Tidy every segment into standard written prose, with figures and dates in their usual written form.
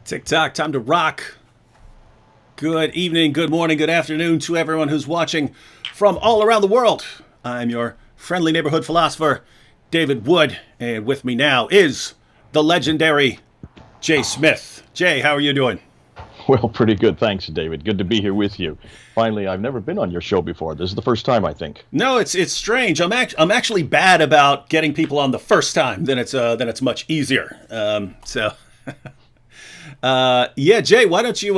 TikTok, time to rock. Good evening, good morning, good afternoon to everyone who's watching from all around the world. I'm your friendly neighborhood philosopher, David Wood, and with me now is the legendary Jay Smith. Jay, how are you doing? Well, pretty good. Thanks, David. Good to be here with you. Finally, I've never been on your show before. This is the first time, I think. No, it's strange. I'm actually bad about getting people on the first time. Then it's much easier. Yeah, Jay, why don't you,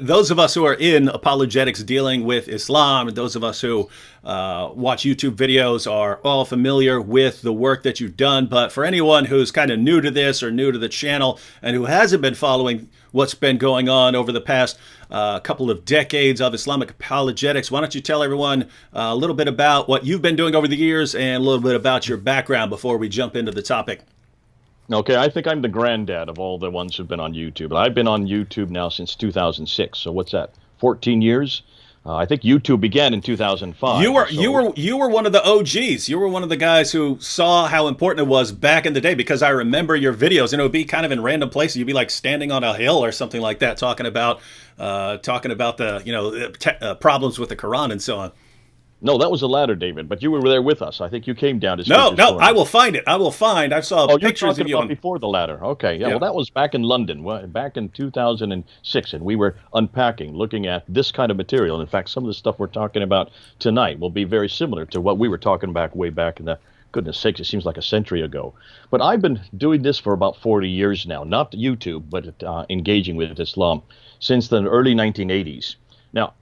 those of us who are in apologetics dealing with Islam, and those of us who watch YouTube videos are all familiar with the work that you've done. But for anyone who's kind of new to this or new to the channel and who hasn't been following what's been going on over the past couple of decades of Islamic apologetics, why don't you tell everyone a little bit about what you've been doing over the years and a little bit about your background before we jump into the topic? Okay, I think I'm the granddad of all the ones who've been on YouTube. I've been on YouTube now since 2006. So what's that? 14 years? I think YouTube began in 2005. You were one of the OGs. You were one of the guys who saw how important it was back in the day, because I remember your videos, and it would be kind of in random places. You'd be like standing on a hill or something like that, talking about the problems with the Qur'an and so on. No, that was the ladder, David, but you were there with us. I think you came down to No, I will find it. I saw pictures of you about before the ladder. Okay, yeah, well, that was back in London, back in 2006, and we were unpacking, looking at this kind of material. In fact, some of the stuff we're talking about tonight will be very similar to what we were talking about way back in the, goodness sakes, it seems like a century ago. But I've been doing this for about 40 years now, not YouTube, but engaging with Islam since the early 1980s. Now,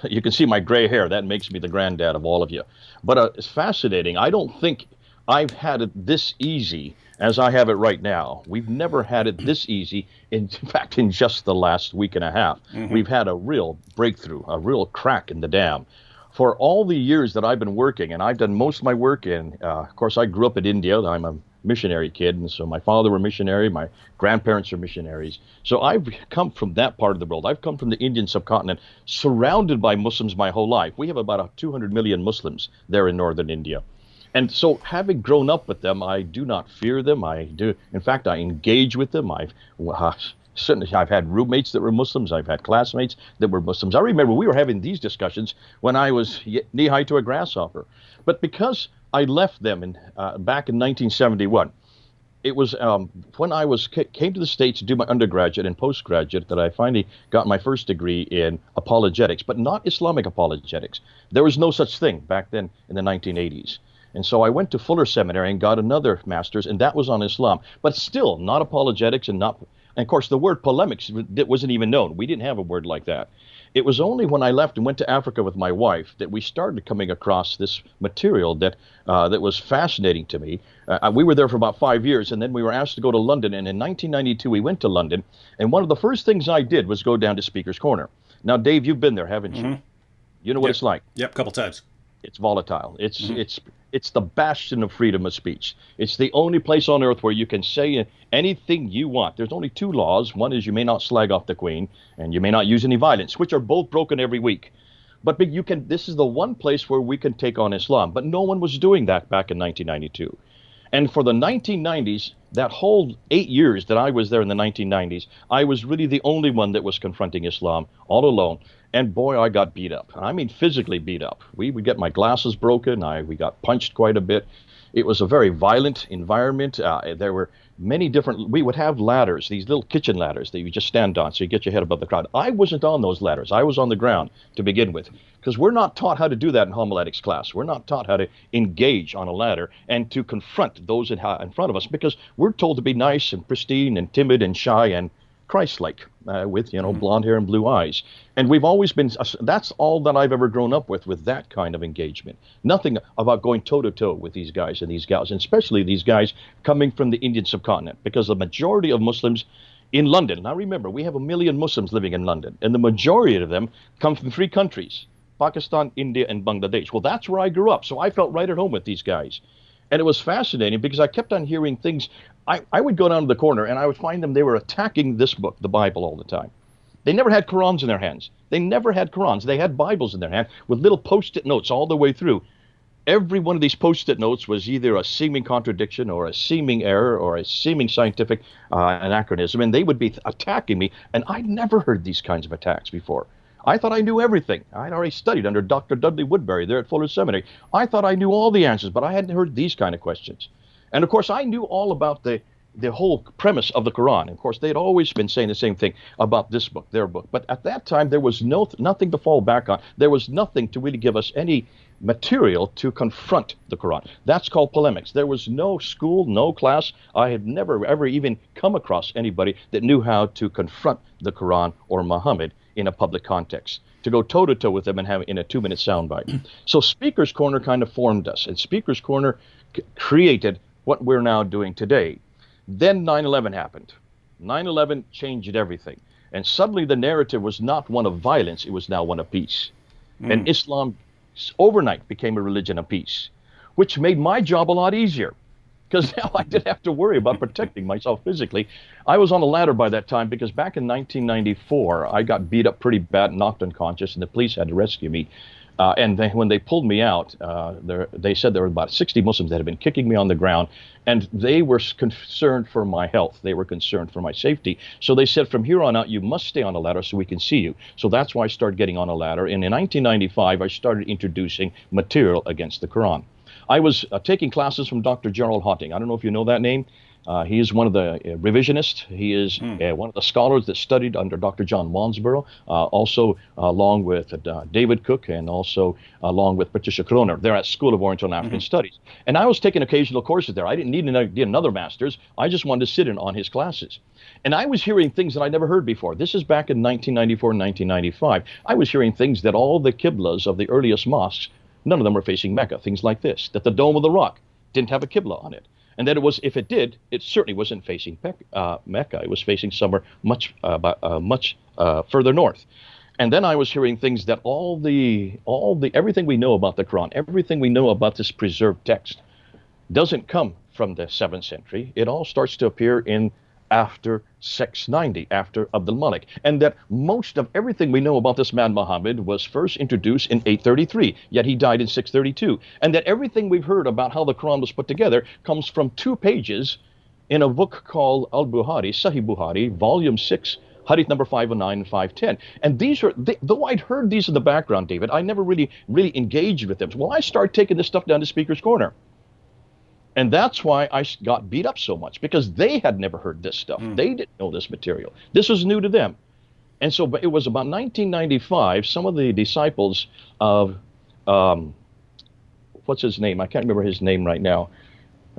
you can see my gray hair. That makes me the granddad of all of you. But it's fascinating. I don't think I've had it this easy as I have it right now. We've never had it this easy. In fact, in just the last week and a half, we've had a real breakthrough, a real crack in the dam. For all the years that I've been working, and I've done most of my work in, of course, I grew up in India. I'm a missionary kid, and so my father were missionary, my grandparents are missionaries. So I've come from that part of the world. I've come from the Indian subcontinent, surrounded by Muslims my whole life. We have about 200 million Muslims there in northern India. And so having grown up with them, I do not fear them. In fact, I engage with them. Certainly, I've had roommates that were Muslims. I've had classmates that were Muslims. I remember we were having these discussions when I was knee-high to a grasshopper. But because I left them back in 1971, it was when I came to the States to do my undergraduate and postgraduate that I finally got my first degree in apologetics, but not Islamic apologetics. There was no such thing back then in the 1980s. And so I went to Fuller Seminary and got another master's, and that was on Islam, but still not apologetics and not. And of course, the word polemics wasn't even known. We didn't have a word like that. It was only when I left and went to Africa with my wife that we started coming across this material that was fascinating to me. We were there for about 5 years, and then we were asked to go to London. And in 1992, we went to London. And one of the first things I did was go down to Speaker's Corner. Now, Dave, you've been there, haven't you? You know what it's like. Yep, a couple times. It's volatile. It's the bastion of freedom of speech. It's the only place on earth where you can say anything you want. There's only two laws. One is you may not slag off the Queen, and you may not use any violence, which are both broken every week. But you can. This is the one place where we can take on Islam. But no one was doing that back in 1992. And for the 1990s, that whole 8 years that I was there in the 1990s, I was really the only one that was confronting Islam all alone. And boy, I got beat up. I mean, physically beat up. We would get my glasses broken. We got punched quite a bit. It was a very violent environment. There were many different. We would have ladders, these little kitchen ladders that you just stand on so you get your head above the crowd. I wasn't on those ladders. I was on the ground to begin with, because we're not taught how to do that in homiletics class. We're not taught how to engage on a ladder and to confront those in front of us, because we're told to be nice and pristine and timid and shy and Christ-like, with, blonde hair and blue eyes. And we've always been, that's all that I've ever grown up with that kind of engagement. Nothing about going toe-to-toe with these guys and these gals, and especially these guys coming from the Indian subcontinent, because the majority of Muslims in London, now remember, we have 1 million Muslims living in London, and the majority of them come from 3 countries, Pakistan, India, and Bangladesh. Well, that's where I grew up, so I felt right at home with these guys. And it was fascinating because I kept on hearing things. I would go down to the corner and I would find them, they were attacking this book, the Bible, all the time. They never had Qur'ans in their hands. They never had Qur'ans. They had Bibles in their hand with little post-it notes all the way through. Every one of these post-it notes was either a seeming contradiction or a seeming error or a seeming scientific anachronism, and they would be attacking me, and I'd never heard these kinds of attacks before. I thought I knew everything. I'd already studied under Dr. Dudley Woodbury there at Fuller Seminary. I thought I knew all the answers, but I hadn't heard these kind of questions. And of course, I knew all about the whole premise of the Qur'an. Of course, they'd always been saying the same thing about this book, their book. But at that time, there was nothing to fall back on. There was nothing to really give us any material to confront the Qur'an. That's called polemics. There was no school, no class. I had never, ever even come across anybody that knew how to confront the Qur'an or Muhammad in a public context, to go toe-to-toe with them and have in a 2-minute soundbite. So Speaker's Corner kind of formed us, and Speaker's Corner created what we're now doing today. Then 9/11 happened. 9/11 changed everything. And suddenly the narrative was not one of violence, it was now one of peace. And Islam overnight became a religion of peace, which made my job a lot easier, because now I didn't have to worry about protecting myself physically. I was on a ladder by that time because back in 1994, I got beat up pretty bad, knocked unconscious, and the police had to rescue me. And when they pulled me out, they said there were about 60 Muslims that had been kicking me on the ground, and they were concerned for my health. They were concerned for my safety. So they said, from here on out, you must stay on a ladder so we can see you. So that's why I started getting on a ladder. And in 1995, I started introducing material against the Quran. I was taking classes from Dr. Gerald Hotting. I don't know if you know that name. He is one of the revisionists. He is one of the scholars that studied under Dr. John Wansborough, also along with David Cook and also along with Patricia Kroner. They're at School of Oriental and African Studies. And I was taking occasional courses there. I didn't need another master's. I just wanted to sit in on his classes. And I was hearing things that I never heard before. This is back in 1994, 1995. I was hearing things that all the Qiblas of the earliest mosques, none of them were facing Mecca. Things like this, that the Dome of the Rock didn't have a Qibla on it. And that it was, if it did, it certainly wasn't facing Mecca. It was facing somewhere much further north. And then I was hearing things that everything we know about the Quran, everything we know about this preserved text, doesn't come from the 7th century. It all starts to appear in after 690, after Abdul Malik, and that most of everything we know about this man Muhammad was first introduced in 833, yet he died in 632, and that everything we've heard about how the Quran was put together comes from 2 pages in a book called Al-Bukhari, Sahih Bukhari, volume 6, hadith number 509 and 510. And these are, though I'd heard these in the background, David, I never really engaged with them. Well, I started taking this stuff down to Speaker's Corner. And that's why I got beat up so much, because they had never heard this stuff. They didn't know this material. This was new to them. And so it was about 1995, some of the disciples of, what's his name? I can't remember his name right now.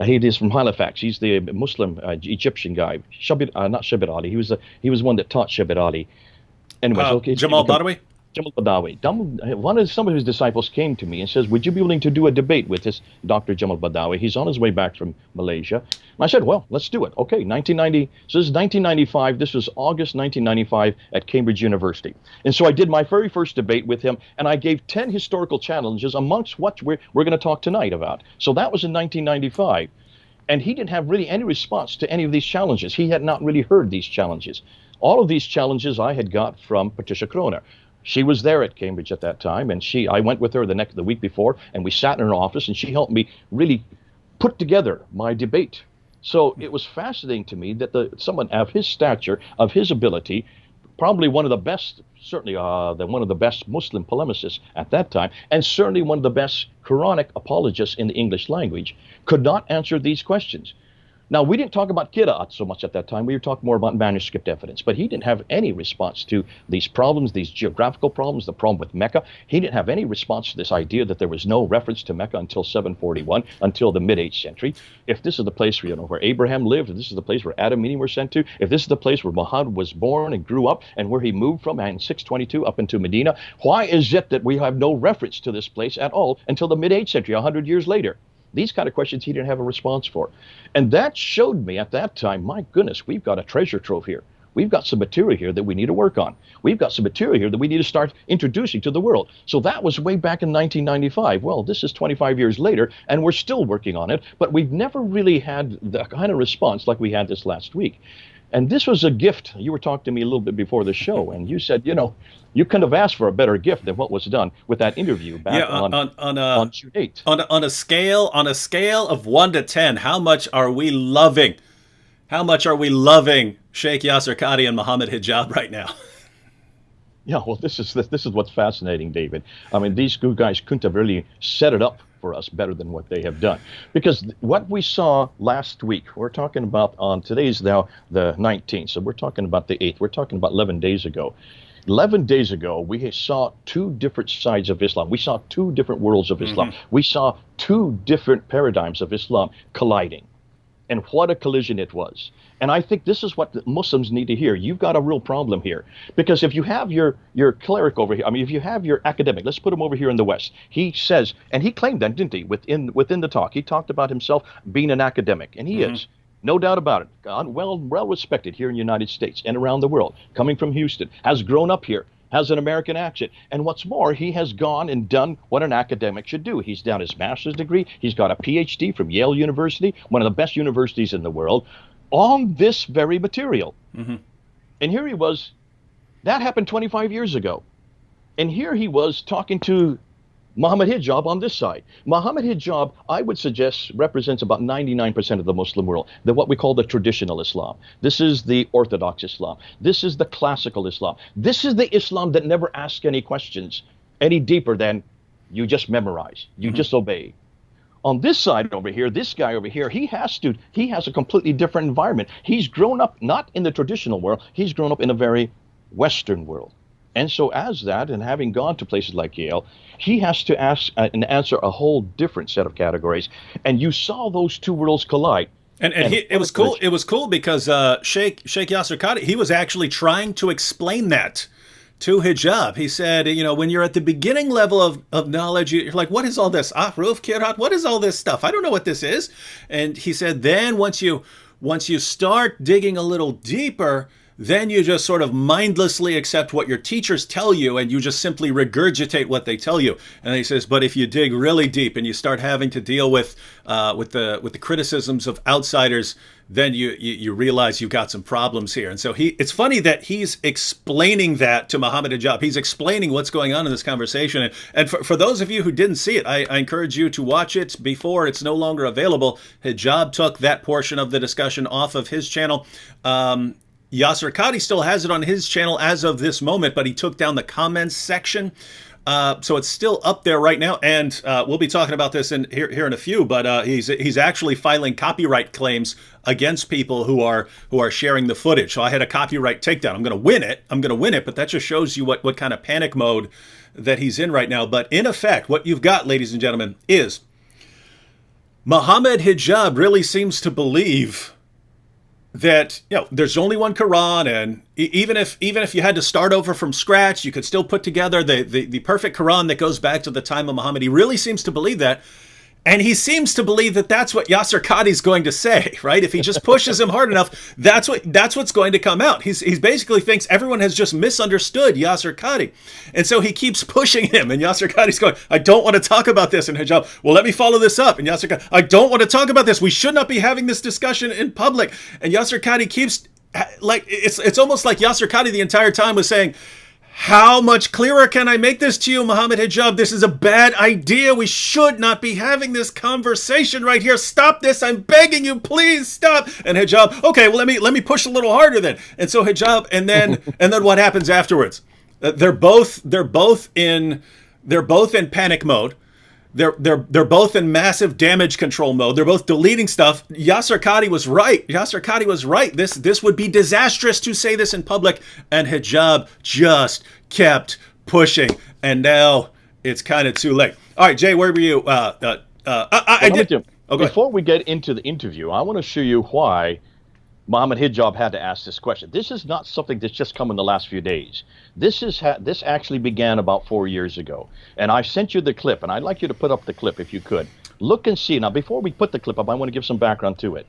He is from Halifax. He's the Muslim Egyptian guy. Not Shabir Ali. He was one that taught Shabir Ali. Anyways, okay. Jamal Badawi? Jamal Badawi. Some of his disciples came to me and says, would you be willing to do a debate with this Dr. Jamal Badawi? He's on his way back from Malaysia. And I said, well, let's do it. Okay, 1990. So this is 1995. This was August 1995 at Cambridge University. And so I did my very first debate with him, and I gave 10 historical challenges amongst what we're going to talk tonight about. So that was in 1995. And he didn't have really any response to any of these challenges. He had not really heard these challenges. All of these challenges I had got from Patricia Kroner. She was there at Cambridge at that time, and I went with her the week before, and we sat in her office, and she helped me really put together my debate. So it was fascinating to me that someone of his stature, of his ability, probably one of the best, certainly one of the best Muslim polemicists at that time, and certainly one of the best Quranic apologists in the English language, could not answer these questions. Now, we didn't talk about Qira'at so much at that time. We were talking more about manuscript evidence. But he didn't have any response to these problems, these geographical problems, the problem with Mecca. He didn't have any response to this idea that there was no reference to Mecca until 741, until the mid-8th century. If this is the place where Abraham lived, if this is the place where Adam and Eve were sent to, if this is the place where Muhammad was born and grew up, and where he moved from in 622 up into Medina, why is it that we have no reference to this place at all until the mid-8th century, 100 years later? These kind of questions he didn't have a response for. And that showed me at that time, my goodness, we've got a treasure trove here. We've got some material here that we need to work on. We've got some material here that we need to start introducing to the world. So that was way back in 1995. Well, this is 25 years later, and we're still working on it, but we've never really had the kind of response like we had this last week. And this was a gift. You were talking to me a little bit before the show, and you said, you couldn't have asked for a better gift than what was done with that interview back on June 8th. On a scale of 1 to 10, how much are we loving? How much are we loving Sheikh Yasir Qadhi and Mohammad Hijab right now? Yeah, well, this is what's fascinating, David. I mean, these two guys couldn't have really set it up for us better than what they have done. Because what we saw last week, we're talking about today's now the 19th, so we're talking about the 8th. We're talking about 11 days ago. 11 days ago, we saw two different sides of Islam. We saw two different worlds of Islam. We saw two different paradigms of Islam colliding. And what a collision it was. And I think this is what the Muslims need to hear. You've got a real problem here. Because if you have your cleric over here, I mean, if you have your academic, let's put him over here in the West. He says, and he claimed that, didn't he, within the talk. He talked about himself being an academic, and he is. No doubt about it. Well respected here in the United States and around the world. Coming from Houston, has grown up here, has an American accent. And what's more, he has gone and done what an academic should do. He's done his master's degree. He's got a PhD from Yale University, one of the best universities in the world, on this very material. And here he was. That happened 25 years ago. And here he was talking to Mohammad Hijab on this side. Mohammad Hijab, I would suggest, represents about 99% of the Muslim world, what we call the traditional Islam. This is the Orthodox Islam. This is the classical Islam. This is the Islam that never asks any questions any deeper than you just memorize, you just obey. On this side over here, this guy over here, he has a completely different environment. He's grown up not in the traditional world, he's grown up in a very Western world. And so as that, and having gone to places like Yale, he has to ask and answer a whole different set of categories. And you saw those two worlds collide. And it was cool. It was cool because Sheikh Yasir Qadhi, he was actually trying to explain that to Hijab. He said, when you're at the beginning level of knowledge, you're like, what is all this? Ahruf, Kirat, what is all this stuff? I don't know what this is. And he said, then once you start digging a little deeper, then you just sort of mindlessly accept what your teachers tell you, and you just simply regurgitate what they tell you. And he says, but if you dig really deep and you start having to deal with the criticisms of outsiders, then you realize you've got some problems here. And so it's funny that he's explaining that to Mohammad Hijab. He's explaining what's going on in this conversation. And for those of you who didn't see it, I encourage you to watch it before it's no longer available. Hijab took that portion of the discussion off of his channel. Yasir Qadhi still has it on his channel as of this moment, but he took down the comments section. So it's still up there right now, and we'll be talking about this here in a few. But he's actually filing copyright claims against people who are sharing the footage. So I had a copyright takedown. I'm going to win it. But that just shows you what kind of panic mode that he's in right now. But in effect, what you've got, ladies and gentlemen, is Mohammad Hijab really seems to believe that there's only one Qur'an, and even if you had to start over from scratch, you could still put together the perfect Qur'an that goes back to the time of Muhammad. He really seems to believe that, and he seems to believe that that's what Yasir Qadhi is going to say, right? If he just pushes him hard enough, that's what's going to come out. He basically thinks everyone has just misunderstood Yasir Qadhi, and so he keeps pushing him. And Yasir Qadhi's going, I don't want to talk about this. And Hijab, well, let me follow this up. And Yasir Qadhi, I don't want to talk about this. We should not be having this discussion in public. And Yasir Qadhi keeps it's almost like Yasir Qadhi the entire time was saying, how much clearer can I make this to you, Mohammad Hijab? This is a bad idea. We should not be having this conversation right here. Stop this. I'm begging you, please stop. And Hijab, okay, well, let me push a little harder then. And so Hijab, and then what happens afterwards? They're both in panic mode. They're both in massive damage control mode. They're both deleting stuff. Yasir Qadhi was right. Yasir Qadhi was right. This would be disastrous to say this in public. And Hijab just kept pushing. And now it's kind of too late. All right, Jay, where were you? Before we get into the interview, I want to show you why Mohammad Hijab had to ask this question. This is not something that's just come in the last few days. This actually began about 4 years ago. And I sent you the clip, and I'd like you to put up the clip if you could. Look and see. Now, before we put the clip up, I want to give some background to it.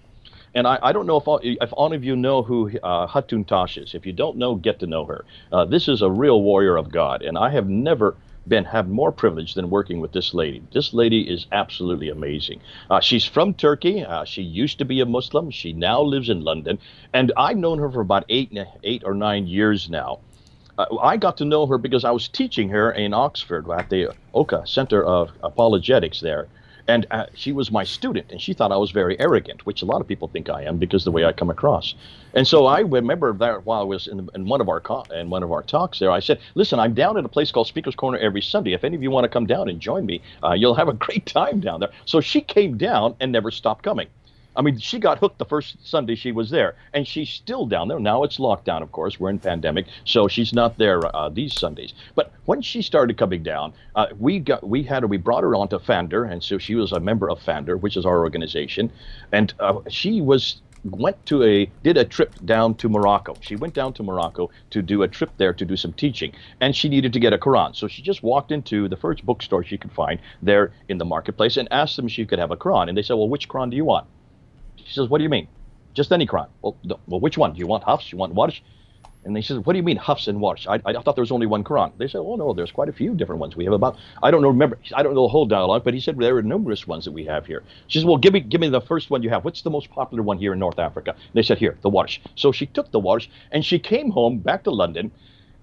And I don't know if all of you know who Hatun Tash is. If you don't know, get to know her. This is a real warrior of God, and I have never have more privilege than working with this lady. This lady is absolutely amazing. She's from Turkey. She used to be a Muslim. She now lives in London. And I've known her for about 8 or 9 years now. I got to know her because I was teaching her in Oxford at the Oka Center of Apologetics there. And she was my student, and she thought I was very arrogant, which a lot of people think I am because of the way I come across. And so I remember that while I was in one of our talks there, I said, listen, I'm down at a place called Speaker's Corner every Sunday. If any of you want to come down and join me, you'll have a great time down there. So she came down and never stopped coming. I mean, she got hooked the first Sunday she was there, and she's still down there. Now it's lockdown, of course. We're in pandemic, so she's not there these Sundays. But when she started coming down, we brought her on to Fander, and so she was a member of Fander, which is our organization, and she did a trip down to Morocco. She went down to Morocco to do a trip there to do some teaching, and she needed to get a Quran. So she just walked into the first bookstore she could find there in the marketplace and asked them if she could have a Quran. And they said, well, which Quran do you want? She says, what do you mean? Just any Quran. Well, which one? Do you want Hafs? You want Warsh? And they said, what do you mean Hafs and Warsh? I thought there was only one Quran. They said, oh, no, there's quite a few different ones. We have about, I don't know the whole dialogue, but he said there are numerous ones that we have here. She says, well, give me the first one you have. What's the most popular one here in North Africa? And they said, here, the Warsh. So she took the Warsh, and she came home back to London.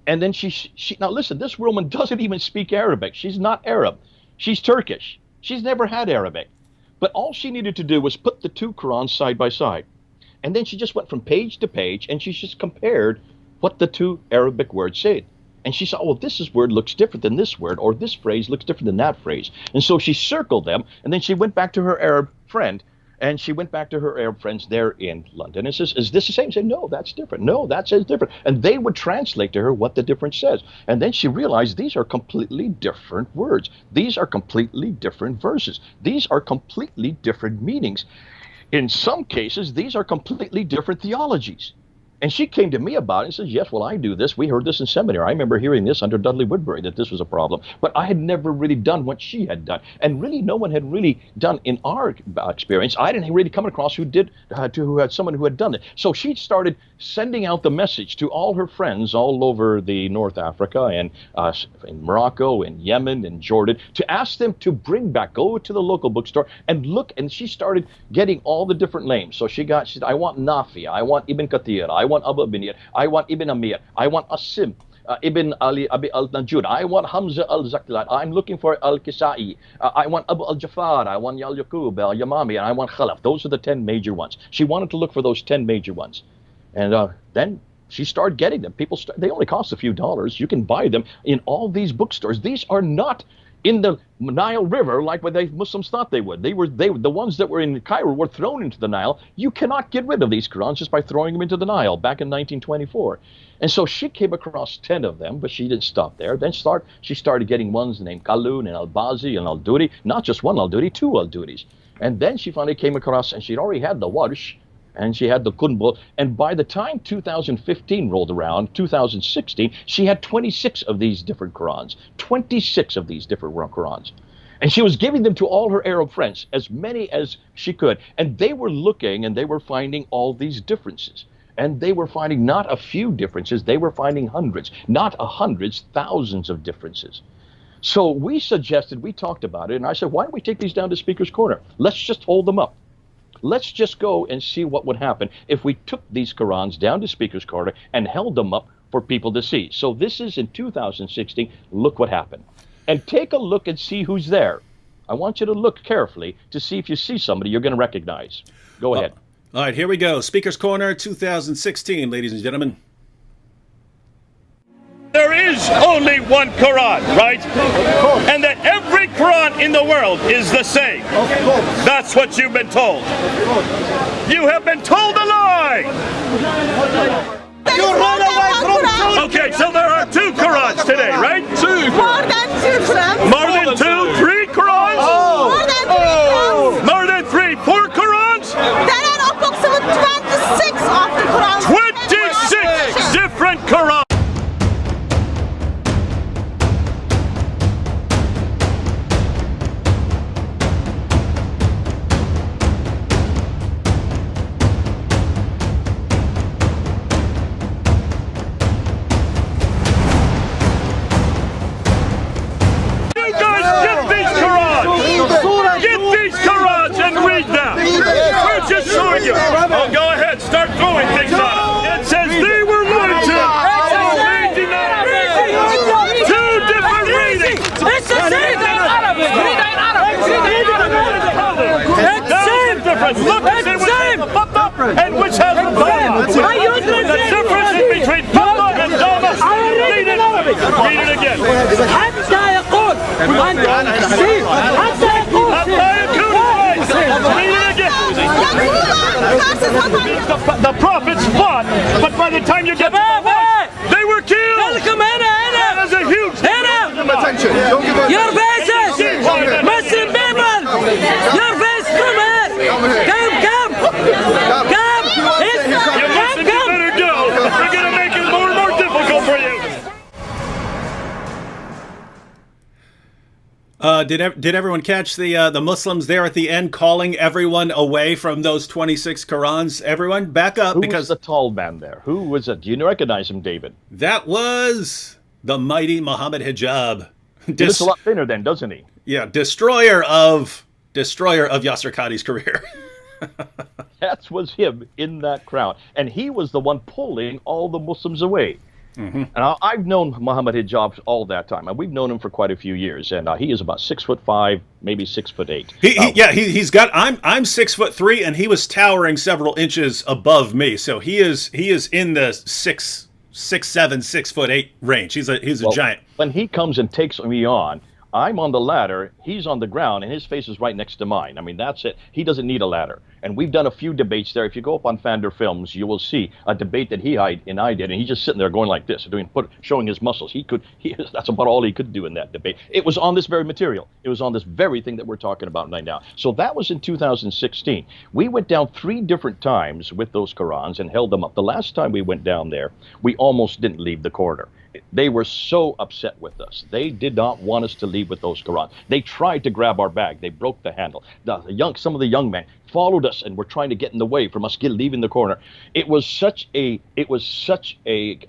And then she now listen, this woman doesn't even speak Arabic. She's not Arab. She's Turkish. She's never had Arabic. But all she needed to do was put the two Qurans side by side. And then she just went from page to page, and she just compared what the two Arabic words said. And she saw, well, this word looks different than this word, or this phrase looks different than that phrase. And so she circled them, and then she went back to her Arab friend, and she went back to her Arab friends there in London and says, is this the same? She said, no, that's different. No, that says different. And they would translate to her what the difference says. And then she realized these are completely different words. These are completely different verses. These are completely different meanings. In some cases, these are completely different theologies. And she came to me about it and says, yes, well, I do this. We heard this in seminary. I remember hearing this under Dudley Woodbury, that this was a problem. But I had never really done what she had done. And really, no one had really done in our experience. I didn't really come across who had someone who had done it. So she started sending out the message to all her friends all over the North Africa and in Morocco and Yemen and Jordan to ask them to go to the local bookstore and look. And she started getting all the different names. So she said, I want Nafi, I want Ibn Kathir, I want Abu Binir, I want Ibn Amir, I want Asim, Ibn Ali Abi al-Najud, I want Hamza al-Zaklat, I'm looking for al-Kisai, I want Abu al-Jafar, I want Yaqub al-Yamami, and I want Khalaf. Those are the 10 major ones. She wanted to look for those 10 major ones. And then she started getting them. They only cost a few dollars. You can buy them in all these bookstores. These are not in the Nile River like what the Muslims thought they would. The ones that were in Cairo were thrown into the Nile. You cannot get rid of these Qurans just by throwing them into the Nile back in 1924. And so she came across 10 of them, but she didn't stop there. Then she started getting ones named Qalun and Al-Bazi and Al-Duri, not just one Al-Duri, 2 Al-Duris. And then she finally came across, and she'd already had the Warsh, and she had the Kunbul, and by the time 2015 rolled around, 2016, she had 26 of these different Qurans, 26 of these different Qurans. And she was giving them to all her Arab friends, as many as she could, and they were looking and they were finding all these differences. And they were finding not a few differences, they were finding hundreds, not hundreds, thousands of differences. So we talked about it, and I said, why don't we take these down to Speaker's Corner? Let's just hold them up. Let's just go and see what would happen if we took these Qurans down to Speaker's Corner and held them up for people to see. So this is in 2016. Look what happened. And take a look and see who's there. I want you to look carefully to see if you see somebody you're going to recognize. Go ahead. All right, here we go. Speaker's Corner 2016, ladies and gentlemen. There is only one Quran, right? And that every Quran in the world is the same. That's what you've been told. You have been told a lie. You run away from truth. Okay, so there are 2 Qurans today, right? 2. More than 2 Qurans. More than 2? 3 Qurans? More than 3 Qurans. More than 3? 4 Qurans? There are approximately 26 of the Qurans. 26 different Qurans. The prophets fought, but by the time you get to the horse, they were killed. That is a huge attention. Don't give up. Your faces, Muslim people, your face come here. Come. You better go. They're going to make it more and more difficult for you. Did everyone catch the Muslims there at the end calling everyone away from those 26 Qurans? Everyone, back up. Who was the tall man there? Who was it? Do you recognize him, David? That was the mighty Mohammad Hijab. He looks a lot thinner then, doesn't he? Yeah, destroyer of Yasir Qadhi's career. That was him in that crowd. And he was the one pulling all the Muslims away. Mm-hmm. And I've known Mohammad Hijab all that time. And we've known him for quite a few years. And he is about 6'5", maybe 6'8". He's got. I'm 6'3", and he was towering several inches above me. So he is in the 6'7", 6'8" range. He's a giant. When he comes and takes me on, I'm on the ladder, he's on the ground, and his face is right next to mine. I mean, that's it. He doesn't need a ladder. And we've done a few debates there. If you go up on Fander Films, you will see a debate that he and I did, and he's just sitting there going like this, showing his muscles. That's about all he could do in that debate. It was on this very material. It was on this very thing that we're talking about right now. So that was in 2016. We went down 3 different times with those Qurans and held them up. The last time we went down there, we almost didn't leave the corridor. They were so upset with us. They did not want us to leave with those Qurans. They tried to grab our bag. They broke the handle. Some of the young men followed us and were trying to get in the way from us leaving the corner. It was such a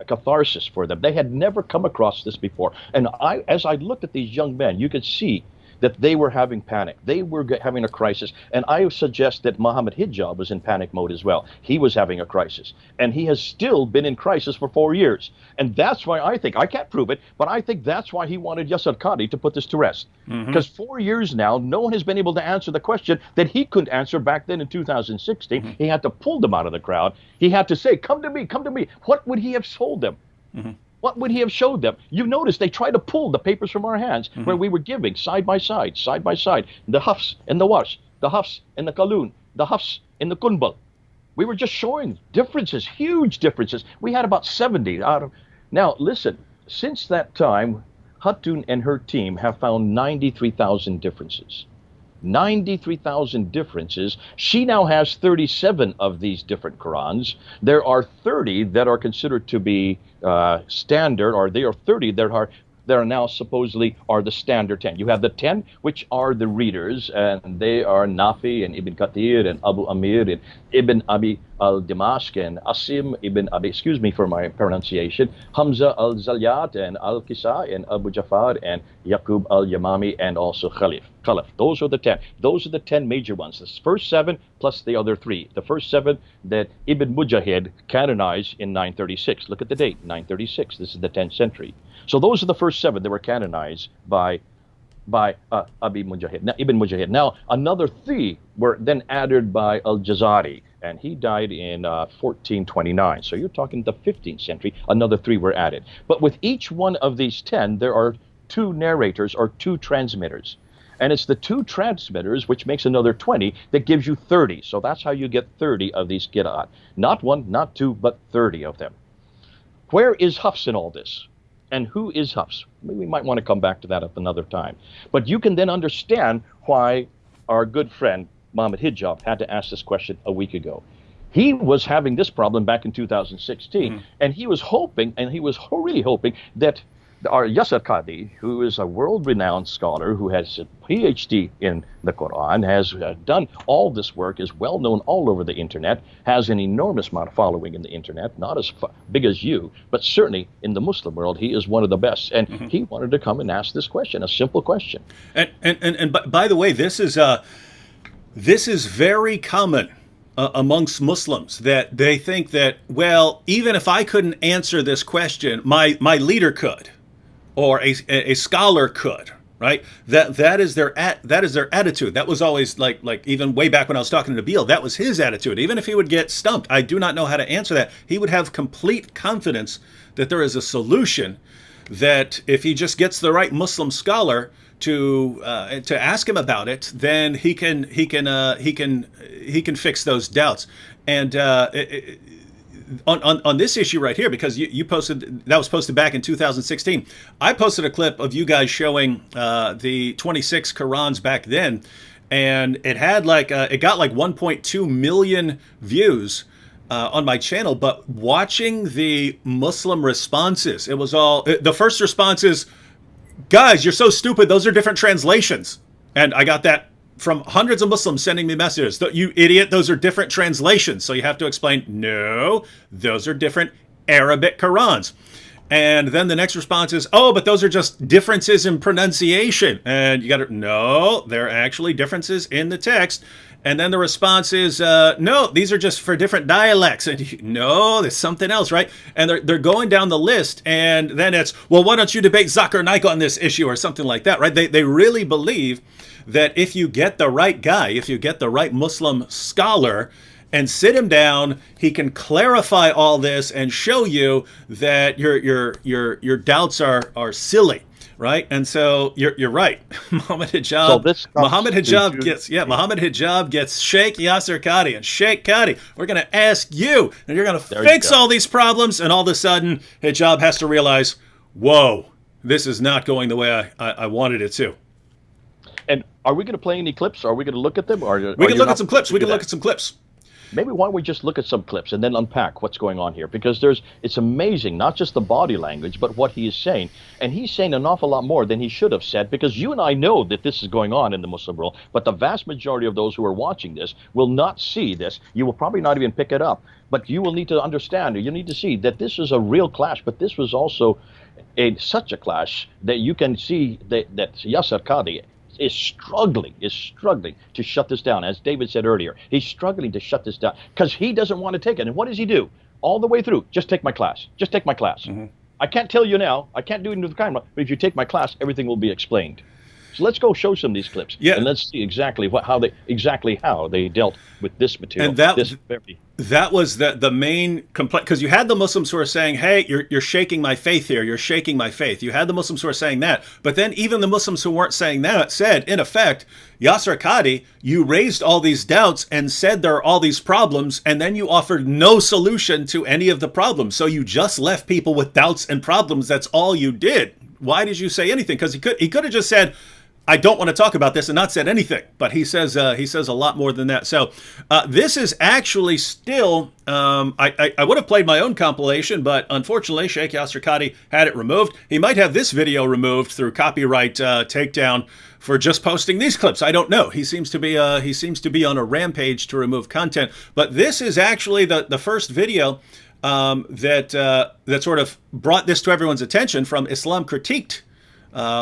catharsis for them. They had never come across this before. And as I looked at these young men, you could see that they were having panic. They were having a crisis. And I suggest that Mohammad Hijab was in panic mode as well. He was having a crisis. And he has still been in crisis for 4 years. And that's why I can't prove it, but I think that's why he wanted Yasir Qadhi to put this to rest. Because 4 years now, no one has been able to answer the question that he couldn't answer back then in 2016. He had to pull them out of the crowd. He had to say, come to me, come to me. What would he have told them? What would he have showed them? You notice they tried to pull the papers from our hands where we were giving side by side, the Hafs and the Warsh, the Hafs and the Kalun, the Hafs and the Kunbal. We were just showing differences, huge differences. We had about 70 out of. Now, listen, since that time, Hatun and her team have found 93,000 differences. 93,000 differences. She now has 37 of these different Qurans. There are 30 that are considered to be standard, or there are 30 that are now supposedly are the standard 10. You have the 10, which are the readers, and they are Nafi and Ibn Kathir and Abu Amir and Ibn Abi al-Dimashq and Asim Ibn Abi, excuse me for my pronunciation, Hamza al-Zalyat and al-Kisa and Abu Jafar and Yaqub al-Yamami and also Khalif. Those are the 10. Those are the 10 major ones. The first 7 plus the other 3. The first 7 that Ibn Mujahid canonized in 936. Look at the date, 936. This is the 10th century. So those are the first 7 that were canonized by Ibn Mujahid. Now, another 3 were then added by Al-Jazari, and he died in 1429. So you're talking the 15th century. Another 3 were added. But with each one of these 10, there are 2 narrators or 2 transmitters. And it's the 2 transmitters, which makes another 20, that gives you 30. So that's how you get 30 of these qira'at. Not 1, not 2, but 30 of them. Where is Hafs in all this? And who is Hafs? We might want to come back to that at another time. But you can then understand why our good friend Mohammad Hijab had to ask this question a week ago. He was having this problem back in 2016, and he was hoping, and he was really hoping, that our Yasir Qadhi, who is a world-renowned scholar who has a PhD in the Qur'an, has done all this work, is well-known all over the internet, has an enormous amount of following in the internet, not as big as you, but certainly in the Muslim world, he is one of the best. And he wanted to come and ask this question, a simple question. And by the way, this is very common amongst Muslims, that they think that, well, even if I couldn't answer this question, my leader could. Or a scholar could, right? That is their attitude. That was always like even way back when I was talking to Nabil, that was his attitude. Even if he would get stumped, I do not know how to answer that. He would have complete confidence that there is a solution, that if he just gets the right Muslim scholar to ask him about it, then he can fix those doubts. And on this issue right here, because you posted, that was posted back in 2016. I posted a clip of you guys showing the 26 Qur'ans back then, and it had like it got like 1.2 million views on my channel. But watching the Muslim responses, it was all the first response is, "Guys, you're so stupid. Those are different translations." And I got that from hundreds of Muslims sending me messages. "You idiot, those are different translations." So you have to explain, no, those are different Arabic Qur'ans. And then the next response is, "Oh, but those are just differences in pronunciation." And you got to, no, they're actually differences in the text. And then the response is, "No, these are just for different dialects." And no, there's something else, right? And they're going down the list. And then it's, "Well, why don't you debate Zakir Naik on this issue," or something like that, right? They really believe that if you get the right guy, if you get the right Muslim scholar and sit him down, he can clarify all this and show you that your doubts are silly, right? And so you're right. Mohammad Hijab gets Sheikh Yasir Qadhi, and Sheikh Qadhi, we're going to ask you, and you're going to fix all these problems. And all of a sudden, Hijab has to realize, whoa, this is not going the way I wanted it to. And are we going to play any clips? Are we going to look at them? We can look at some clips. We can look at some clips. Maybe why don't we just look at some clips and then unpack what's going on here? Because it's amazing, not just the body language, but what he is saying. And he's saying an awful lot more than he should have said, because you and I know that this is going on in the Muslim world, but the vast majority of those who are watching this will not see this. You will probably not even pick it up, but you will need to understand, or you need to see that this is a real clash, but this was also such a clash that you can see that Yasir Qadhi is struggling to shut this down. As David said earlier, he's struggling to shut this down because he doesn't want to take it. And what does he do? All the way through, just take my class. Just take my class. Mm-hmm. I can't tell you now. I can't do it into the camera. But if you take my class, everything will be explained. So let's go show some of these clips. Yeah. And let's see exactly how they dealt with this material. And that was the main complaint, because you had the Muslims who are saying, "Hey, you're shaking my faith here. You're shaking my faith." You had the Muslims who are saying that. But then even the Muslims who weren't saying that said, in effect, Yasir Qadhi, you raised all these doubts and said there are all these problems, and then you offered no solution to any of the problems. So you just left people with doubts and problems. That's all you did. Why did you say anything? Because he could have just said, "I don't want to talk about this," and not said anything. But he says a lot more than that. So this is actually still, I would have played my own compilation, but unfortunately, Sheikh Yasir Qadhi had it removed. He might have this video removed through copyright takedown for just posting these clips. I don't know. He seems to be on a rampage to remove content. But this is actually the first video that sort of brought this to everyone's attention from Islam Critiqued.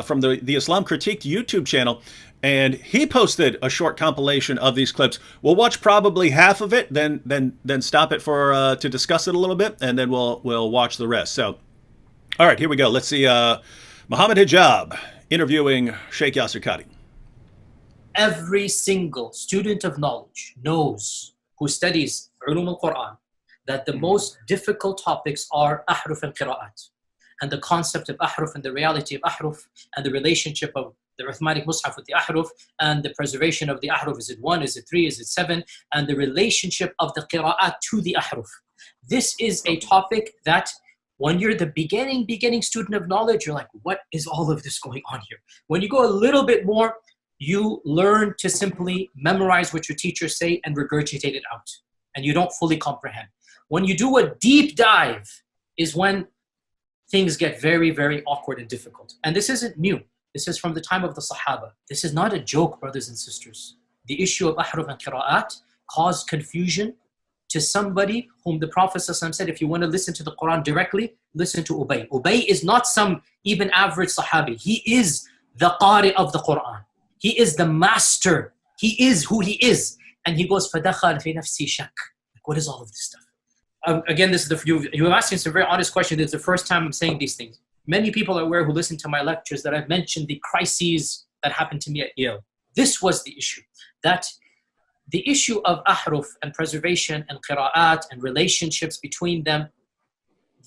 From the Islam Critiqued YouTube channel, and he posted a short compilation of these clips. We'll watch probably half of it, then stop it for to discuss it a little bit, and then we'll watch the rest. So, all right, here we go. Let's see Mohammad Hijab interviewing Sheikh Yasir Qadhi. Every single student of knowledge knows, who studies Ulum al-Qur'an, that the most difficult topics are ahruf and qira'at. And the concept of ahruf and the reality of ahruf and the relationship of the Uthmanic Mus'haf with the ahruf and the preservation of the ahruf. Is it 1? Is it 3? Is it 7? And the relationship of the qira'at to the ahruf. This is a topic that when you're the beginning student of knowledge, you're like, what is all of this going on here? When you go a little bit more, you learn to simply memorize what your teachers say and regurgitate it out. And you don't fully comprehend. When you do a deep dive is when things get very, very awkward and difficult. And this isn't new. This is from the time of the Sahaba. This is not a joke, brothers and sisters. The issue of ahruf and qira'at caused confusion to somebody whom the Prophet ﷺ said, if you want to listen to the Quran directly, listen to Ubay. Ubay is not some even average Sahabi. He is the Qari of the Quran. He is the master. He is who he is. And he goes, فَدَخَلْ فِي نَفْسِي شَكْ. What is all of this stuff? Again, this is you are asking some very honest questions. It's the first time I'm saying these things. Many people are aware who listen to my lectures that I've mentioned the crises that happened to me at Yale. This was the issue. That the issue of ahruf and preservation and qira'at and relationships between them,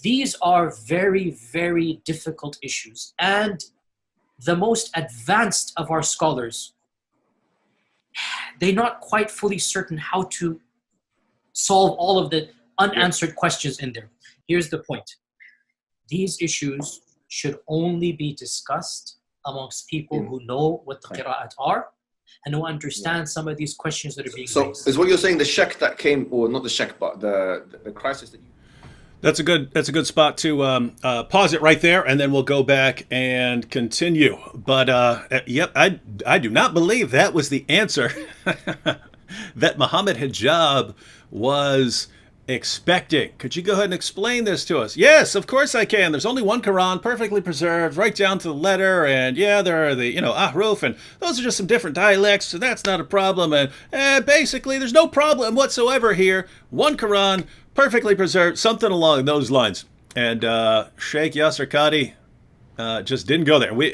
these are very, very difficult issues. And the most advanced of our scholars, they're not quite fully certain how to solve all of the unanswered questions in there. Here's the point. These issues should only be discussed amongst people who know what the qira'at are and who understand some of these questions that are being raised. So is what you're saying the shak that came, or not the shak, but the crisis that you... That's a good spot to pause it right there, and then we'll go back and continue. But yep, I do not believe that was the answer that Mohammad Hijab was expecting. Could you go ahead and explain this to us? Yes, of course I can. There's only one Quran, perfectly preserved, right down to the letter, and yeah, there are the ahruf, and those are just some different dialects, so that's not a problem. And basically, there's no problem whatsoever here. One Quran, perfectly preserved, something along those lines. And Sheikh Yasir Qadhi just didn't go there. We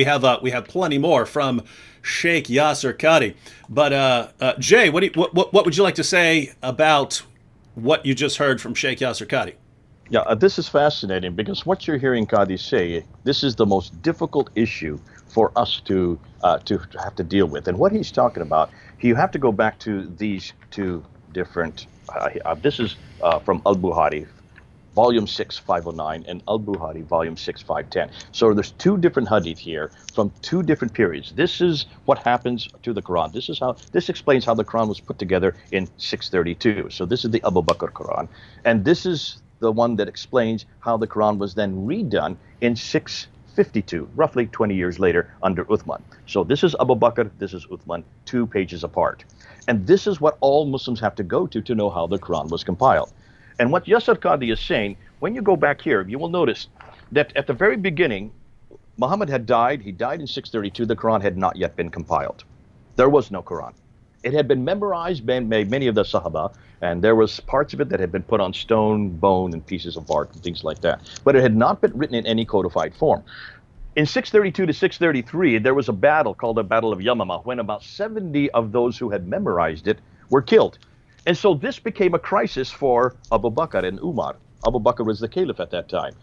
have plenty more from Sheikh Yasir Qadhi. But Jay, what would you like to say about what you just heard from Sheikh Yasir Qadhi? Yeah, this is fascinating because what you're hearing Qadhi say, this is the most difficult issue for us to have to deal with. And what he's talking about, you have to go back to these two different. This is from Al-Bukhari, Volume 6, 509, and Al-Bukhari, Volume 6, 510. So there's two different hadith here from two different periods. This is what happens to the Quran. This explains how the Quran was put together in 632. So this is the Abu Bakr Quran. And this is the one that explains how the Quran was then redone in 652, roughly 20 years later under Uthman. So this is Abu Bakr, this is Uthman, 2 pages apart. And this is what all Muslims have to go to know how the Quran was compiled. And what Yasir Qadhi is saying, when you go back here, you will notice that at the very beginning, Muhammad had died. He died in 632. The Quran had not yet been compiled. There was no Quran. It had been memorized by many of the Sahaba, and there was parts of it that had been put on stone, bone, and pieces of bark and things like that. But it had not been written in any codified form. In 632 to 633, there was a battle called the Battle of Yamamah, when about 70 of those who had memorized it were killed. And so this became a crisis for Abu Bakr and Umar. Abu Bakr was the caliph at that time.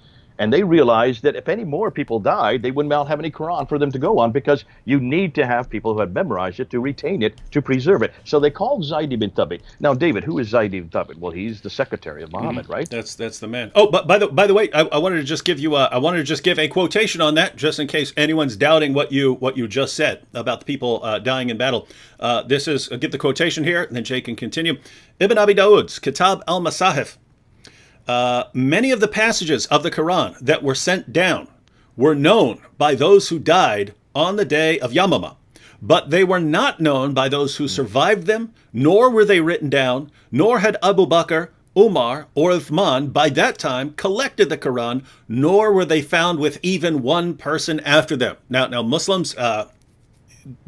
And they realized that if any more people died, they wouldn't have any Quran for them to go on, because you need to have people who had memorized it to retain it, to preserve it. So they called Zayd ibn Thabit. Now, David, who is Zayd ibn Thabit? Well, he's the secretary of Muhammad, right? That's the man. Oh, but by the way, I wanted to just give you a quotation on that, just in case anyone's doubting what you just said about the people dying in battle. This is get the quotation here, and then Jay can continue. Ibn Abi Dawud's Kitab al-Masahif. Many of the passages of the Quran that were sent down were known by those who died on the day of Yamamah, but they were not known by those who survived them, nor were they written down, nor had Abu Bakr, Umar, or Uthman by that time collected the Quran, nor were they found with even one person after them. Now Muslims,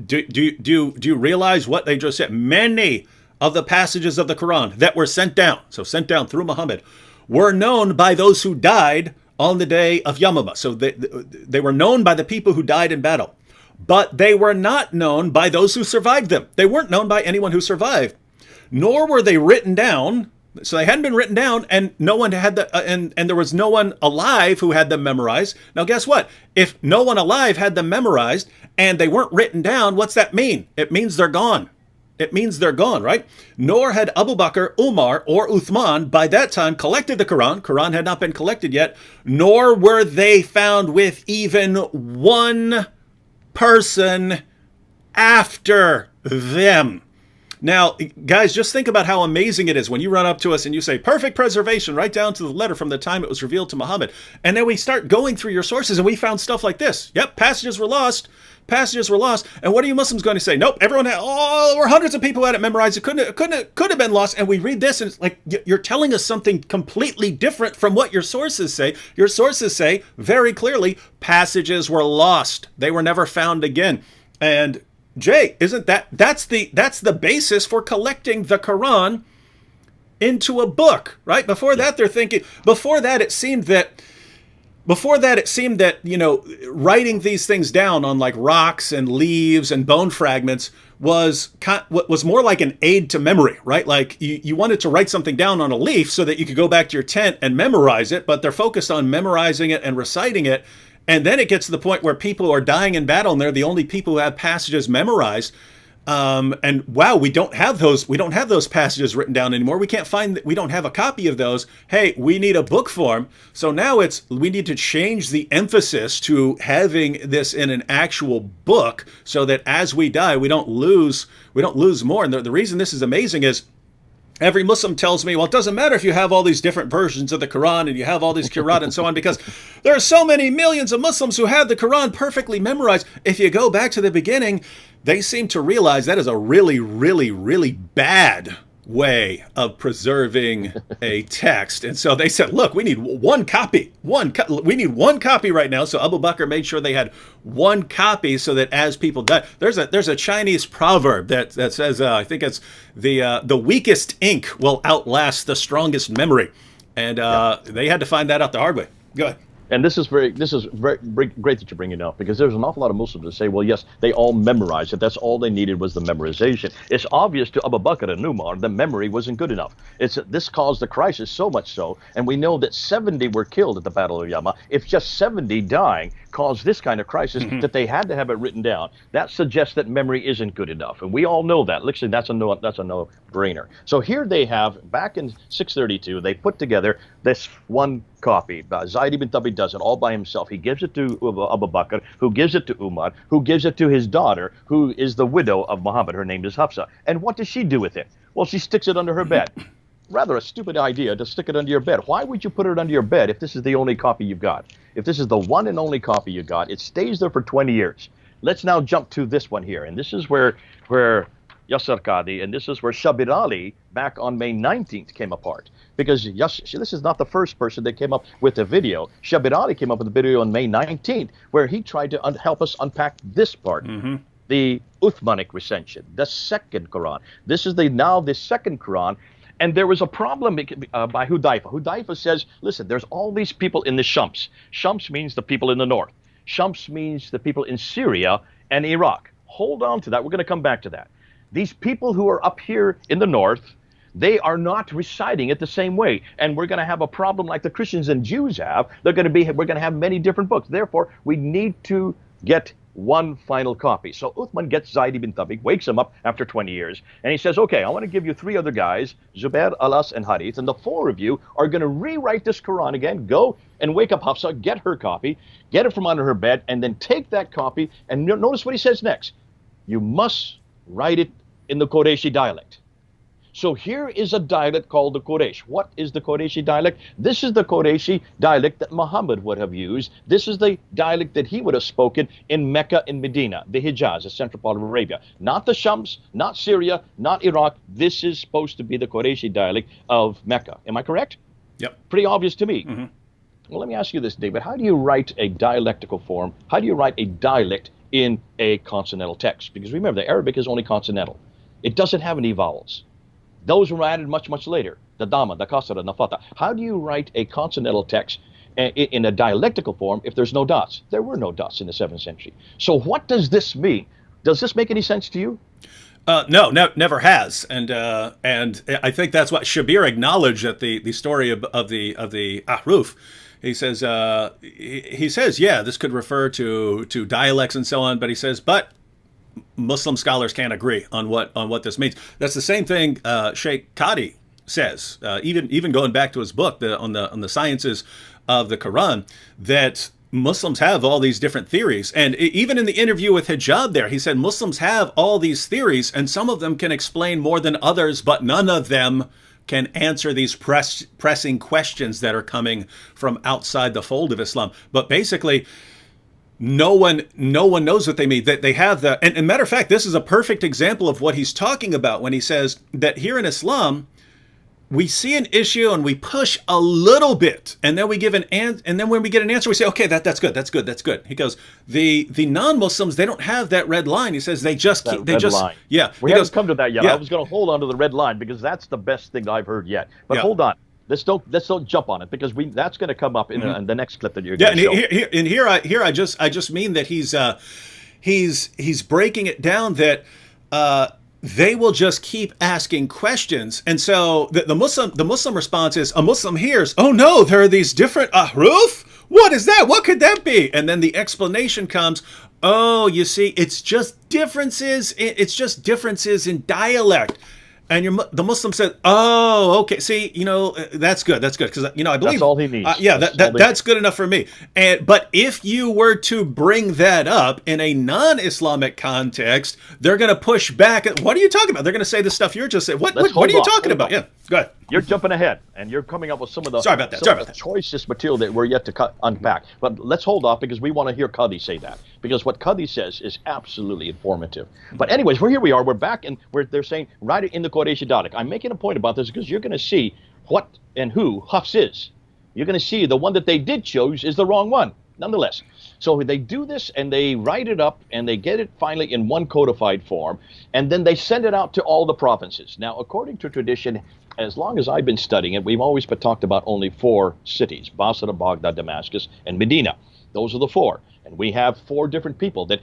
do you realize what they just said? Many of the passages of the Quran that were sent down, so sent down through Muhammad, were known by those who died on the day of Yamamah. So they were known by the people who died in battle. But they were not known by those who survived them. They weren't known by anyone who survived. Nor were they written down. So they hadn't been written down, and no one had and there was no one alive who had them memorized. Now guess what? If no one alive had them memorized and they weren't written down, what's that mean? It means they're gone. It means they're gone, right? Nor had Abu Bakr, Umar, or Uthman by that time collected the Quran. Quran had not been collected yet. Nor were they found with even one person after them. Now, guys, just think about how amazing it is when you run up to us and you say, perfect preservation, right down to the letter from the time it was revealed to Muhammad. And then we start going through your sources and we found stuff like this. Yep, passages were lost. Passages were lost. And what are you Muslims going to say? Nope, everyone had, or hundreds of people had it memorized. It could have been lost. And we read this and it's like, you're telling us something completely different from what your sources say. Your sources say very clearly, passages were lost. They were never found again. And Jay, isn't that's the basis for collecting the Quran into a book, right? Before that, they're thinking, before that it seemed that, you know, writing these things down on like rocks and leaves and bone fragments was more like an aid to memory, right? Like you wanted to write something down on a leaf so that you could go back to your tent and memorize it, but they're focused on memorizing it and reciting it. And then it gets to the point where people are dying in battle, and they're the only people who have passages memorized. And wow, we don't have those. We don't have those passages written down anymore. We can't find. We don't have a copy of those. Hey, we need a book form. So now we need to change the emphasis to having this in an actual book, so that as we die, we don't lose more. And the reason this is amazing is, every Muslim tells me, well, it doesn't matter if you have all these different versions of the Quran and you have all these Qur'an and so on, because there are so many millions of Muslims who have the Quran perfectly memorized. If you go back to the beginning, they seem to realize that is a really, really, really bad way of preserving a text. And so they said, look, we need one copy. We need one copy right now. So Abu Bakr made sure they had one copy, so that as people die, there's a Chinese proverb that says, I think it's the weakest ink will outlast the strongest memory. And they had to find that out the hard way. Go ahead. And this is very great that you bring it up, because there's an awful lot of Muslims that say, well, yes, they all memorized it. That's all they needed was the memorization. It's obvious to Abu Bakr and Umar the memory wasn't good enough. This caused the crisis so much so, and we know that 70 were killed at the Battle of Yama. If just 70 dying caused this kind of crisis, that they had to have it written down, that suggests that memory isn't good enough. And we all know that. Literally, that's a no-brainer. So here they have, back in 632, they put together this one copy. Zayd ibn Thabit does it all by himself. He gives it to Abu Bakr, who gives it to Umar, who gives it to his daughter, who is the widow of Muhammad. Her name is Hafsa. And what does she do with it? Well, she sticks it under her bed. Rather a stupid idea to stick it under your bed. Why would you put it under your bed if this is the only copy you've got? If this is the one and only copy you got, it stays there for 20 years. Let's now jump to this one here. And this is where Yasir Qadhi, and this is where Shabir Ali, back on May 19th, came apart. Because this is not the first person that came up with a video. Shabir Ali came up with a video on May 19th, where he tried to help us unpack this part. The Uthmanic recension, the second Quran. This is the second Quran. And there was a problem by Hudayfa. Hudayfa says, listen, there's all these people in the Shams. Shams means the people in the north. Shams means the people in Syria and Iraq. Hold on to that. We're going to come back to that. These people who are up here in the north, they are not reciting it the same way. And we're going to have a problem like the Christians and Jews have. We're going to have many different books. Therefore, we need to get one final copy. So Uthman gets Zayd ibn Thabit, wakes him up after 20 years, and he says, okay, I want to give you 3 other guys, Zubair, Alas, and Harith, and the 4 of you are going to rewrite this Quran again. Go and wake up Hafsa, get her copy, get it from under her bed, and then take that copy, and notice what he says next. You must write it in the Qurayshi dialect. So here is a dialect called the Quraysh. What is the Qurayshi dialect? This is the Qurayshi dialect that Muhammad would have used. This is the dialect that he would have spoken in Mecca and Medina, the Hijaz, the central part of Arabia. Not the Shams, not Syria, not Iraq. This is supposed to be the Qurayshi dialect of Mecca. Am I correct? Yep. Pretty obvious to me. Well, let me ask you this, David. How do you write a dialectical form? How do you write a dialect in a consonantal text? Because remember, the Arabic is only consonantal. It doesn't have any vowels. Those were added much, much later. The Dhamma, the Kasra, the Fatha. How do you write a consonantal text in a dialectical form if there's no dots? There were no dots in the 7th century. So what does this mean? Does this make any sense to you? No, never has. And I think that's what Shabir acknowledged at the story of the Ahruf. He says, yeah, this could refer to dialects and so on, but he says, but Muslim scholars can't agree on what this means. That's the same thing Sheikh Qadhi says, even going back to his book on the sciences of the Quran, that Muslims have all these different theories. And even in the interview with Hijab there, he said Muslims have all these theories, and some of them can explain more than others, but none of them can answer these pressing questions that are coming from outside the fold of Islam. But basically, no one knows what they mean. That they have the, and matter of fact, this is a perfect example of what he's talking about when he says that here in Islam, we see an issue and we push a little bit, and then we give an answer, and then when we get an answer, we say, okay, that's good. He goes, the non-Muslims, they don't have that red line. He says they just line. Yeah. We haven't come to that yet. Yeah. I was going to hold on to the red line because that's the best thing I've heard yet. But hold on. Let's don't jump on it because that's going to come up in the next clip that you're going to show. And here I just mean that he's breaking it down that they will just keep asking questions, and so the Muslim response is, a Muslim hears, oh no, there are these different ahruf. what is that? What could that be? And then the explanation comes, oh, you see, it's just differences. It's just differences in dialect. And the Muslim said, "Oh, okay. See, that's good. That's good because I believe that's all he needs. That's good enough for me." But if you were to bring that up in a non-Islamic context, they're going to push back. What are you talking about? They're going to say the stuff you're just saying. What are you talking about? Yeah, go ahead. You're jumping ahead, and you're coming up with some of the choicest material that we're yet to unpack. But let's hold off because we want to hear Qadhi say that. Because what Qadhi says is absolutely informative. But anyways, here we are. We're back, and they're saying, write it in the Quraysh dialect. I'm making a point about this because you're going to see what and who Hafs is. You're going to see the one that they did choose is the wrong one, nonetheless. So they do this, and they write it up, and they get it finally in one codified form, and then they send it out to all the provinces. Now, according to tradition, as long as I've been studying it, we've always talked about only 4 cities, Basra, Baghdad, Damascus, and Medina. Those are the 4. And we have 4 different people that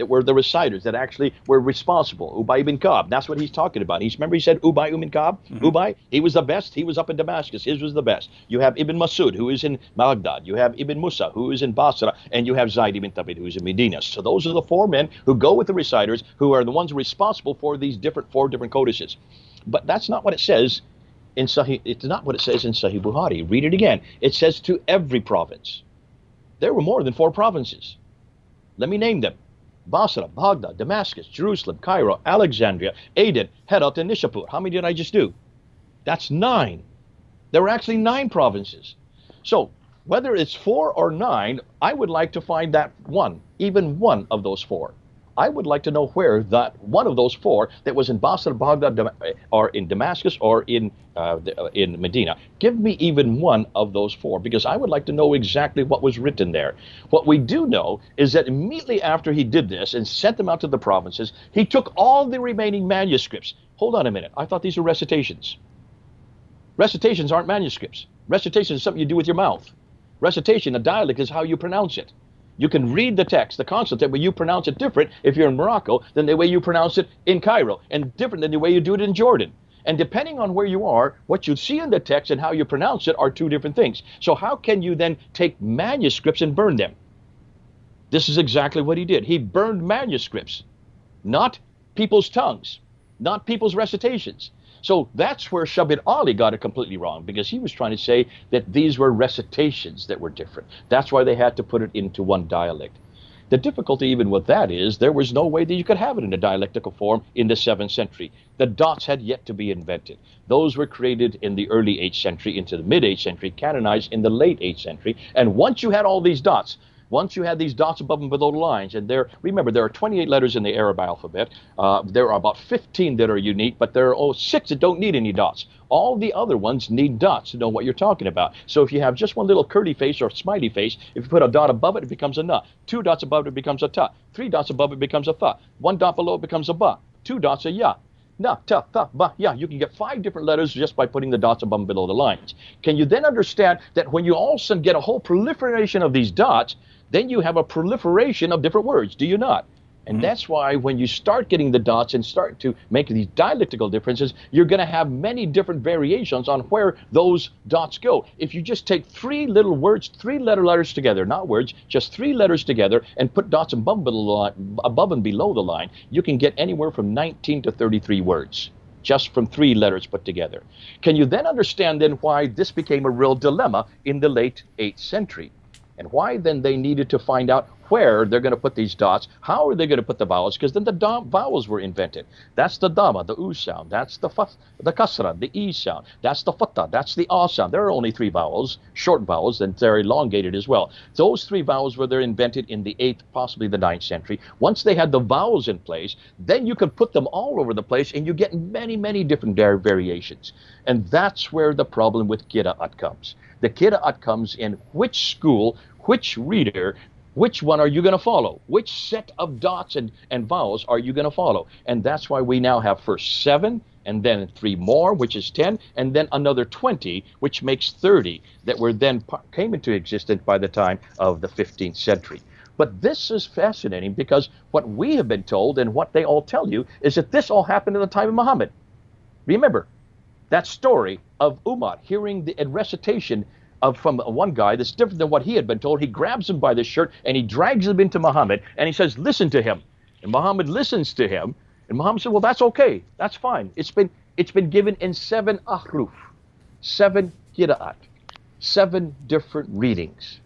were the reciters that actually were responsible. Ubay ibn Ka'b, that's what he's talking about. Remember he said Ubay ibn Ka'b? Mm-hmm. Ubay, he was the best. He was up in Damascus. His was the best. You have Ibn Masud, who is in Baghdad. You have Ibn Musa, who is in Basra. And you have Zayd ibn Thabit, who is in Medina. So those are the 4 men who go with the reciters, who are the ones responsible for these 4 different codices. But that's not what it says in Sahih. It's not what it says in Sahih Bukhari. Read it again. It says to every province. There were more than 4 provinces. Let me name them. Basra, Baghdad, Damascus, Jerusalem, Cairo, Alexandria, Aden, Herat, and Nishapur. How many did I just do? That's 9. There were actually 9 provinces. So whether it's 4 or 9, I would like to find that one, even one of those 4. I would like to know where that one of those 4 that was in Basra, Baghdad, or in Damascus, or in Medina. Give me even one of those 4, because I would like to know exactly what was written there. What we do know is that immediately after he did this and sent them out to the provinces, he took all the remaining manuscripts. Hold on a minute. I thought these were recitations. Recitations aren't manuscripts. Recitation is something you do with your mouth. Recitation, a dialect, is how you pronounce it. You can read the text, the consonant, but you pronounce it different if you're in Morocco than the way you pronounce it in Cairo, and different than the way you do it in Jordan. And depending on where you are, what you see in the text and how you pronounce it are 2 different things. So how can you then take manuscripts and burn them? This is exactly what he did. He burned manuscripts, not people's tongues, not people's recitations. So that's where Shabir Ali got it completely wrong, because he was trying to say that these were recitations that were different. That's why they had to put it into one dialect. The difficulty even with that is there was no way that you could have it in a dialectical form in the 7th century. The dots had yet to be invented. Those were created in the early 8th century into the mid-8th century, canonized in the late 8th century. And once you had all these dots, once you had these dots above and below the lines, and remember, there are 28 letters in the Arab alphabet. There are about 15 that are unique, but there are 6 that don't need any dots. All the other ones need dots to know what you're talking about. So if you have just one little curly face or smiley face, if you put a dot above it, it becomes a na. 2 dots above it, it becomes a ta. 3 dots above it becomes a tha. 1 dot below it becomes a ba. 2 dots a ya. Na, ta, tha, ba, ya. You can get 5 different letters just by putting the dots above and below the lines. Can you then understand that when you all of a sudden get a whole proliferation of these dots, then you have a proliferation of different words, do you not? And that's why when you start getting the dots and start to make these dialectical differences, you're going to have many different variations on where those dots go. If you just take 3 little words, 3 letters together, not words, just 3 letters together, and put dots above and below the line, you can get anywhere from 19 to 33 words, just from 3 letters put together. Can you then understand then why this became a real dilemma in the late 8th century? And why then they needed to find out where they're going to put these dots. How are they going to put the vowels? Because then the vowels were invented. That's the dama, the u sound. That's the kasra, the e sound. That's the fatta, that's the a sound. There are only 3 vowels, short vowels, and they're elongated as well. Those 3 vowels were there invented in the 8th, possibly the 9th century. Once they had the vowels in place, then you could put them all over the place, and you get many, many different variations. And that's where the problem with Qira'at comes. The Qira'at comes in which school, which reader, which one are you going to follow? Which set of dots and vowels are you going to follow? And that's why we now have first 7, and then 3 more, which is 10, and then another 20, which makes 30, that were then came into existence by the time of the 15th century. But this is fascinating, because what we have been told and what they all tell you is that this all happened in the time of Muhammad. Remember that story of Umar hearing the recitation from one guy that's different than what he had been told. He grabs him by the shirt and he drags him into Muhammad and he says, listen to him. And Muhammad listens to him. And Muhammad said, well, that's okay. That's fine. It's been given in 7 ahruf, 7 qira'at, 7 different readings.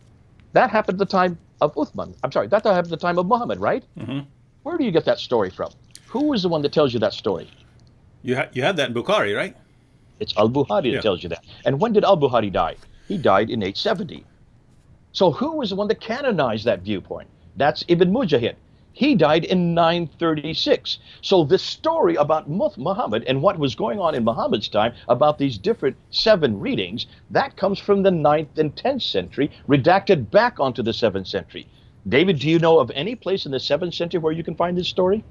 That happened at the time of Uthman. I'm sorry, that happened at the time of Muhammad, right? Mm-hmm. Where do you get that story from? Who is the one that tells you that story? You have that in Bukhari, right? It's Al-Bukhari that tells you that. And when did Al-Bukhari die? He died in 870. So who was the one that canonized that viewpoint? That's Ibn Mujahid. He died in 936. So this story about Muhammad and what was going on in Muhammad's time about these different 7 readings, that comes from the 9th and 10th century, redacted back onto the 7th century. David, do you know of any place in the 7th century where you can find this story?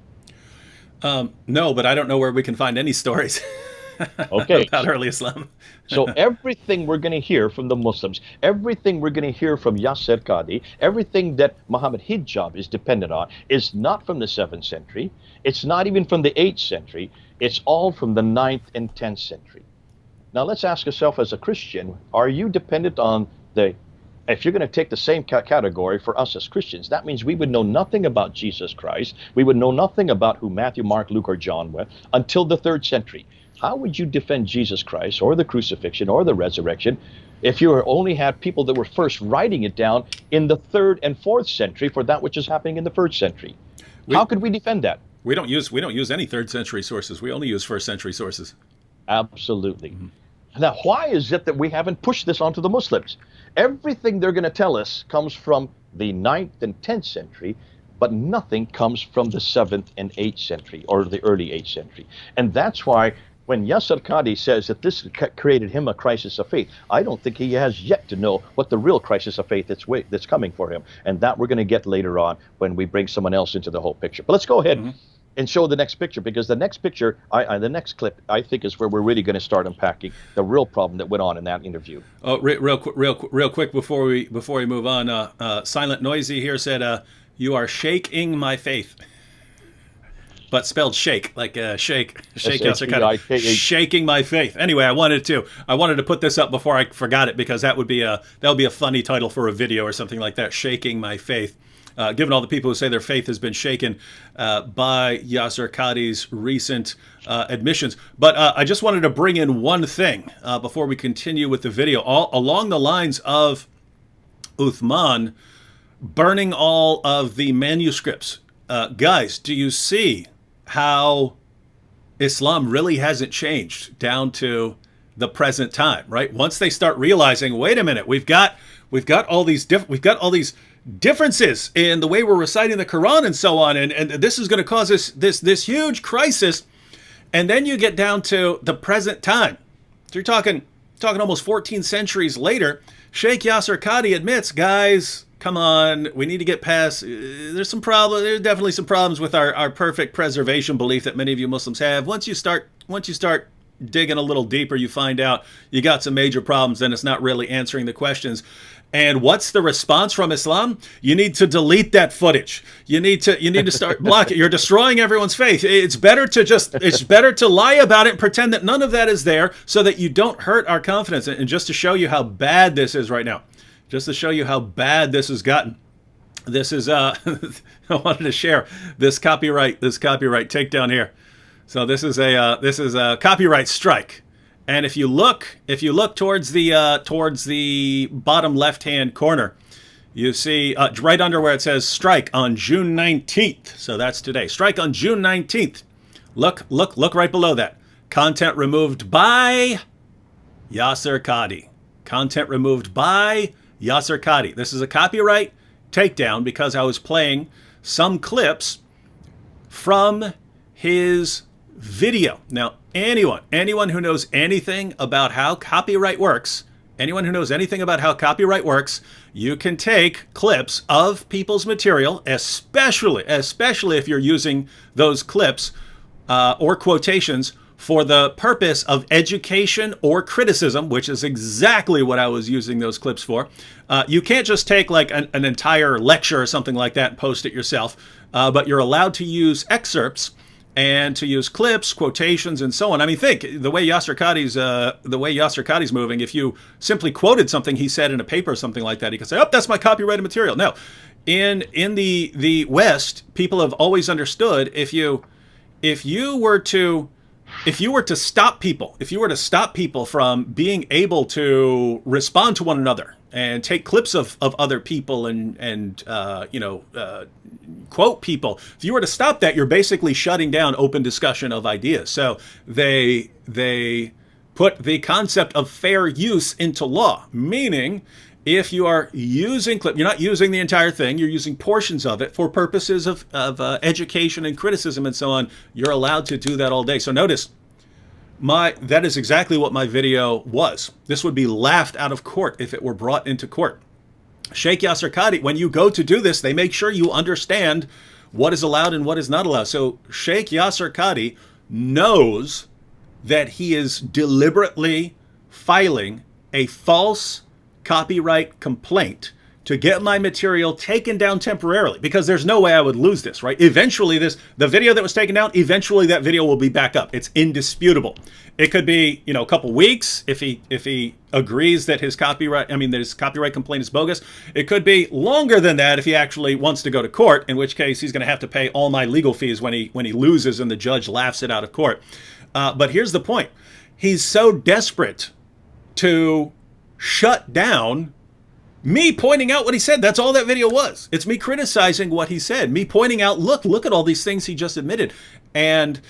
No, but I don't know where we can find any stories okay. about early Islam. So everything we're going to hear from the Muslims, everything we're going to hear from Yasir Qadhi, everything that Muhammad Hijab is dependent on is not from the 7th century. It's not even from the 8th century. It's all from the 9th and 10th century. Now let's ask ourselves as a Christian, are you dependent on if you're going to take the same category for us as Christians, that means we would know nothing about Jesus Christ. We would know nothing about who Matthew, Mark, Luke, or John were until the 3rd century. How would you defend Jesus Christ or the crucifixion or the resurrection if you only had people that were first writing it down in the 3rd and 4th century for that which is happening in the 1st century? How could we defend that? We don't use any 3rd century sources. We only use 1st century sources. Absolutely. Mm-hmm. Now, why is it that we haven't pushed this onto the Muslims? Everything they're going to tell us comes from the 9th and 10th century, but nothing comes from the 7th and 8th century or the early 8th century. And that's why when Yasir Qadhi says that this created him a crisis of faith, I don't think he has yet to know what the real crisis of faith that's coming for him. And that we're going to get later on when we bring someone else into the whole picture. But let's go ahead and show the next picture, because the next picture, the next clip, I think is where we're really going to start unpacking the real problem that went on in that interview. Oh, real quick before we move on, Silent Noisy here said, "You are shaking my faith," but spelled shake, like shake Yasir Qadhi. Shaking my faith. Anyway, I wanted to put this up before I forgot it, because that would be a funny title for a video or something like that. Shaking my faith. Given all the people who say their faith has been shaken by Yasir Qadhi's recent admissions. But I just wanted to bring in one thing before we continue with the video, all along the lines of Uthman burning all of the manuscripts. Guys, do you see how Islam really hasn't changed down to the present time, right? Once they start realizing, wait a minute, we've got all these differences in the way we're reciting the Quran and so on, and this is going to cause this huge crisis. And then you get down to the present time. So you're talking almost 14 centuries later. Sheikh Yasir Qadhi admits, guys, come on, we need to get past. There's definitely some problems with our perfect preservation belief that many of you Muslims have. Once you start digging a little deeper, you find out you got some major problems. Then it's not really answering the questions. And what's the response from Islam? You need to delete that footage. You need to start blocking. You're destroying everyone's faith. It's better to lie about it and pretend that none of that is there, so that you don't hurt our confidence. And just to show you how bad this is right now, just to show you how bad this has gotten. This is I wanted to share this copyright takedown here. So this is a copyright strike. And if you look towards the bottom left-hand corner, you see right under where it says strike on June 19th. So that's today. Strike on June 19th. Look right below that. Content removed by Yasir Qadhi. Content removed by Yasir Qadhi. This is a copyright takedown because I was playing some clips from his video. Now, anyone who knows anything about how copyright works, you can take clips of people's material, especially if you're using those clips or quotations for the purpose of education or criticism, which is exactly what I was using those clips for. You can't just take like an entire lecture or something like that and post it yourself, but you're allowed to use excerpts and to use clips, quotations, and so on. I mean, think the way Yasir Qadhi's moving. If you simply quoted something he said in a paper or something like that, he could say, "Oh, that's my copyrighted material." No, in the West, people have always understood if you were to stop people from being able to respond to one another and take clips of other people and quote people, if you were to stop that, you're basically shutting down open discussion of ideas. So they put the concept of fair use into law, meaning if you are using clip, you're not using the entire thing, you're using portions of it for purposes of education and criticism and so on, you're allowed to do that all day. So notice, that is exactly what my video was. This would be laughed out of court if it were brought into court. Sheikh Yasir Qadhi, when you go to do this, they make sure you understand what is allowed and what is not allowed. So Sheikh Yasir Qadhi knows that he is deliberately filing a false copyright complaint to get my material taken down temporarily, because there's no way I would lose this, right? Eventually the video that was taken down, eventually that video will be back up. It's indisputable. It could be, a couple weeks if he agrees that his copyright complaint is bogus. It could be longer than that if he actually wants to go to court, in which case he's going to have to pay all my legal fees when he loses and the judge laughs it out of court. But here's the point. He's so desperate to shut down me pointing out what he said. That's all that video was. It's me criticizing what he said, me pointing out, look at all these things he just admitted. And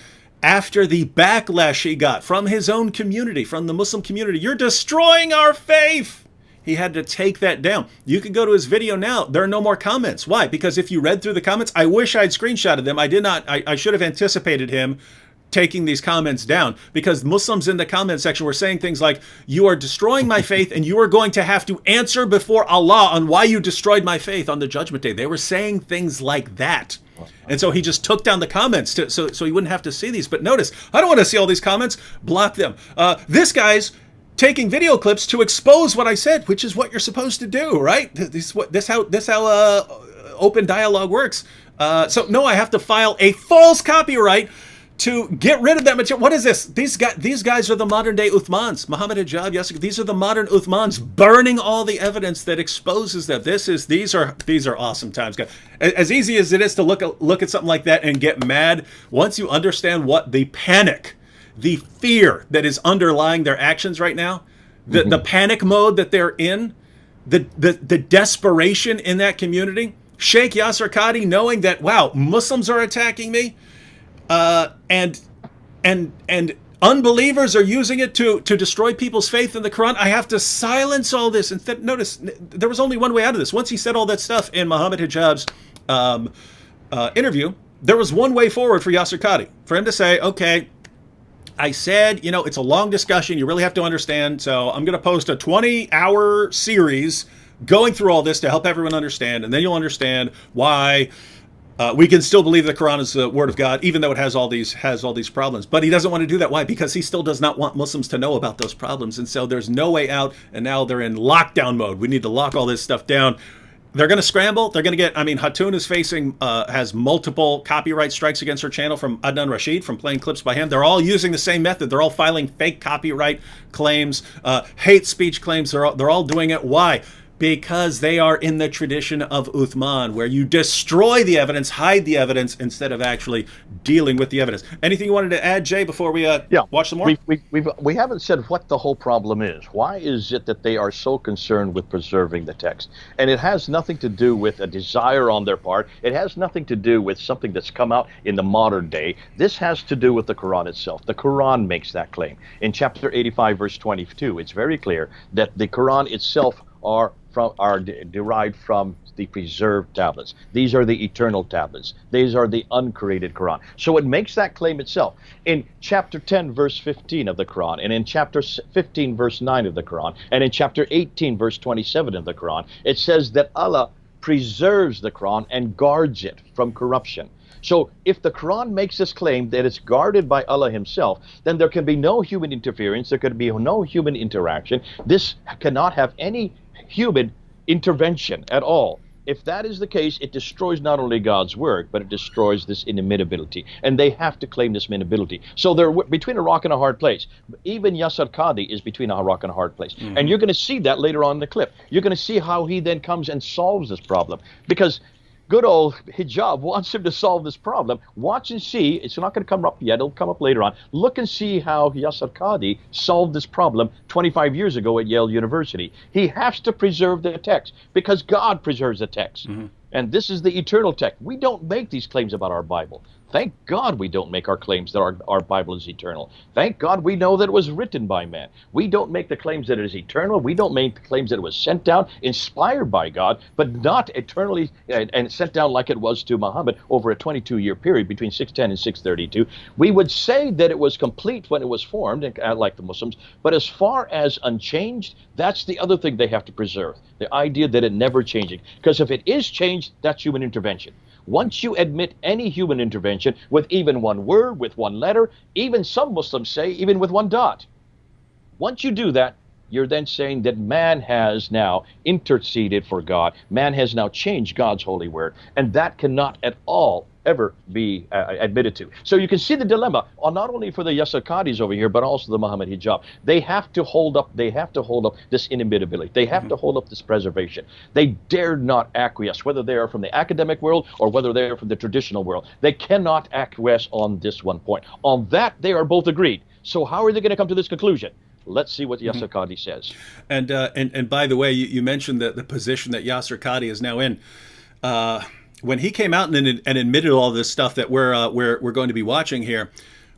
after the backlash he got from his own community, from the Muslim community, you're destroying our faith, he had to take that down. You can go to his video now. There are no more comments. Why? Because if you read through the comments, I wish I'd screenshotted them. I did not. I should have anticipated him taking these comments down, because Muslims in the comment section were saying things like, you are destroying my faith and you are going to have to answer before Allah on why you destroyed my faith on the judgment day. They were saying things like that. And so he just took down the comments so he wouldn't have to see these. But notice, I don't want to see all these comments. Block them. This guy's taking video clips to expose what I said, which is what you're supposed to do, right? This how open dialogue works. So no, I have to file a false copyright to get rid of that material. What is this? These guys are the modern day Uthmans. Mohammad, Hijab, Yasir. These are the modern Uthmans, burning all the evidence that exposes them. These are awesome times, guys. As easy as it is to look at something like that and get mad, once you understand what the panic, the fear that is underlying their actions right now, the panic mode that they're in, the desperation in that community. Sheikh Yasir Qadhi knowing that, wow, Muslims are attacking me. And unbelievers are using it to destroy people's faith in the Quran. I have to silence all this. And notice, there was only one way out of this. Once he said all that stuff in Mohammad Hijab's interview, there was one way forward for Yasir Qadhi. For him to say, okay, I said, it's a long discussion. You really have to understand. So I'm going to post a 20-hour series going through all this to help everyone understand. And then you'll understand why we can still believe the Quran is the word of God, even though it has all these problems. But he doesn't want to do that. Why? Because he still does not want Muslims to know about those problems. And so there's no way out. And now they're in lockdown mode. We need to lock all this stuff down. They're going to scramble. They're going to get, Hatun is has multiple copyright strikes against her channel from Adnan Rashid, from playing clips by him. They're all using the same method. They're all filing fake copyright claims, hate speech claims. They're all doing it. Why? Because they are in the tradition of Uthman, where you destroy the evidence, hide the evidence, instead of actually dealing with the evidence. Anything you wanted to add, Jay, before we watch some more? We haven't said what the whole problem is. Why is it that they are so concerned with preserving the text? And it has nothing to do with a desire on their part. It has nothing to do with something that's come out in the modern day. This has to do with the Quran itself. The Quran makes that claim. In chapter 85, verse 22, it's very clear that the Quran itself are derived from the preserved tablets. These are the eternal tablets. These are the uncreated Quran. So it makes that claim itself. In chapter 10, verse 15 of the Quran, and in chapter 15, verse 9 of the Quran, and in chapter 18, verse 27 of the Quran, it says that Allah preserves the Quran and guards it from corruption. So if the Quran makes this claim that it's guarded by Allah himself, then there can be no human interference, there could be no human interaction. This cannot have any human intervention at all. if that is the case, it destroys not only God's work, but it destroys this inimitability. And they have to claim this inimitability. So they're between a rock and a hard place. Even Yasir Qadhi is between a rock and a hard place. And you're going to see that later on in the clip. You're going to see how he then comes and solves this problem. Because good old Hijab wants him to solve this problem. Watch and see. It's not going to come up yet. It'll come up later on. Look and see how Yasir Qadhi solved this problem 25 years ago at Yale University. He has to preserve the text because God preserves the text. And this is the eternal text. We don't make these claims about our Bible. Thank God we don't make our claims that our Bible is eternal. Thank God we know that it was written by man. We don't make the claims that it is eternal. We don't make the claims that it was sent down, inspired by God, but not eternally and sent down like it was to Muhammad over a 22-year period between 610 and 632. We would say that it was complete when it was formed, like the Muslims, but as far as unchanged, that's the other thing they have to preserve, the idea that it never changing. Because if it is changed, that's human intervention. Once you admit any human intervention with even one word, with one letter, even some Muslims say even with one dot. Once you do that, you're then saying that man has now interceded for God. Man has now changed God's holy word. And that cannot at all ever be admitted to. So you can see the dilemma, not only for the Yasir Qadhis over here, but also the Muhammad Hijab. They have to hold up this inimitability. They have to hold up this preservation. They dare not acquiesce, whether they are from the academic world or whether they are from the traditional world. They cannot acquiesce on this one point. On that, they are both agreed. So how are they going to come to this conclusion? Let's see what Yasir Qadhi says. And by the way, you mentioned the position that Yasir Qadhi is now in. When he came out and admitted all this stuff that we're going to be watching here,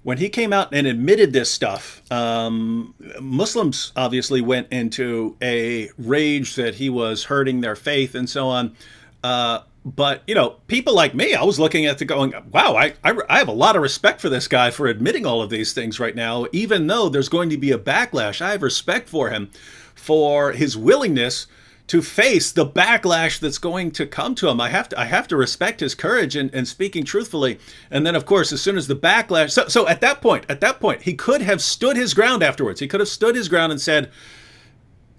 when he came out and admitted this stuff, Muslims obviously went into a rage that he was hurting their faith and so on. But, you know, people like me, I was looking at it going, wow, I have a lot of respect for this guy for admitting all of these things right now, even though there's going to be a backlash. I have respect for him for his willingness to face the backlash that's going to come to him. I have to respect his courage in speaking truthfully. And then, of course, as soon as the backlash, so at that point, he could have stood his ground afterwards. He could have stood his ground and said,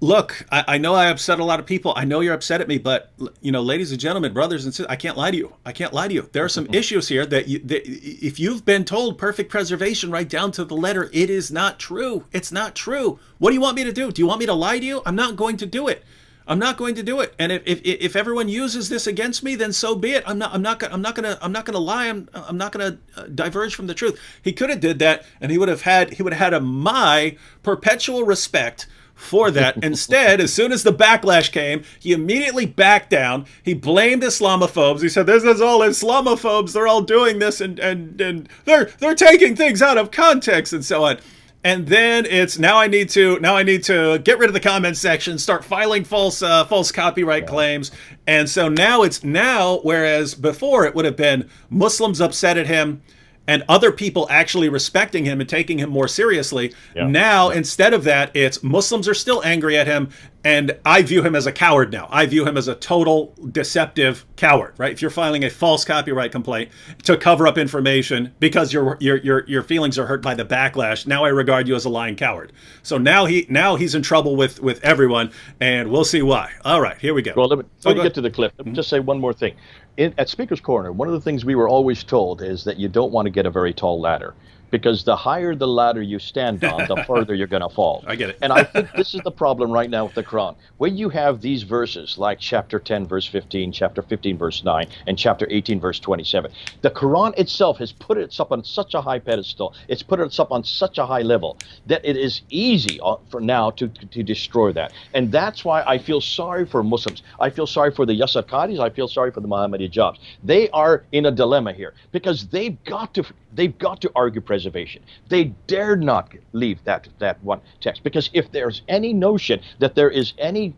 look, I know I upset a lot of people. I know you're upset at me, but, you know, ladies and gentlemen, brothers and sisters, I can't lie to you. I can't lie to you. There are some issues here that if you've been told perfect preservation right down to the letter, it is not true. It's not true. What do you want me to do? Do you want me to lie to you? I'm not going to do it. I'm not going to do it. And if everyone uses this against me, then so be it. I'm not going to lie. I'm not going to diverge from the truth. He could have did that, and he would have had my perpetual respect for that. Instead, as soon as the backlash came, he immediately backed down. He blamed Islamophobes. He said, "This is all Islamophobes. They're all doing this, and they're taking things out of context and so on." And then it's now I need to get rid of the comment section, start filing false copyright claims. And so now whereas before it would have been Muslims upset at him and other people actually respecting him and taking him more seriously. Now, instead of that, it's Muslims are still angry at him, and I view him as a coward now. I view him as a total deceptive coward, right? If you're filing a false copyright complaint to cover up information because your feelings are hurt by the backlash, now I regard you as a lying coward. So now he's in trouble with everyone, and we'll see why. All right, here we go. Well, let me get to the clip. Let me just say one more thing. At Speaker's Corner, one of the things we were always told is that you don't want to get a very tall ladder, because the higher the ladder you stand on, the further you're going to fall. I get it. And I think this is the problem right now with the Quran. When you have these verses like chapter 10, verse 15, chapter 15, verse 9, and chapter 18, verse 27, the Quran itself has put itself on such a high pedestal, it's put itself on such a high level, that it is easy for now to destroy that. And that's why I feel sorry for Muslims. I feel sorry for the Yasir Qadhis. I feel sorry for the Muhammad Hijabs. They are in a dilemma here, because they've got to argue preservation. They dare not leave that one text, because if there's any notion that there is any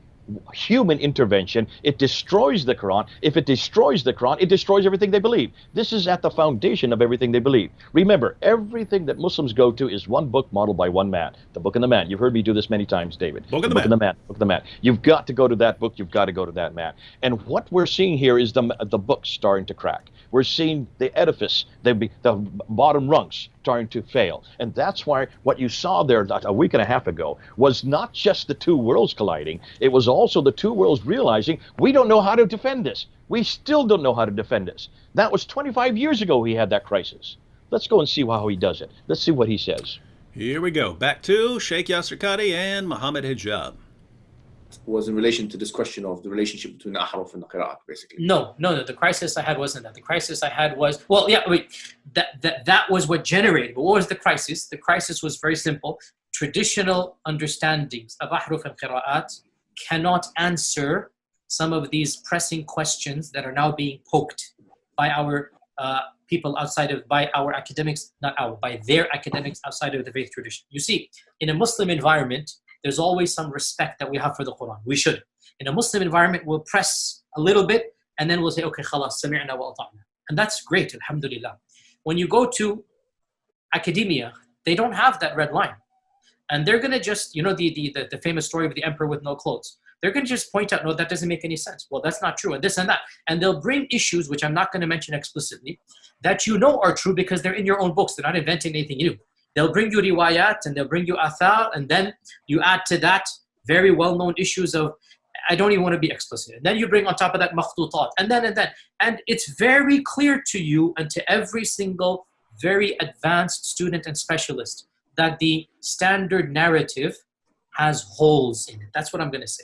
human intervention, it destroys the Quran. If it destroys the Quran, it destroys everything they believe. This is at the foundation of everything they believe. Remember, everything that Muslims go to is one book modeled by one man, the Book of the Man. You've heard me do this many times, David. Book of the Man. You've got to go to that book. You've got to go to that man. And what we're seeing here is the book starting to crack. We're seeing the edifice, the bottom rungs starting to fail. And that's why what you saw there a week and a half ago was not just the two worlds colliding. It was also the two worlds realizing we don't know how to defend this. We still don't know how to defend this. That was 25 years ago he had that crisis. Let's go and see how he does it. Let's see what he says. Here we go. Back to Sheikh Yasir Qadhi and Mohammad Hijab. Was in relation to this question of the relationship between the ahruf and the qira'at, basically. No. The crisis I had wasn't that. The crisis I had was, well, yeah, wait, that was what generated. But what was the crisis? The crisis was very simple. Traditional understandings of ahruf and qira'at cannot answer some of these pressing questions that are now being poked by our people outside of, by our academics, by their academics outside of the faith tradition. You see, in a Muslim environment, there's always some respect that we have for the Quran. We should. In a Muslim environment, we'll press a little bit and then we'll say, okay, khalas, sami'na wa ata'na. And that's great, alhamdulillah. When you go to academia, they don't have that red line. And they're going to just, you know, the famous story of the emperor with no clothes. They're going to just point out, no, that doesn't make any sense. Well, that's not true, and this and that. And they'll bring issues, which I'm not going to mention explicitly, that you know are true because they're in your own books. They're not inventing anything new. They'll bring you riwayat, and they'll bring you athar, and then you add to that very well-known issues of, I don't even want to be explicit. And then you bring on top of that makhtutat, and then. And it's very clear to you and to every single very advanced student and specialist that the standard narrative has holes in it. That's what I'm going to say.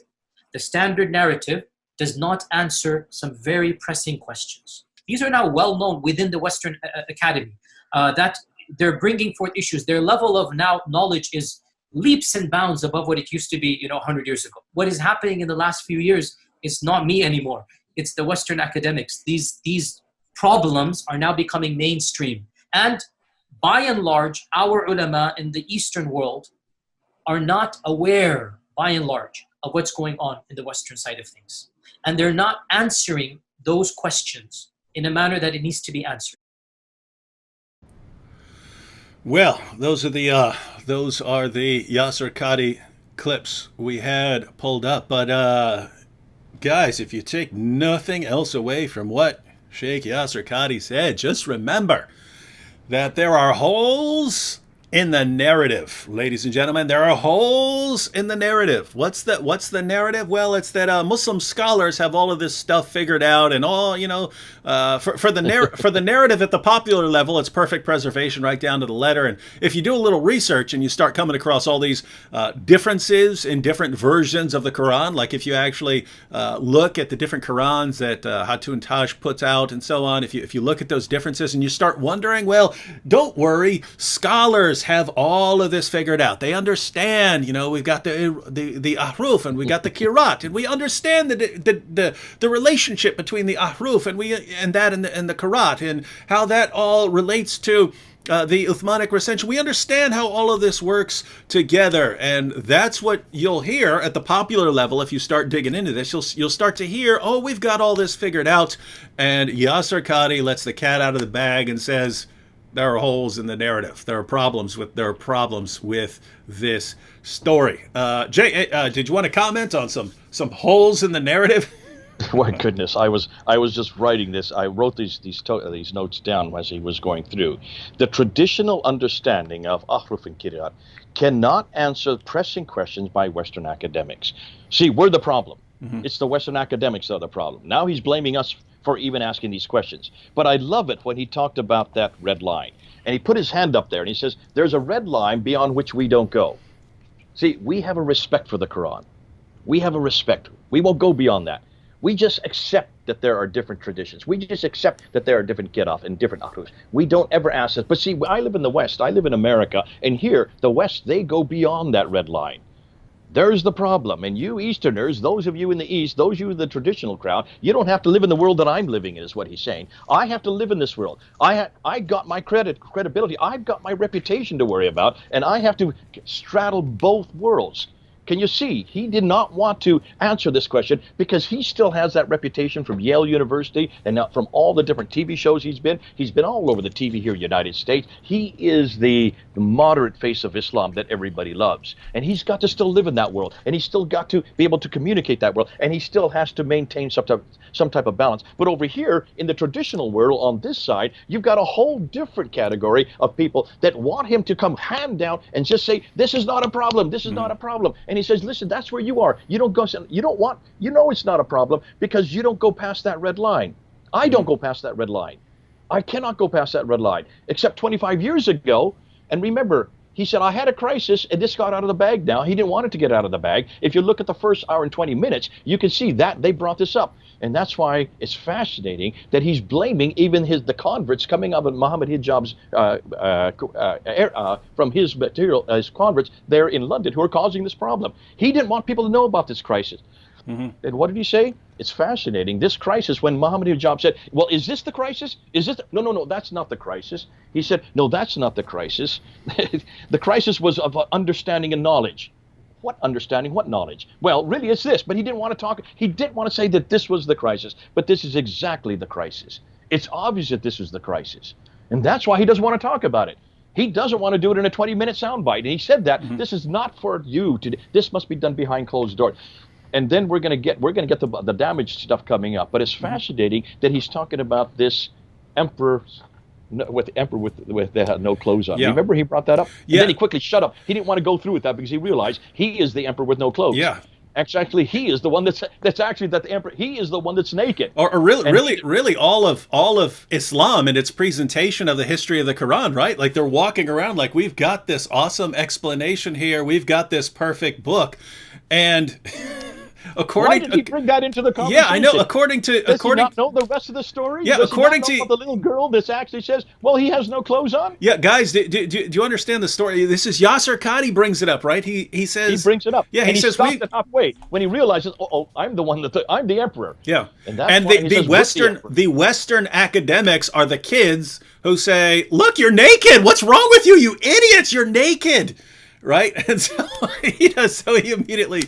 The standard narrative does not answer some very pressing questions. These are now well known within the Western Academy, that they're bringing forth issues. Their level of now knowledge is leaps and bounds above what it used to be, 100 years ago. What is happening in the last few years is not me anymore. It's the Western academics. These problems are now becoming mainstream. And by and large, our ulama in the Eastern world are not aware, by and large, of what's going on in the Western side of things. And they're not answering those questions in a manner that it needs to be answered. Well, those are the Yasir Qadhi clips we had pulled up. But guys, if you take nothing else away from what Sheikh Yasir Qadhi said, just remember that there are holes in the narrative, ladies and gentlemen. There are holes in the narrative. What's the narrative? Well, it's that Muslim scholars have all of this stuff figured out, and all, for the narrative at the popular level, it's perfect preservation right down to the letter. And if you do a little research and you start coming across all these differences in different versions of the Quran, like if you actually look at the different Qurans that Hatun Tash puts out and so on, if you look at those differences and you start wondering, well, don't worry, scholars have all of this figured out. They understand, we've got the ahruf and we got the kirat, and we understand the relationship between the ahruf and the kirat, and how that all relates to the Uthmanic recension. We understand how all of this works together, and that's what you'll hear at the popular level. If you start digging into this, you'll start to hear, oh, we've got all this figured out, and Yasir Qadhi lets the cat out of the bag and says, there are holes in the narrative. There are problems with this story. Jay, did you want to comment on some holes in the narrative? My goodness, I was just writing this. I wrote these notes down as he was going through. The traditional understanding of ahruf and kirat cannot answer pressing questions by Western academics. See, we're the problem. Mm-hmm. It's the Western academics that are the problem. Now he's blaming us for even asking these questions. But I love it when he talked about that red line. And he put his hand up there and he says, there's a red line beyond which we don't go. See, we have a respect for the Quran. We have a respect. We won't go beyond that. We just accept that there are different traditions. We just accept that there are different get-off and different ahrus. We don't ever ask this. But see, I live in the West. I live in America. And here, the West, they go beyond that red line. There's the problem. And you Easterners, those of you in the East, those of you in the traditional crowd, you don't have to live in the world that I'm living in, is what he's saying. I have to live in this world. I got my credibility. I've got my reputation to worry about, and I have to straddle both worlds. Can you see? He did not want to answer this question because he still has that reputation from Yale University and now from all the different TV shows he's been. He's been all over the TV here in the United States. He is the moderate face of Islam that everybody loves. And he's got to still live in that world. And he's still got to be able to communicate that world. And he still has to maintain some type of balance. But over here in the traditional world on this side, you've got a whole different category of people that want him to come hand down and just say, this is not a problem. This is not a problem. And he says, listen, that's where you are. You don't go, you don't want, you know it's not a problem because you don't go past that red line. I don't go past that red line. I cannot go past that red line. Except 25 years ago, and remember, he said, I had a crisis, and this got out of the bag now. He didn't want it to get out of the bag. If you look at the first hour and 20 minutes, you can see that they brought this up. And that's why it's fascinating that he's blaming even the converts coming up in Mohammad Hijab's, from his material, his converts there in London who are causing this problem. He didn't want people to know about this crisis. And what did he say? It's fascinating. This crisis, when Mohammad Hijab said, well, is this the crisis? Is this? No, that's not the crisis. He said, no, that's not the crisis. The crisis was of understanding and knowledge. What understanding? What knowledge? Well, really, it's this. But he didn't want to talk. He didn't want to say that this was the crisis. But this is exactly the crisis. It's obvious that this is the crisis. And that's why he doesn't want to talk about it. He doesn't want to do it in a 20-minute soundbite. And he said that this is not for you to. This must be done behind closed doors. And then we're going to get the damaged stuff coming up. But it's fascinating that he's talking about this emperor with no clothes on. Yeah. Remember he brought that up? Yeah. And then he quickly shut up. He didn't want to go through with that because he realized he is the emperor with no clothes. Yeah. Actually, he is the one that's actually that the emperor. He is the one that's naked. Or really, all of Islam and its presentation of the history of the Quran, right? Like they're walking around like we've got this awesome explanation here. We've got this perfect book, and why did he bring that into the conversation? Yeah, I know. Does he not know the rest of the story? Yeah, Does he not know about the little girl that actually says, "Well, he has no clothes on." Yeah, guys, do you understand the story? This is Yasir Qadhi brings it up, right? He says he brings it up. Yeah, and he says stopped it halfway when he realizes, I'm the one I'm the emperor. Yeah, and that's and the Western academics are the kids who say, "Look, you're naked. What's wrong with you? You idiots! You're naked." Right, and so he immediately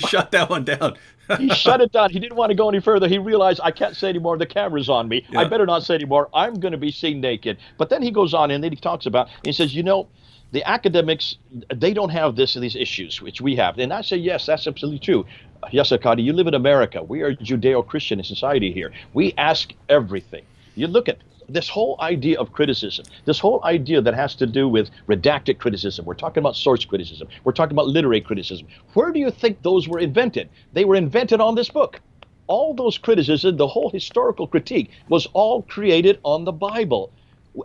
shut that one down. He shut it down. He didn't want to go any further. He realized, I can't say anymore. The camera's on me. Yeah. I better not say anymore. I'm going to be seen naked. But then he goes on and then he talks about, he says, the academics, they don't have these issues, which we have. And I say, yes, that's absolutely true. Yasir Qadhi, you live in America. We are Judeo-Christian society here. We ask everything. You look at this whole idea of criticism, this whole idea that has to do with redacted criticism. We're talking about source criticism. We're talking about literary criticism. Where do you think those were invented? They were invented on this book. All those criticism, the whole historical critique was all created on the Bible.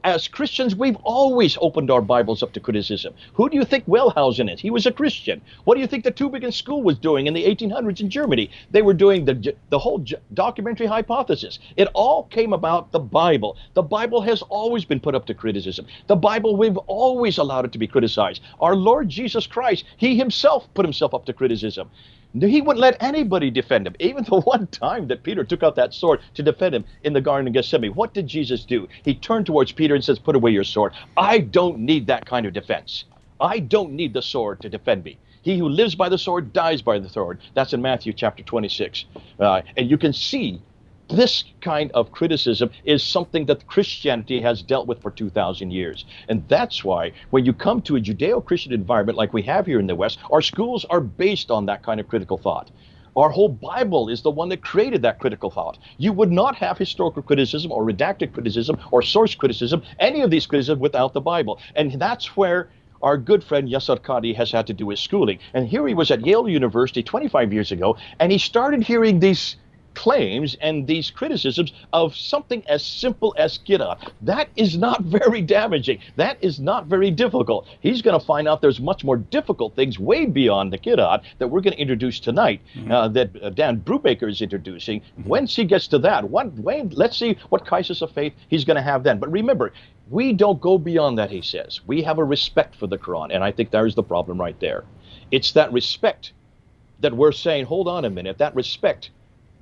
As Christians, we've always opened our Bibles up to criticism. Who do you think Wellhausen is? He was a Christian. What do you think the Tübingen School was doing in the 1800s in Germany? They were doing the whole documentary hypothesis. It all came about the Bible. The Bible has always been put up to criticism. The Bible, we've always allowed it to be criticized. Our Lord Jesus Christ, he himself put himself up to criticism. He wouldn't let anybody defend him. Even the one time that Peter took out that sword to defend him in the Garden of Gethsemane, what did Jesus do? He turned towards Peter and says, put away your sword. I don't need that kind of defense. I don't need the sword to defend me. He who lives by the sword dies by the sword. That's in Matthew chapter 26. And you can see this kind of criticism is something that Christianity has dealt with for 2,000 years. And that's why when you come to a Judeo-Christian environment like we have here in the West, our schools are based on that kind of critical thought. Our whole Bible is the one that created that critical thought. You would not have historical criticism or redacted criticism or source criticism, any of these criticisms without the Bible. And that's where our good friend Yasir Qadhi has had to do his schooling. And here he was at Yale University 25 years ago, and he started hearing these claims and these criticisms of something as simple as Qur'an. That is not very damaging. That is not very difficult. He's going to find out there's much more difficult things way beyond the Qur'an that we're going to introduce tonight, that Dan Brubaker is introducing. Once he gets to that, let's see what crisis of faith he's going to have then. But remember, we don't go beyond that, he says. We have a respect for the Quran, and I think there's the problem right there. It's that respect that we're saying, hold on a minute, that respect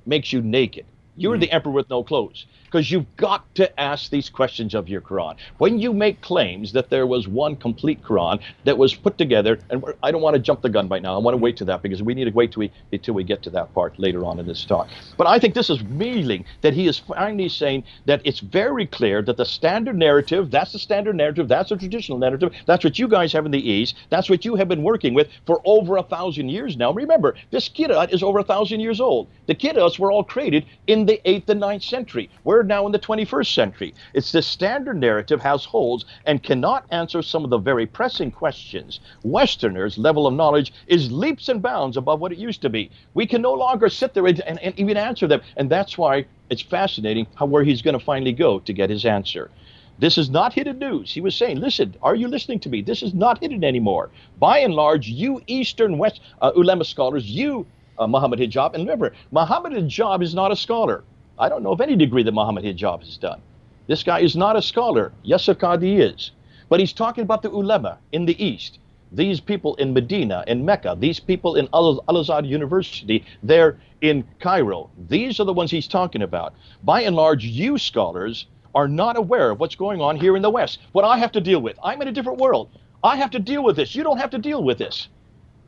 makes you naked. You're the emperor with no clothes, because you've got to ask these questions of your Quran. When you make claims that there was one complete Quran that was put together, and I don't want to jump the gun right now. I want to wait to that, because we need to wait till we get to that part later on in this talk. But I think this is revealing that he is finally saying that it's very clear that the standard narrative, that's the standard narrative, that's the traditional narrative, that's what you guys have in the East, that's what you have been working with for over 1,000 years now. Remember, this Qur'an is over 1,000 years old. The Qur'ans were all created in the 8th and 9th century. We're now in the 21st century. It's the standard narrative has holes and cannot answer some of the very pressing questions. Westerners' level of knowledge is leaps and bounds above what it used to be. We can no longer sit there and even answer them. And that's why it's fascinating where he's going to finally go to get his answer. This is not hidden news. He was saying, listen, are you listening to me? This is not hidden anymore. By and large, you Eastern West ulama scholars, you Mohammad Hijab, and remember, Mohammad Hijab is not a scholar. I don't know of any degree that Mohammad Hijab has done. This guy is not a scholar. Yasir Qadhi is. But he's talking about the ulama in the East. These people in Medina, in Mecca, these people in Al-Azhar University, there in Cairo. These are the ones he's talking about. By and large, you scholars are not aware of what's going on here in the West. What I have to deal with. I'm in a different world. I have to deal with this. You don't have to deal with this.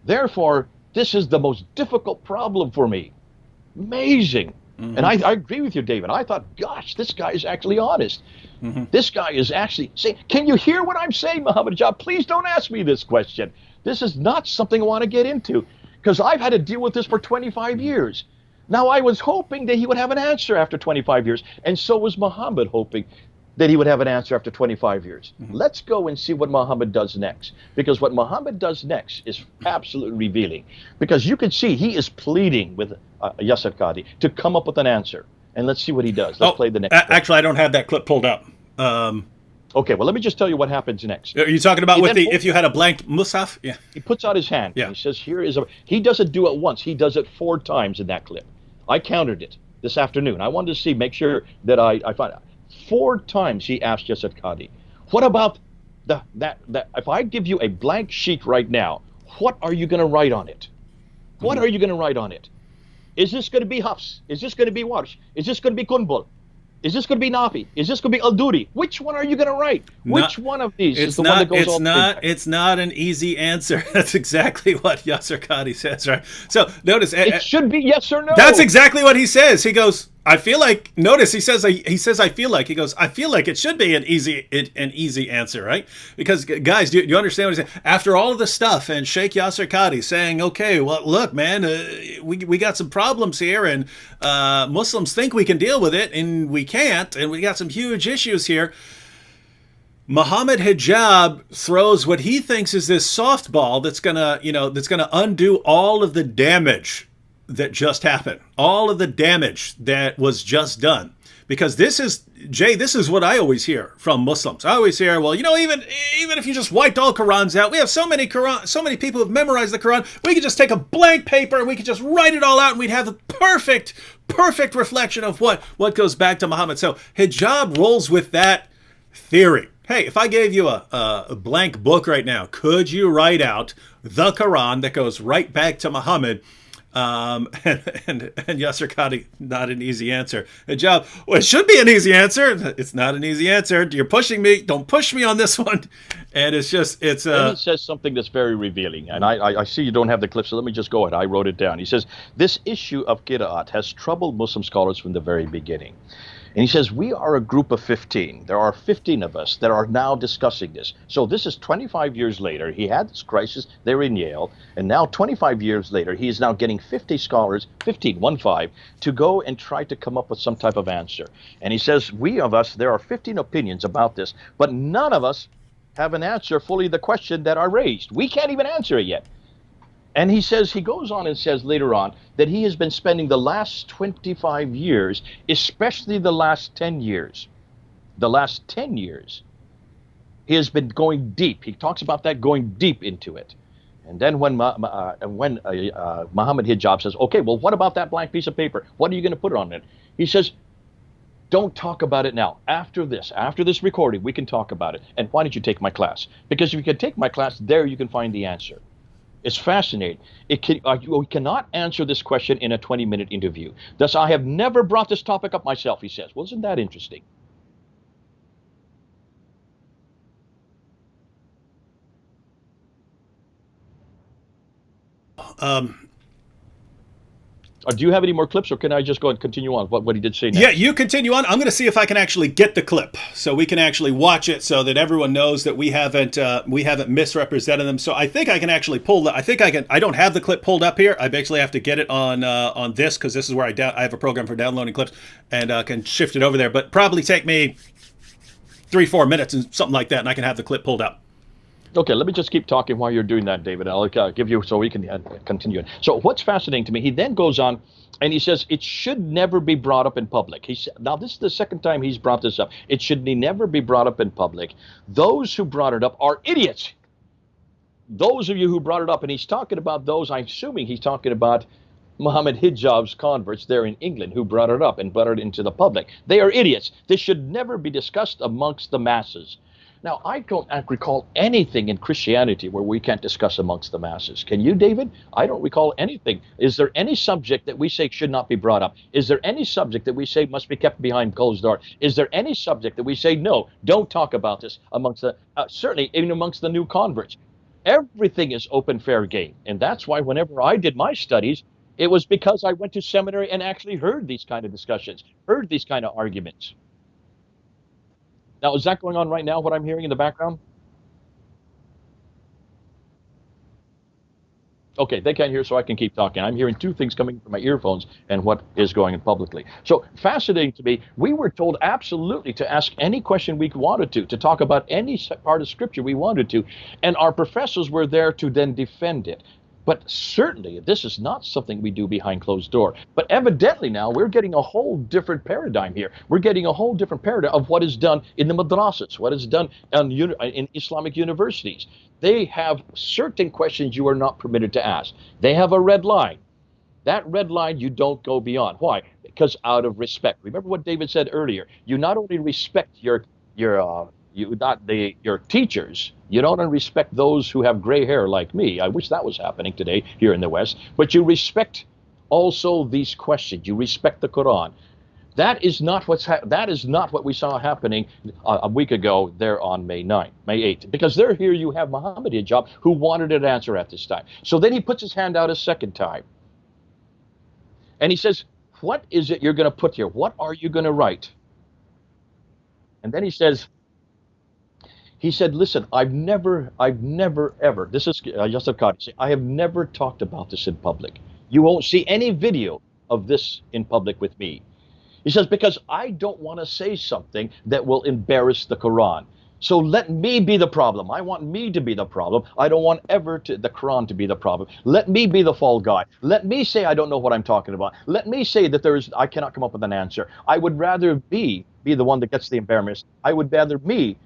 Therefore, this is the most difficult problem for me. Amazing. Mm-hmm. And I agree with you, David. I thought, gosh, this guy is actually honest. Mm-hmm. This guy is actually saying, can you hear what I'm saying, Mohammad Hijab? Please don't ask me this question. This is not something I want to get into, because I've had to deal with this for 25 years. Now, I was hoping that he would have an answer after 25 years, and so was Muhammad hoping that he would have an answer after 25 years. Mm-hmm. Let's go and see what Muhammad does next, because what Muhammad does next is absolutely revealing, because you can see he is pleading with Yasir Qadhi to come up with an answer. And let's see what he does. Let's play the next clip. Actually, I don't have that clip pulled up. Okay, well, let me just tell you what happens next. Are you talking about if you had a blank mushaf? Yeah. He puts out his hand. Yeah. He says, he doesn't do it once. He does it 4 times in that clip. I counted it this afternoon. I wanted to make sure that I find out. 4 times he asked Yasir Qadhi, what about that if I give you a blank sheet right now, what are you going to write on it? What are you going to write on it? Is this going to be Hafs? Is this going to be Warsh? Is this going to be Kunbul? Is this going to be Nafi? Is this going to be Al-Duri? Which one are you going to write? Which one of these is the one that goes off? It's not an easy answer. That's exactly what Yasir Qadhi says, right? So notice it should be yes or no. That's exactly what he says. He goes, I feel like. Notice he says I feel like. He goes, I feel like it should be an easy answer, right? Because guys, do you understand what he's saying? After all of the stuff, and Sheikh Yasir Qadhi saying, okay, well, look, man, we got some problems here, and Muslims think we can deal with it, and we can't, and we got some huge issues here. Muhammad Hijab throws what he thinks is this softball that's gonna undo all of the damage that just happened, all of the damage that was just done. Because this is what I always hear from Muslims. I always hear, well, even if you just wiped all Qurans out, we have so many people who've memorized the Quran, we could just take a blank paper and we could just write it all out, and we'd have the perfect reflection of what goes back to Muhammad. So Hijab rolls with that theory. Hey, if I gave you a blank book right now, could you write out the Quran that goes right back to Muhammad? And Yasir Qadhi, not an easy answer. Hijab, well, it should be an easy answer. It's not an easy answer. You're pushing me. Don't push me on this one. And it's And he says something that's very revealing. And I see you don't have the clip, so let me just go ahead. I wrote it down. He says, this issue of Qira'at has troubled Muslim scholars from the very beginning. And he says, we are a group of 15. There are 15 of us that are now discussing this. So this is 25 years later. He had this crisis there in Yale. And now 25 years later, he is now getting 50 scholars, 15, to go and try to come up with some type of answer. And he says, there are 15 opinions about this, but none of us have an answer fully the question that are raised. We can't even answer it yet. And he goes on and says later on that he has been spending the last 25 years, especially the last 10 years, he has been going deep. He talks about that, going deep into it. And then when Muhammad Hijab says, okay, well, what about that blank piece of paper? What are you going to put on it? He says, don't talk about it now. After this recording, we can talk about it. And why don't you take my class? Because if you can take my class, there you can find the answer. It's fascinating. We cannot answer this question in a 20-minute interview. Thus, I have never brought this topic up myself, he says. Well, isn't that interesting? Do you have any more clips, or can I just go and continue on what he did say next? Yeah, you continue on. I'm going to see if I can actually get the clip so we can actually watch it so that everyone knows that we haven't misrepresented them. So I think I can actually pull that. I think I can. I don't have the clip pulled up here. I basically have to get it on this, because this is where I have a program for downloading clips, and can shift it over there. But probably take me 3-4 minutes and something like that, and I can have the clip pulled up. Okay, let me just keep talking while you're doing that, David. I'll give you so we can continue. So what's fascinating to me, he then goes on and he says it should never be brought up in public. Now, this is the second time he's brought this up. It should never be brought up in public. Those who brought it up are idiots. Those of you who brought it up, and he's talking about those, I'm assuming he's talking about Mohammed Hijab's converts there in England who brought it up and brought it into the public. They are idiots. This should never be discussed amongst the masses. Now, I don't recall anything in Christianity where we can't discuss amongst the masses. Can you, David? I don't recall anything. Is there any subject that we say should not be brought up? Is there any subject that we say must be kept behind closed doors? Is there any subject that we say, no, don't talk about this amongst the, certainly even amongst the new converts? Everything is open, fair game. And that's why whenever I did my studies, it was because I went to seminary and actually heard these kind of discussions, heard these kind of arguments. Now, is that going on right now, what I'm hearing in the background? Okay, they can't hear, so I can keep talking. I'm hearing two things coming from my earphones and what is going on publicly. So, fascinating to me, we were told absolutely to ask any question we wanted to talk about any part of Scripture we wanted to, and our professors were there to then defend it. But certainly, this is not something we do behind closed door. But evidently now, we're getting a whole different paradigm here. We're getting a whole different paradigm of what is done in the madrasas, what is done in Islamic universities. They have certain questions you are not permitted to ask. They have a red line. That red line you don't go beyond. Why? Because out of respect. Remember what David said earlier. You not only respect your teachers, you don't respect those who have gray hair like me. I wish that was happening today here in the West. But you respect also these questions. You respect the Qur'an. That is not what we saw happening a week ago there on May 8th. Because there here you have Mohammed Hijab who wanted an answer at this time. So then he puts his hand out a second time. And he says, what is it you're going to put here? What are you going to write? And then he said, listen, I've never ever, this is Yasir Qadhi, I have never talked about this in public. You won't see any video of this in public with me. He says, because I don't want to say something that will embarrass the Quran. So let me be the problem. I want me to be the problem. I don't want the Quran to be the problem. Let me be the fall guy. Let me say I don't know what I'm talking about. Let me say that I cannot come up with an answer. I would rather be the one that gets the embarrassment. I would rather be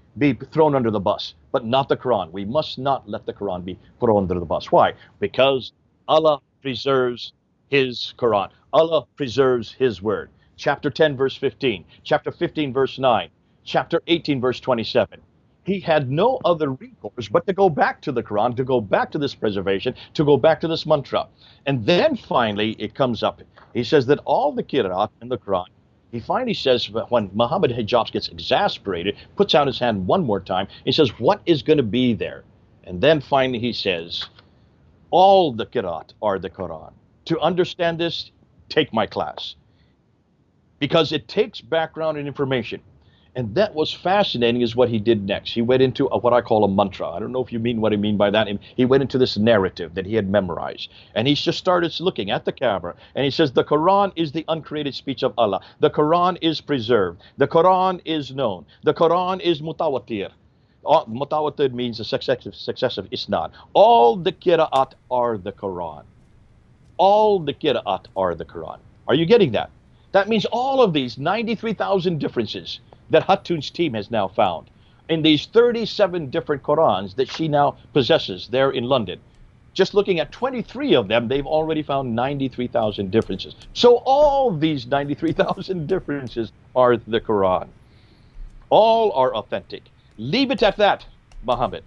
thrown under the bus, but not the Quran. We must not let the Quran be thrown under the bus. Why? Because Allah preserves His Quran. Allah preserves His word. Chapter 10, verse 15. Chapter 15, verse 9. Chapter 18, verse 27. He had no other recourse but to go back to the Quran, to go back to this preservation, to go back to this mantra. And then finally it comes up. He says that all the qira'at in the Quran, he finally says, when Mohammed Hijab gets exasperated, puts out his hand one more time, he says, what is going to be there? And then finally he says, all the qira'at are the Quran. To understand this, take my class. Because it takes background and information. And that was fascinating is what he did next. He went into what I call a mantra. I don't know if you mean what I mean by that. He went into this narrative that he had memorized. And he just started looking at the camera. And he says, the Quran is the uncreated speech of Allah. The Quran is preserved. The Quran is known. The Quran is mutawatir. Mutawatir means a successive isnad. All the qira'at are the Quran. All the qira'at are the Quran. Are you getting that? That means all of these 93,000 differences that Hattun's team has now found in these 37 different Qurans that she now possesses there in London. Just looking at 23 of them, they've already found 93,000 differences. So all these 93,000 differences are the Quran. All are authentic. Leave it at that, Muhammad.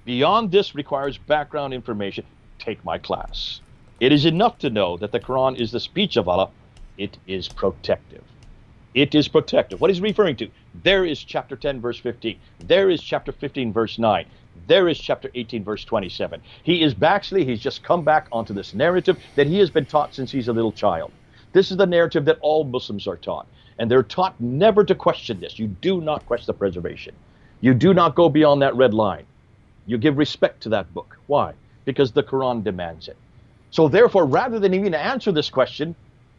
Beyond this requires background information. take my class. It is enough to know that the Quran is the speech of Allah. It is protective. It is protective. What is he referring to? There is chapter 10, verse 15. There is chapter 15, verse 9. There is chapter 18, verse 27. He's just come back onto this narrative that he has been taught since he's a little child. This is the narrative that all Muslims are taught. And they're taught never to question this. You do not question the preservation. You do not go beyond that red line. You give respect to that book. Why? Because the Quran demands it. So therefore, rather than even answer this question,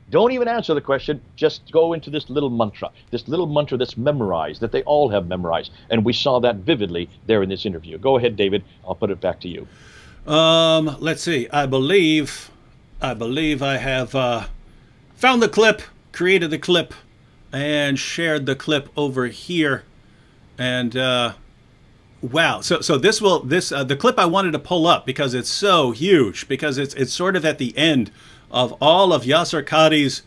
don't even answer the question, just go into this little mantra that's memorized, that they all have memorized. And we saw that vividly there in this interview. Go ahead, David. I'll put it back to you. Let's see. I believe I have found the clip, created the clip, and shared the clip over here. And wow. So the clip I wanted to pull up because it's so huge, because it's sort of at the end of all of Yasir Qadhi's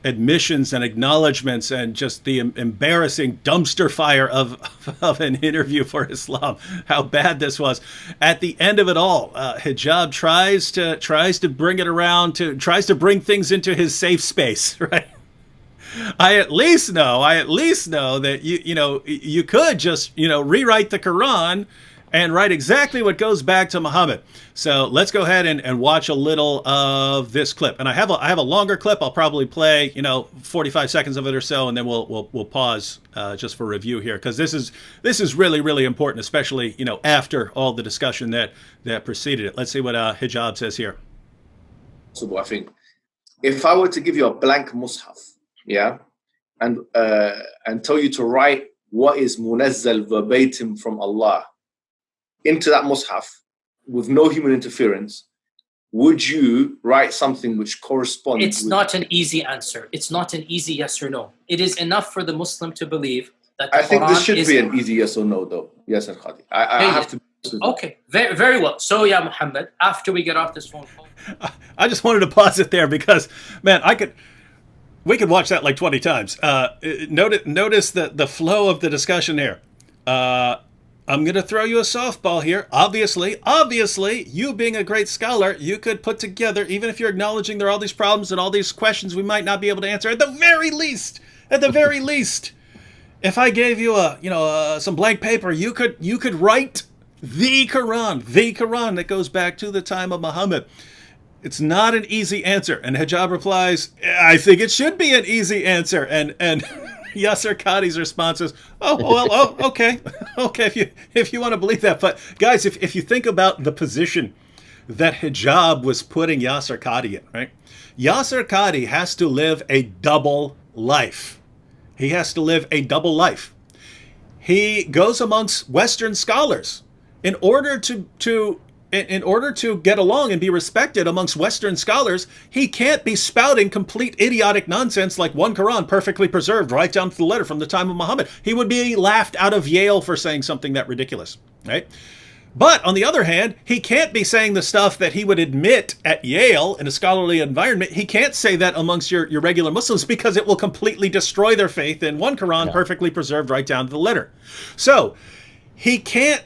admissions and acknowledgments and just the embarrassing dumpster fire of an interview for Islam, how bad this was. At the end of it all, Hijab tries to bring it around, tries to bring things into his safe space, right? I at least know that you could just rewrite the Quran and write exactly what goes back to Muhammad. So let's go ahead and watch a little of this clip. And I have a longer clip. I'll probably play 45 seconds of it or so, and then we'll pause just for review here, because this is really, really important, especially after all the discussion that preceded it. Let's see what Hijab says here. So I think if I were to give you a blank mushaf, yeah, and tell you to write what is munazzal verbatim from Allah into that mushaf with no human interference, would you write something which corresponds? It's not an easy answer. It's not an easy yes or no. It is enough for the Muslim to believe that the I think Quran this should be an easy yes or no, though. Yes, Qadhi. I have to. Okay, very, very well. So, yeah, Mohammad, after we get off this phone call, I just wanted to pause it there because, man, we could watch that like 20 times. Notice the flow of the discussion here. I'm going to throw you a softball here. Obviously, you being a great scholar, you could put together, even if you're acknowledging there are all these problems and all these questions we might not be able to answer, at the very least, if I gave you some blank paper, you could write the Quran that goes back to the time of Muhammad. It's not an easy answer. And Hijab replies, I think it should be an easy answer. And Yasir Qadhi's response is, okay, if you want to believe that. But guys, if you think about the position that Hijab was putting Yasir Qadhi in, right? Yasir Qadhi has to live a double life. He has to live a double life. He goes amongst Western scholars in order to get along and be respected amongst Western scholars. He can't be spouting complete idiotic nonsense like one Quran perfectly preserved right down to the letter from the time of Muhammad. He would be laughed out of Yale for saying something that ridiculous, right? But on the other hand, he can't be saying the stuff that he would admit at Yale in a scholarly environment. He can't say that amongst your regular Muslims because it will completely destroy their faith in one Quran perfectly preserved right down to the letter. So he can't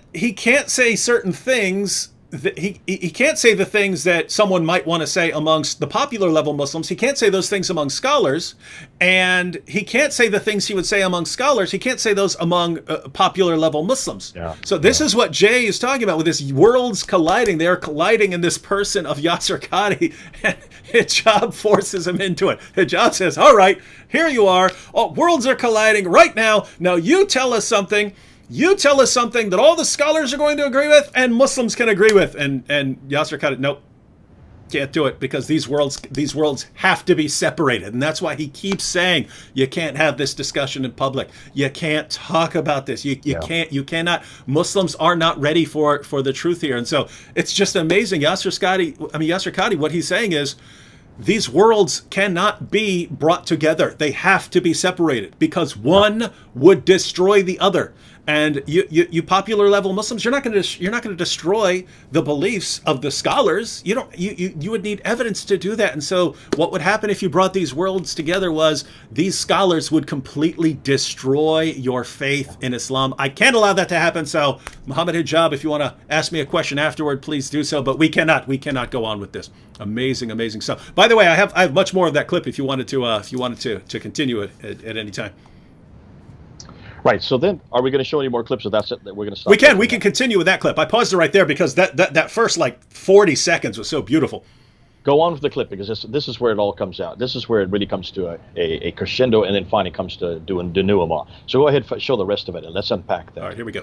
say certain things. He can't say the things that someone might want to say amongst the popular level Muslims. He can't say those things among scholars, and he can't say the things he would say among scholars. He can't say those among popular level Muslims. Yeah. So this is what Jay is talking about with this worlds colliding. They are colliding in this person of Yasir Qadhi, and Hijab forces him into it. Hijab says, all right, here you are. Oh, worlds are colliding right now. Now you tell us something. You tell us something that all the scholars are going to agree with and Muslims can agree with. And Yasir Qadhi, nope, can't do it, because these worlds have to be separated. And that's why he keeps saying you can't have this discussion in public. You can't talk about this. You cannot. Muslims are not ready for the truth here. And so it's just amazing. Yasir Qadhi, what he's saying is, these worlds cannot be brought together. They have to be separated because one would destroy the other. And you popular level Muslims, you're not going to destroy the beliefs of the scholars. You would need evidence to do that. And so what would happen if you brought these worlds together was these scholars would completely destroy your faith in Islam. I can't allow that to happen. So Mohammad Hijab, if you want to ask me a question afterward, please do so. But we cannot go on with this. Amazing stuff. By the way, I have much more of that clip if you wanted to continue it at any time. Right. So then, are we going to show any more clips? Or that's it? That we're going to stop. We can continue with that clip. I paused it right there because that first like 40 seconds was so beautiful. Go on with the clip, because this is where it all comes out. This is where it really comes to a crescendo, and then finally comes to doing denouement. So go ahead, show the rest of it, and let's unpack that. All right, here we go.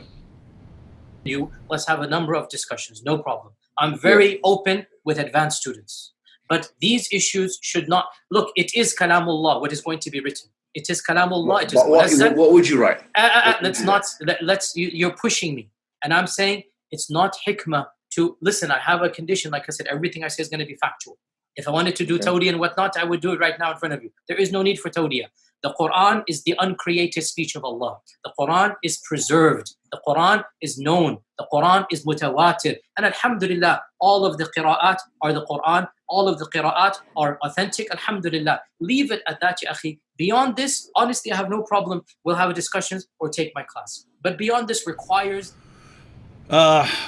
Let's have a number of discussions. No problem. I'm very open with advanced students, but these issues should not look. It is kalamullah, what is going to be written. It is kalamullah. It is what would you write? You're pushing me, and I'm saying it's not hikmah to listen. I have a condition, like I said, everything I say is going to be factual. If I wanted to do tawdiyah and whatnot, I would do it right now in front of you. There is no need for tawdiyah. The Qur'an is the uncreated speech of Allah. The Qur'an is preserved. The Qur'an is known. The Qur'an is mutawatir. And alhamdulillah, all of the qira'at are the Qur'an. All of the qira'at are authentic. Alhamdulillah. Leave it at that, ya akhi. Beyond this, honestly, I have no problem. We'll have a discussion or take my class. But beyond this requires...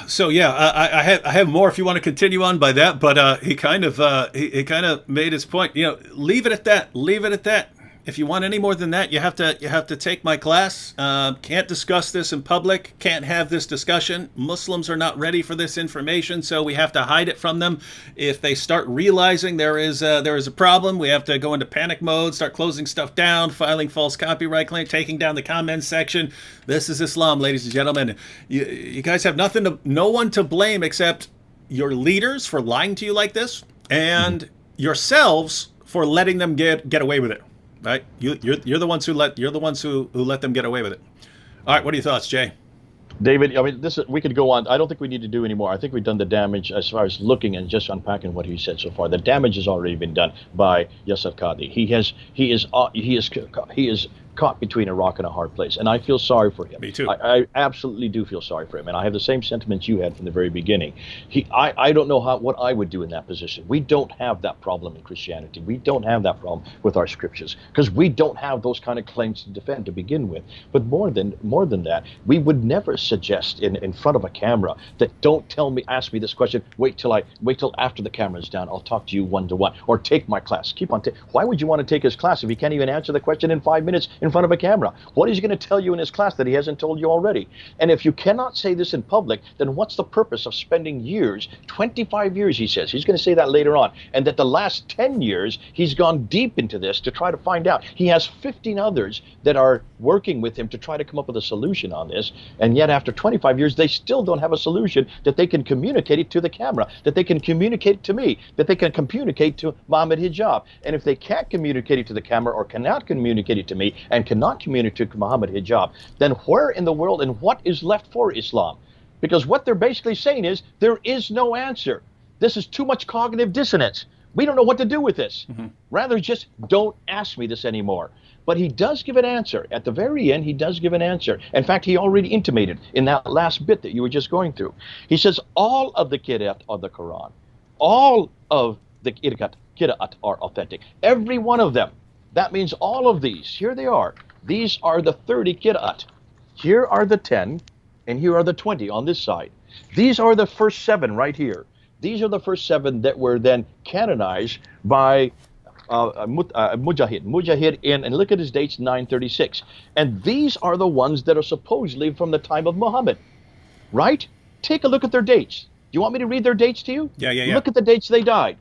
So yeah, I have more if you want to continue on by that, but he kind of made his point. Leave it at that. Leave it at that. If you want any more than that, you have to take my class. Can't discuss this in public. Can't have this discussion. Muslims are not ready for this information, so we have to hide it from them. If they start realizing there is a problem, we have to go into panic mode, start closing stuff down, filing false copyright claim, taking down the comments section. This is Islam, ladies and gentlemen. You guys have no one to blame except your leaders for lying to you like this, and yourselves for letting them get away with it. Right, you're the ones who let them get away with it. All right, what are your thoughts, Jay? David, I mean, we could go on. I don't think we need to do any more. I think we've done the damage as far as looking and just unpacking what he said so far. The damage has already been done by Yasir Qadhi. He is caught between a rock and a hard place, and I feel sorry for him. Me too. I absolutely do feel sorry for him, and I have the same sentiments you had from the very beginning. I don't know what I would do in that position. We don't have that problem in Christianity. We don't have that problem with our scriptures because we don't have those kind of claims to defend to begin with. But more than that, we would never suggest in front of a camera that don't ask me this question. Wait till after the camera's down. I'll talk to you one-to-one, or take my class. Why would you want to take his class if he can't even answer the question in 5 minutes in front of a camera? What is he going to tell you in his class that he hasn't told you already? And if you cannot say this in public, then what's the purpose of spending years, 25 years, he says. He's going to say that later on. And that the last 10 years, he's gone deep into this to try to find out. He has 15 others that are working with him to try to come up with a solution on this. And yet after 25 years, they still don't have a solution that they can communicate it to the camera, that they can communicate it to me, that they can communicate to Mohammad Hijab. And if they can't communicate it to the camera or cannot communicate it to me, and cannot communicate to Mohammad Hijab, then where in the world and what is left for Islam? Because what they're basically saying is there is no answer. This is too much cognitive dissonance. We don't know what to do with this. Mm-hmm. Rather, just don't ask me this anymore. But he does give an answer. At the very end, he does give an answer. In fact, he already intimated in that last bit that you were just going through. He says all of the qira'at of the Quran, all of the qira'at are authentic. Every one of them. That means all of these, here they are. These are the 30 qira'at. Here are the 10, and here are the 20 on this side. These are the first 7 right here. These are the first 7 that were then canonized by Mujahid and look at his dates, 936. And these are the ones that are supposedly from the time of Muhammad, right? Take a look at their dates. Do you want me to read their dates to you? Yeah. Look at the dates they died.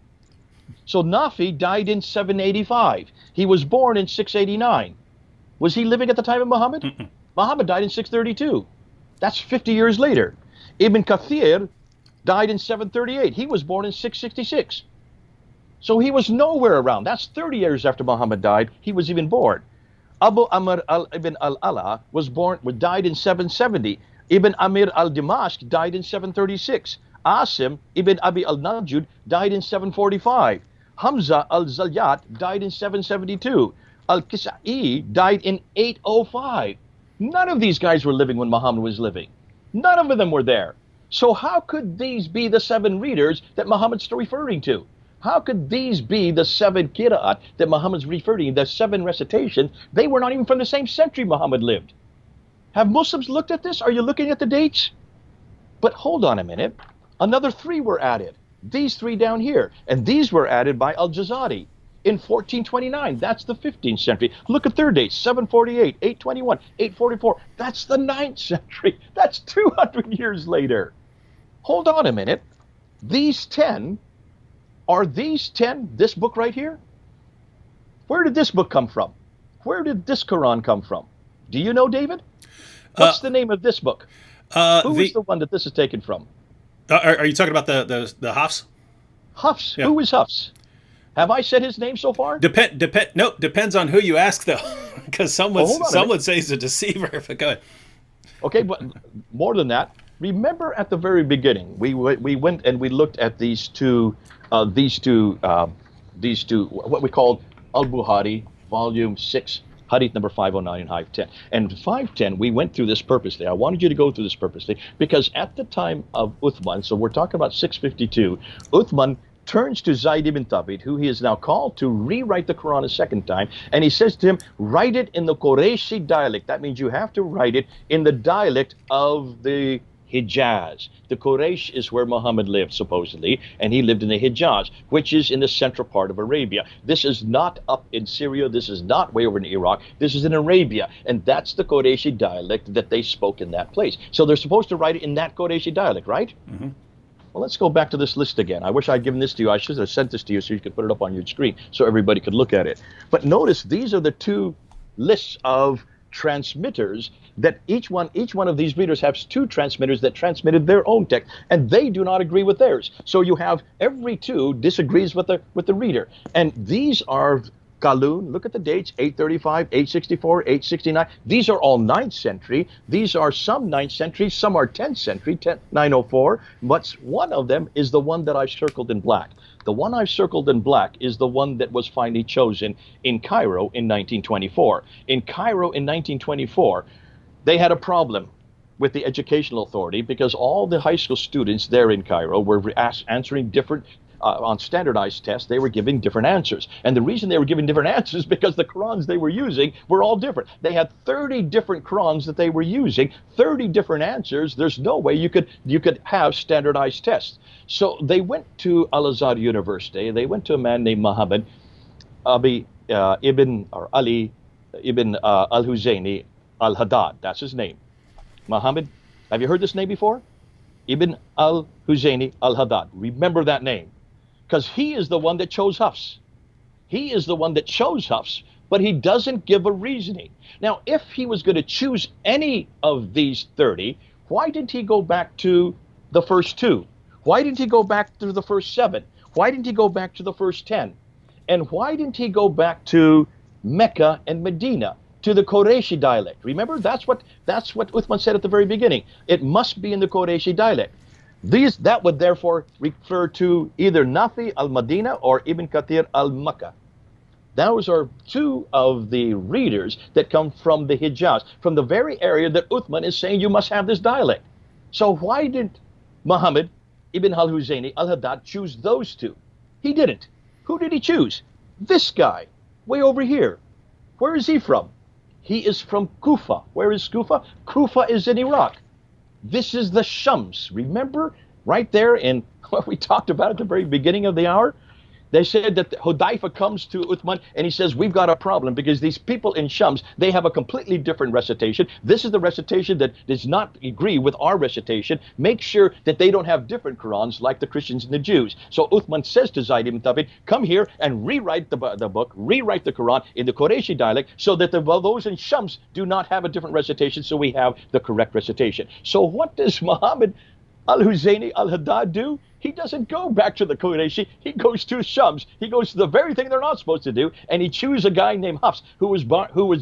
So Nafi died in 785. He was born in 689. Was he living at the time of Muhammad? Mm-mm. Muhammad died in 632. That's 50 years later. Ibn Kathir died in 738. He was born in 666. So he was nowhere around. That's 30 years after Muhammad died. He was even born. Abu Amr ibn al-Ala died in 770. Ibn Amir al-Dimashq died in 736. Asim ibn Abi al-Najud died in 745. Hamza al-Zayyat died in 772. Al-Kisa'i died in 805. None of these guys were living when Muhammad was living. None of them were there. So how could these be the 7 readers that Muhammad's referring to? How could these be the 7 qira'at that Muhammad's referring to, the 7 recitations? They were not even from the same century Muhammad lived. Have Muslims looked at this? Are you looking at the dates? But hold on a minute. Another 3 were added. These 3 down here. And these were added by Al-Jazari in 1429. That's the 15th century. Look at their dates. 748, 821, 844. That's the 9th century. That's 200 years later. Hold on a minute. These 10, are these 10 this book right here? Where did this book come from? Where did this Quran come from? Do you know, David? What's the name of this book? Who is the one that this is taken from? Are you talking about the Hafs? Hafs. Yeah. Who is Hafs? Have I said his name so far? Depends on who you ask, though, because some would say he's a deceiver. But go ahead. Okay, but more than that, remember at the very beginning, we went and we looked at these two, what we called Al-Bukhari, Volume 6, Hadith number 509 and 510. And 510, we went through this purposely. I wanted you to go through this purposely because at the time of Uthman, so we're talking about 652, Uthman turns to Zayd ibn Thabit, who he is now called to rewrite the Quran a second time, and he says to him, write it in the Qurayshi dialect. That means you have to write it in the dialect of the Hijaz. The Quraysh is where Muhammad lived, supposedly, and he lived in the Hijaz, which is in the central part of Arabia. This is not up in Syria. This is not way over in Iraq. This is in Arabia, and that's the Qurayshi dialect that they spoke in that place. So they're supposed to write it in that Qurayshi dialect, right? Mm-hmm. Well, let's go back to this list again. I wish I'd given this to you. I should have sent this to you so you could put it up on your screen so everybody could look at it. But notice these are the 2 lists of transmitters that each one of these readers has 2 transmitters that transmitted their own text, and they do not agree with theirs. So you have every 2 disagrees with the reader. And these are Qalun, look at the dates, 835, 864, 869. These are all 9th century. These are some 9th century, some are 10th century, 904. But one of them is the one that I've circled in black. The one I've circled in black is the one that was finally chosen in Cairo in 1924. In Cairo in 1924, they had a problem with the educational authority because all the high school students there in Cairo were answering different on standardized tests. They were giving different answers. And the reason they were giving different answers because the Qurans they were using were all different. They had 30 different Qurans that they were using, 30 different answers. There's no way you could have standardized tests. So they went to Al-Azhar University. They went to a man named Mohammad Ali ibn Al-Huzaini Al-Haddad. That's his name. Mohammed, have you heard this name before? Ibn Al-Huzaini Al-Haddad. Remember that name. Because he is the one that chose Hafs. He is the one that chose Hafs, but he doesn't give a reasoning. Now, if he was going to choose any of these 30, why didn't he go back to the first 2? Why didn't he go back to the first 7? Why didn't he go back to the first 10? And why didn't he go back to Mecca and Medina, to the Qurayshi dialect? Remember, that's what Uthman said at the very beginning. It must be in the Qurayshi dialect. That would therefore refer to either Nafi al-Madina or Ibn Kathir al-Makkah. Those are 2 of the readers that come from the Hijaz, from the very area that Uthman is saying you must have this dialect. So why didn't Muhammad Ibn al-Huzaini al-Haddad choose those 2? He didn't. Who did he choose? This guy, way over here. Where is he from? He is from Kufa. Where is Kufa? Kufa is in Iraq. This is the Shams. Remember right there in what we talked about at the very beginning of the hour? They said that Hudayfa comes to Uthman and he says, we've got a problem because these people in Shams, they have a completely different recitation. This is the recitation that does not agree with our recitation. Make sure that they don't have different Qurans like the Christians and the Jews. So Uthman says to Zayd ibn Thabit, come here and rewrite the book, rewrite the Quran in the Qurayshi dialect so that those in Shams do not have a different recitation, so we have the correct recitation. So what does Muhammad al-Huzaini al-Haddad do? He doesn't go back to the Qurayshi. He goes to Shams. He goes to the very thing they're not supposed to do, and he chooses a guy named Hafs who was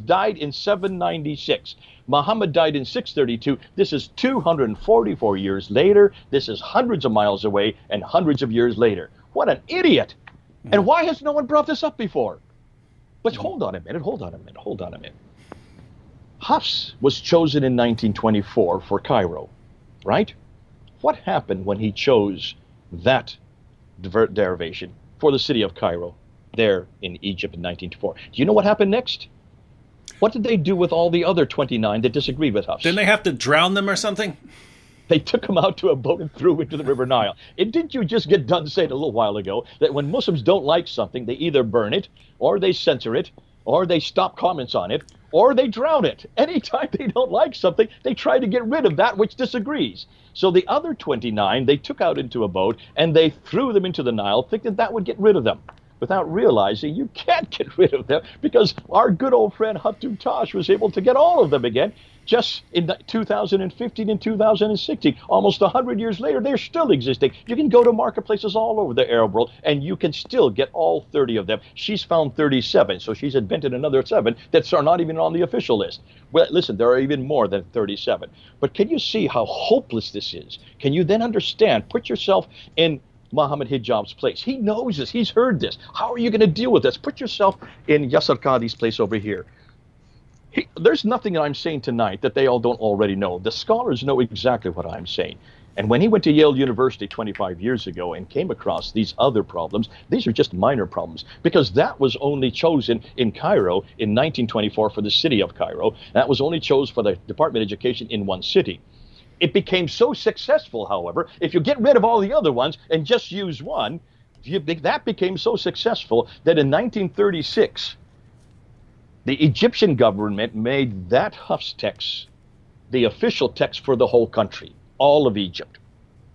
died in 796. Muhammad died in 632. This is 244 years later. This is hundreds of miles away and hundreds of years later. What an idiot! And why has no one brought this up before? But hold on a minute. Hafs was chosen in 1924 for Cairo, right? What happened when he chose that derivation for the city of Cairo there in Egypt in 1924? Do you know what happened next? What did they do with all the other 29 that disagreed with Hafs? Didn't they have to drown them or something? They took them out to a boat and threw into the River Nile. And didn't you just get done saying a little while ago that when Muslims don't like something, they either burn it, or they censor it, or they stop comments on it, or they drown it. Anytime they don't like something, they try to get rid of that which disagrees. So the other 29, they took out into a boat, and they threw them into the Nile, thinking that would get rid of them, without realizing you can't get rid of them, because our good old friend Hatem Tash was able to get all of them again just in 2015 and 2016. Almost 100 years later, they're still existing. You can go to marketplaces all over the Arab world, and you can still get all 30 of them. She's found 37, so she's invented another 7 that are not even on the official list. Well, listen, there are even more than 37. But can you see how hopeless this is? Can you then understand? Put yourself in Mohammad Hijab's place. He knows this. He's heard this. How are you going to deal with this? Put yourself in Yasir Qadhi's place over here. There's nothing that I'm saying tonight that they all don't already know. The scholars know exactly what I'm saying. And when he went to Yale University 25 years ago and came across these other problems, these are just minor problems, because that was only chosen in Cairo in 1924 for the city of Cairo. That was only chosen for the Department of Education in one city. It became so successful, however, if you get rid of all the other ones and just use one, that became so successful that in 1936, the Egyptian government made that Hafs text the official text for the whole country, all of Egypt.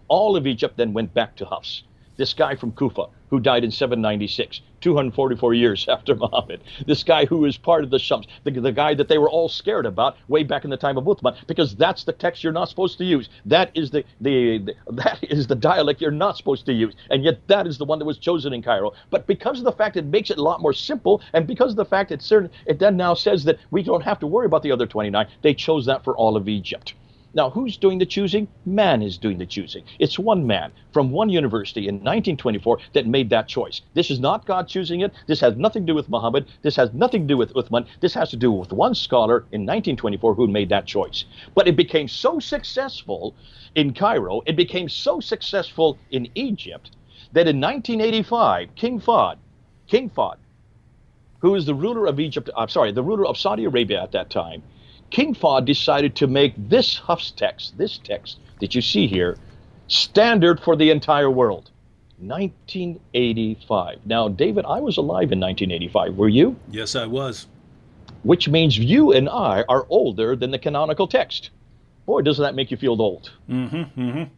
All of Egypt then went back to Hafs. This guy from Kufa, who died in 796, 244 years after Muhammad. This guy who is part of the Shams, the guy that they were all scared about way back in the time of Uthman, because that's the text you're not supposed to use. That is that is the dialect you're not supposed to use. And yet that is the one that was chosen in Cairo. But because of the fact it makes it a lot more simple, and because of the fact it then now says that we don't have to worry about the other 29, they chose that for all of Egypt. Now, who's doing the choosing? Man is doing the choosing. It's one man from one university in 1924 that made that choice. This is not God choosing it. This has nothing to do with Muhammad. This has nothing to do with Uthman. This has to do with one scholar in 1924 who made that choice. But it became so successful in Cairo, it became so successful in Egypt, that in 1985, King Fahd, who is the ruler of Egypt, the ruler of Saudi Arabia at that time, King Fahd decided to make this Hafs text, this text that you see here, standard for the entire world. 1985. Now, David, I was alive in 1985. Were you? Yes, I was. Which means you and I are older than the canonical text. Boy, doesn't that make you feel old.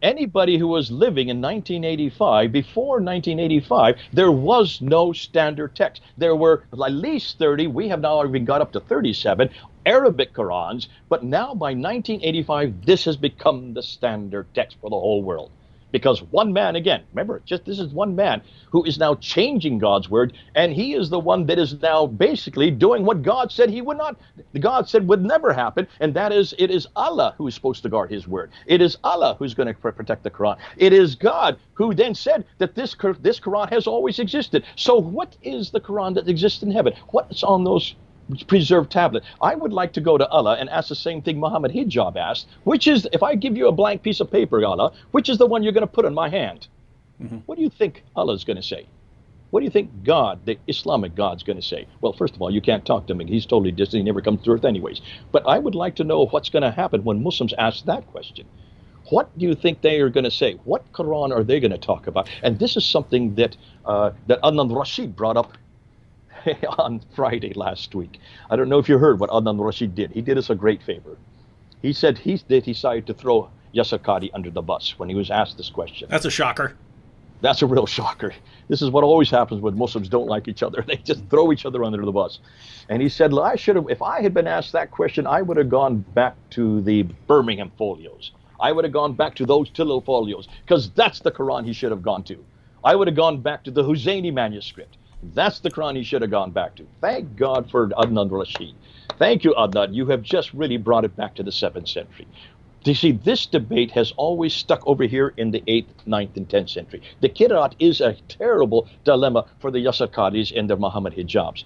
Anybody who was living in 1985, before 1985, there was no standard text. There were at least 30. We have now even got up to 37 Arabic Qur'ans. But now by 1985, this has become the standard text for the whole world. Because one man, again, remember, this is one man who is now changing God's word, and he is the one that is now basically doing what God said he would not, God said would never happen, and that is, it is Allah who is supposed to guard his word. It is Allah who's going to protect the Quran. It is God who then said that this Quran has always existed. So what is the Quran that exists in heaven? What's on those preserved tablet? I would like to go to Allah and ask the same thing Mohammad Hijab asked, which is, if I give you a blank piece of paper, Allah, which is the one you're going to put in my hand? What do you think Allah is going to say? What do you think God, the Islamic God's going to say? Well, first of all, you can't talk to him. He's totally distant. He never comes to earth anyways. But I would like to know what's going to happen when Muslims ask that question. What do you think they are going to say? What Quran are they going to talk about? And this is something that Adnan Rashid brought up on Friday last week. I don't know if you heard what Adnan Rashid did. He did us a great favor. He said he decided to throw Yasir Qadhi under the bus when he was asked this question. That's a shocker. That's a real shocker. This is what always happens when Muslims don't like each other. They just throw each other under the bus. And he said, if I had been asked that question, I would have gone back to the Birmingham folios. I would have gone back to those Tillil folios, because that's the Quran he should have gone to. I would have gone back to the Husseini manuscript. That's the Quran he should have gone back to. Thank God for Adnan Rashid. Thank you, Adnan. You have just really brought it back to the 7th century. You see, this debate has always stuck over here in the 8th, 9th, and 10th century. The Qira'at is a terrible dilemma for the Yasir Qadhis and the Muhammad Hijabs.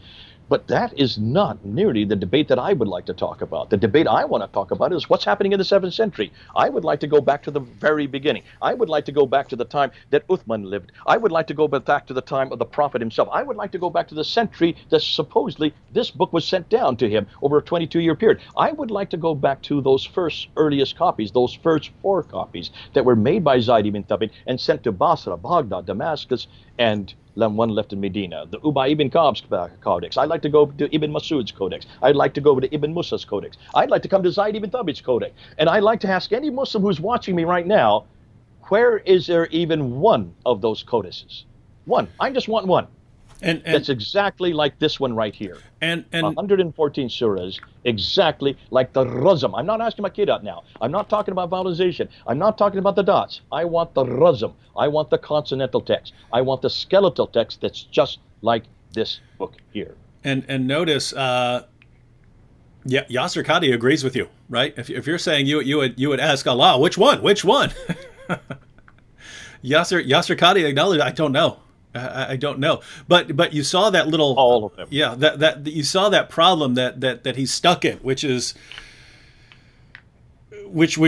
But that is not nearly the debate that I would like to talk about. The debate I want to talk about is what's happening in the 7th century. I would like to go back to the very beginning. I would like to go back to the time that Uthman lived. I would like to go back to the time of the Prophet himself. I would like to go back to the century that supposedly this book was sent down to him over a 22-year period. I would like to go back to those first earliest copies, those first 4 copies that were made by Zayd ibn Thabit and sent to Basra, Baghdad, Damascus, and one left in Medina, the Ubay ibn Ka'b's codex. I'd like to go to Ibn Masud's codex. I'd like to go to Ibn Musa's codex. I'd like to come to Zayd ibn Thabit's codex. And I'd like to ask any Muslim who's watching me right now, where is there even one of those codices? One. I just want one. And that's exactly like this one right here. And 114 surahs, exactly like the razm. I'm not asking about Qira'at now. I'm not talking about vowelization. I'm not talking about the dots. I want the razm. I want the consonantal text. I want the skeletal text that's just like this book here. And notice, Yasir Qadhi agrees with you, right? If you're saying you would ask Allah, which one? Yasir Qadhi acknowledged, I don't know. I don't know, but you saw that little, all of them. Yeah, that you saw that problem that he's stuck in, which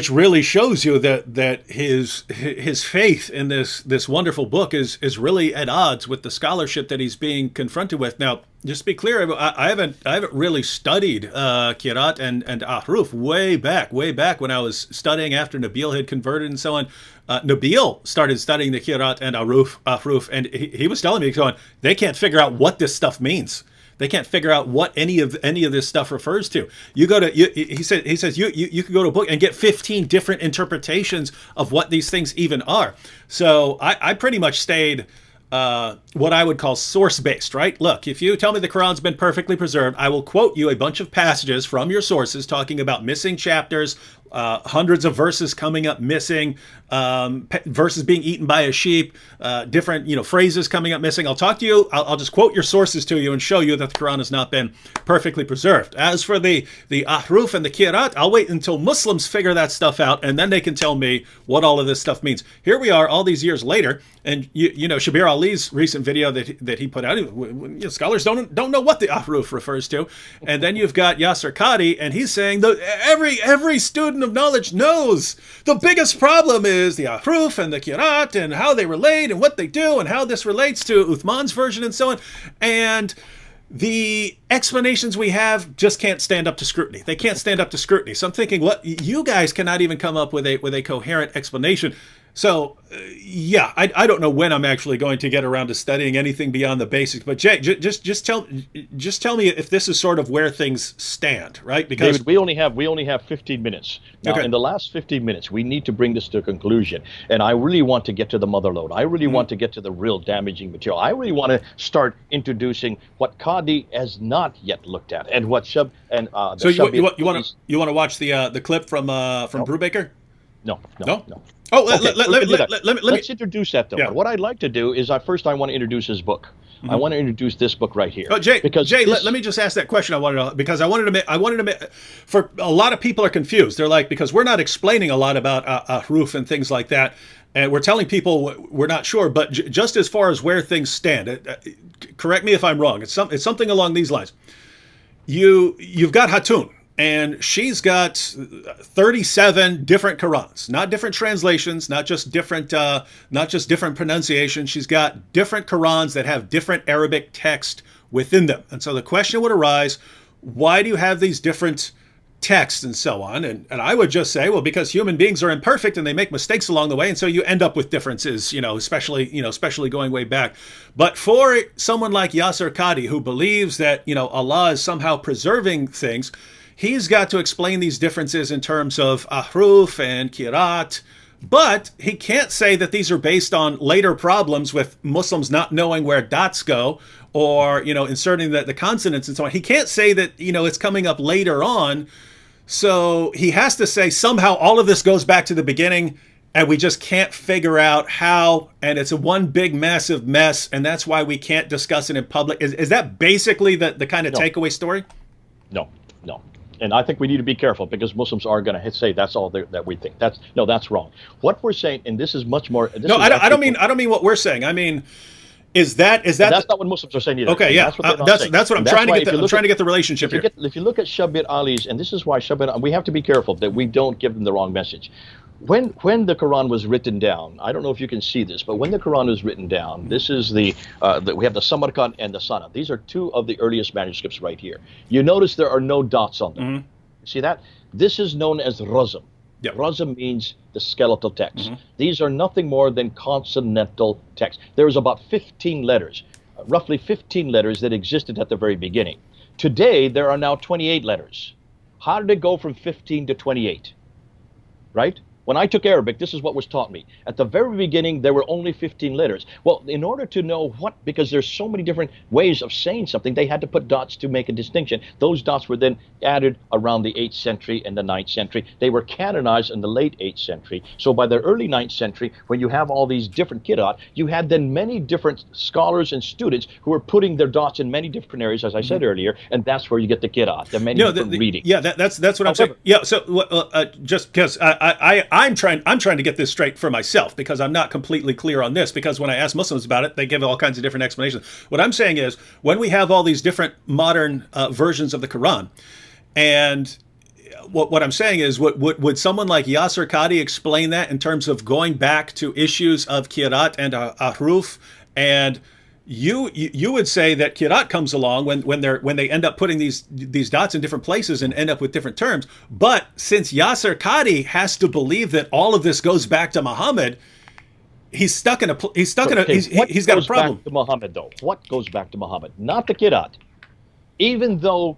really shows you that his faith in this wonderful book is really at odds with the scholarship that he's being confronted with. Now, just to be clear, I haven't really studied Qira'at and Ahruf way back when I was studying after Nabil had converted and so on. Nabil started studying the Qira'at and Ahruf, and he was telling me, going, they can't figure out what this stuff means. They can't figure out what any of this stuff refers to. You go to he says you could go to a book and get 15 different interpretations of what these things even are. So I pretty much stayed what I would call source-based, right? Look, if you tell me the Quran's been perfectly preserved, I will quote you a bunch of passages from your sources talking about missing chapters, hundreds of verses coming up missing, verses being eaten by a sheep, different phrases coming up missing. I'll talk to you. I'll just quote your sources to you and show you that the Quran has not been perfectly preserved. As for the ahruf and the qira'at, I'll wait until Muslims figure that stuff out, and then they can tell me what all of this stuff means. Here we are, all these years later, and you know Shabir Ali's recent video that he put out. Scholars don't know what the ahruf refers to, and then you've got Yasir Qadhi, and he's saying that every student of knowledge knows the biggest problem is the ahruf and the qira'at and how they relate and what they do and how this relates to Uthman's version and so on. And the explanations we have just can't stand up to scrutiny. They can't stand up to scrutiny. So I'm thinking, what, you guys cannot even come up with a coherent explanation. So, yeah, I don't know when I'm actually going to get around to studying anything beyond the basics. But Jay, just tell me if this is sort of where things stand, right? Because David, we only have 15 minutes. Now, in the last 15 minutes, we need to bring this to a conclusion. And I really want to get to the mother lode. I really want to get to the real damaging material. I really want to start introducing what Qadhi has not yet looked at, and what so you want to watch the clip from Brubaker? No. Oh, okay, let's introduce that, though. Yeah. But what I'd like to do is first I want to introduce his book. I want to introduce this book right here. Oh, Jay, let me just ask that question. I wanted to for a lot of people are confused. They're like, because we're not explaining a lot about ahruf and things like that, and we're telling people we're not sure. But just as far as where things stand, correct me if I'm wrong. It's something along these lines. You've got Hatun. And she's got 37 different Qur'ans, not different translations, not just different pronunciations. She's got different Qur'ans that have different Arabic text within them. And so the question would arise, why do you have these different texts and so on? And I would just say, well, because human beings are imperfect and they make mistakes along the way, and so you end up with differences, especially going way back. But for someone like Yasir Qadhi, who believes that Allah is somehow preserving things, he's got to explain these differences in terms of ahruf and qira'at, but he can't say that these are based on later problems with Muslims not knowing where dots go, or inserting the consonants and so on. He can't say that it's coming up later on. So he has to say somehow all of this goes back to the beginning, and we just can't figure out how, and it's a one big massive mess, and that's why we can't discuss it in public. Is that basically the kind of takeaway story? No. And I think we need to be careful, because Muslims are going to say that's all that we think. That's wrong. What we're saying, and this is much more. I don't mean what we're saying. I mean, That's not what Muslims are saying either. Okay, yeah, that's what I'm trying to get. I'm trying to get the relationship here. If you look at Shabir Ali's, and this is why we have to be careful that we don't give them the wrong message. When the Quran was written down, I don't know if you can see this, but when the Quran was written down, this is we have the Samarkand and the Sana. These are two of the earliest manuscripts right here. You notice there are no dots on them. Mm-hmm. See that? This is known as Razm. Yep. Razm means the skeletal text. Mm-hmm. These are nothing more than consonantal text. There's about 15 letters, roughly 15 letters that existed at the very beginning. Today, there are now 28 letters. How did it go from 15 to 28? Right? When I took Arabic, this is what was taught me. At the very beginning, there were only 15 letters. Well, in order to know because there's so many different ways of saying something, they had to put dots to make a distinction. Those dots were then added around the 8th century and the 9th century. They were canonized in the late 8th century. So by the early 9th century, when you have all these different Qira'at, you had then many different scholars and students who were putting their dots in many different areas, as I said earlier, and that's where you get the Qira'at, the many different readings. Yeah, that's what I'm saying. Yeah, so just because I'm trying to get this straight for myself, because I'm not completely clear on this, because when I ask Muslims about it, they give all kinds of different explanations. What I'm saying is, when we have all these different modern versions of the Quran, and what I'm saying is, would someone like Yasir Qadhi explain that in terms of going back to issues of Qira'at and Ahruf? And you would say that Qira'at comes along when they end up putting these dots in different places and end up with different terms. But since Yasir Qadhi has to believe that all of this goes back to Muhammad, he's got a problem. Back to Muhammad, though? What goes back to Muhammad? Not the Qira'at. Even though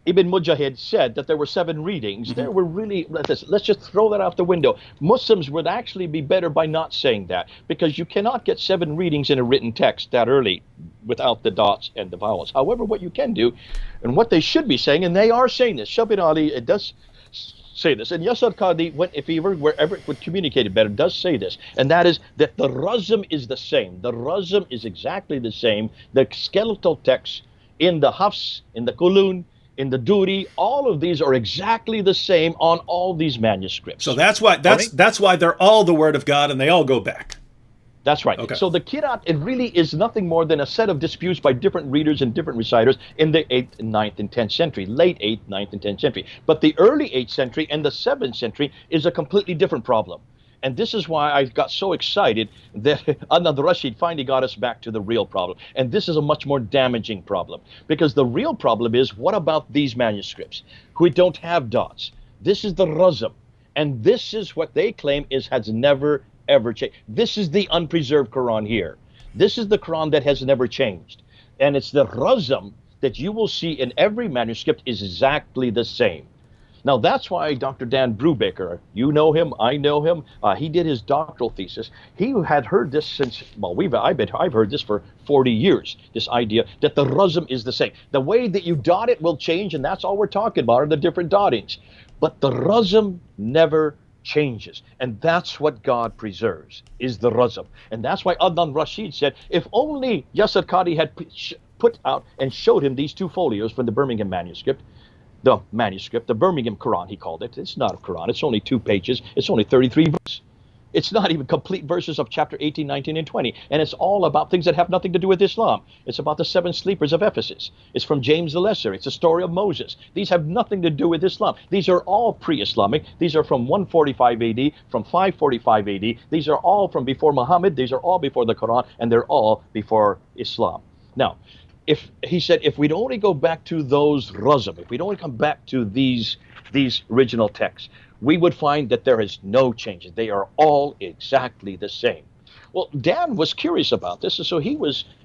Ibn Mujahid said that there were 7 readings, there were really, let's just throw that out the window. Muslims would actually be better by not saying that, because you cannot get 7 readings in a written text that early without the dots and the vowels. However, what you can do, and what they should be saying, and they are saying this, Shabir Ali, it does say this, and Yasir Qadhi, if he wherever would communicate it better, does say this, and that is that the Razm is the same. The Razm is exactly the same. The skeletal text in the Hafs, in the Kulun, in the Duri, all of these are exactly the same on all these manuscripts. So that's why they're all the Word of God, and they all go back. That's right. Okay. So the Qira'at, it really is nothing more than a set of disputes by different readers and different reciters in the 8th, 9th, and 10th century, late 8th, 9th, and 10th century. But the early 8th century and the 7th century is a completely different problem. And this is why I got so excited that Adnan Rashid finally got us back to the real problem. And this is a much more damaging problem, because the real problem is, what about these manuscripts who don't have dots? This is the Razm. And this is what they claim has never, ever changed. This is the unpreserved Quran here. This is the Quran that has never changed. And it's the Razm that you will see in every manuscript is exactly the same. Now, that's why Dr. Dan Brubaker, you know him, I know him, he did his doctoral thesis. He had heard this since, well, I've heard this for 40 years, this idea that the Razm is the same. The way that you dot it will change, and that's all we're talking about are the different dottings. But the Razm never changes, and that's what God preserves, is the Razm. And that's why Adnan Rashid said, if only Yasir Qadhi had put out and showed him these 2 folios from the Birmingham manuscript, the Birmingham Quran, he called it. It's not a Quran. It's only 2 pages. It's only 33 verses. It's not even complete verses of chapter 18, 19, and 20. And it's all about things that have nothing to do with Islam. It's about the 7 sleepers of Ephesus. It's from James the Lesser. It's the story of Moses. These have nothing to do with Islam. These are all pre-Islamic. These are from 145 AD, from 545 AD. These are all from before Muhammad. These are all before the Quran, and they're all before Islam. Now, he said, if we'd only go back to those Razm, if we'd only come back to these original texts, we would find that there is no changes. They are all exactly the same. Well, Dan was curious about this, and so he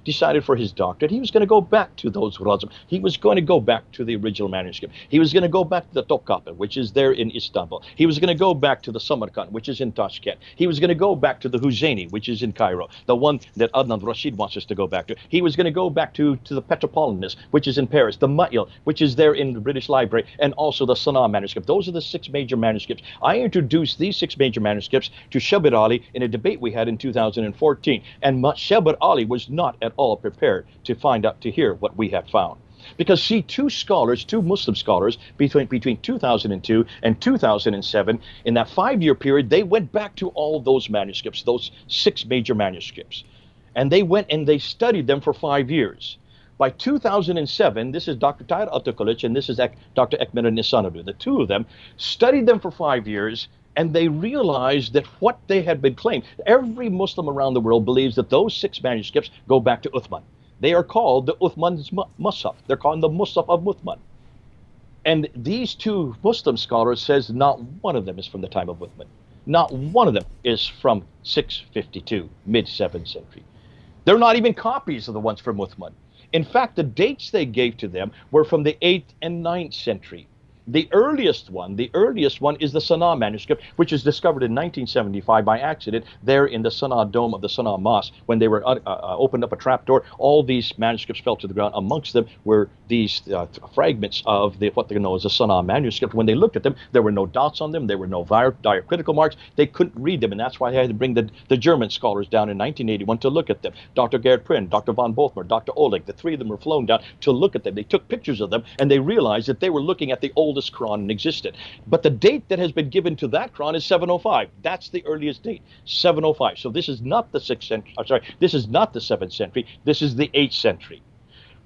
decided for his doctorate he was going to go back to those Razm. He was going to go back to the original manuscript. He was going to go back to the Topkapi, which is there in Istanbul. He was going to go back to the Samarkand, which is in Tashkent. He was going to go back to the Huzayni, which is in Cairo, the one that Adnan Rashid wants us to go back to. He was going to go back to the Petropolitanus, which is in Paris, the Ma'il, which is there in the British Library, and also the Sana'a manuscript. Those are the 6 major manuscripts. I introduced these 6 major manuscripts to Shabir Ali in a debate we had in 2014, and Shabir Ali was not at all prepared to hear what we have found. Because see, 2 Muslim scholars, between 2002 and 2007, in that 5-year period, they went back to all those manuscripts, those 6 major manuscripts. And they went and they studied them for 5 years. By 2007, this is Dr. Tahir Atakolic and this is Dr. Ekmel Nisanadu. The two of them studied them for 5 years, and they realized that what they had been claimed, every Muslim around the world believes that those 6 manuscripts go back to Uthman. They are called the Uthman's Mus'haf. They're called the Mus'haf of Uthman. And these two Muslim scholars says not one of them is from the time of Uthman. Not one of them is from 652, mid-7th century. They're not even copies of the ones from Uthman. In fact, the dates they gave to them were from the 8th and 9th century. The earliest one is the Sana'a manuscript, which was discovered in 1975 by accident there in the Sana'a dome of the Sana'a Mosque. When they were opened up a trapdoor, all these manuscripts fell to the ground. Amongst them were these fragments of what they know as the Sana'a manuscript. When they looked at them, there were no dots on them. There were no diacritical marks. They couldn't read them, and that's why they had to bring the German scholars down in 1981 to look at them. Dr. Gerd Prynne, Dr. von Bothmer, Dr. Oleg, the three of them were flown down to look at them. They took pictures of them, and they realized that they were looking at the oldest Quran in existence. But the date that has been given to that Quran is 705. That's the earliest date, 705. So this is not the 6th century. I'm sorry, this is not the 7th century. This is the 8th century.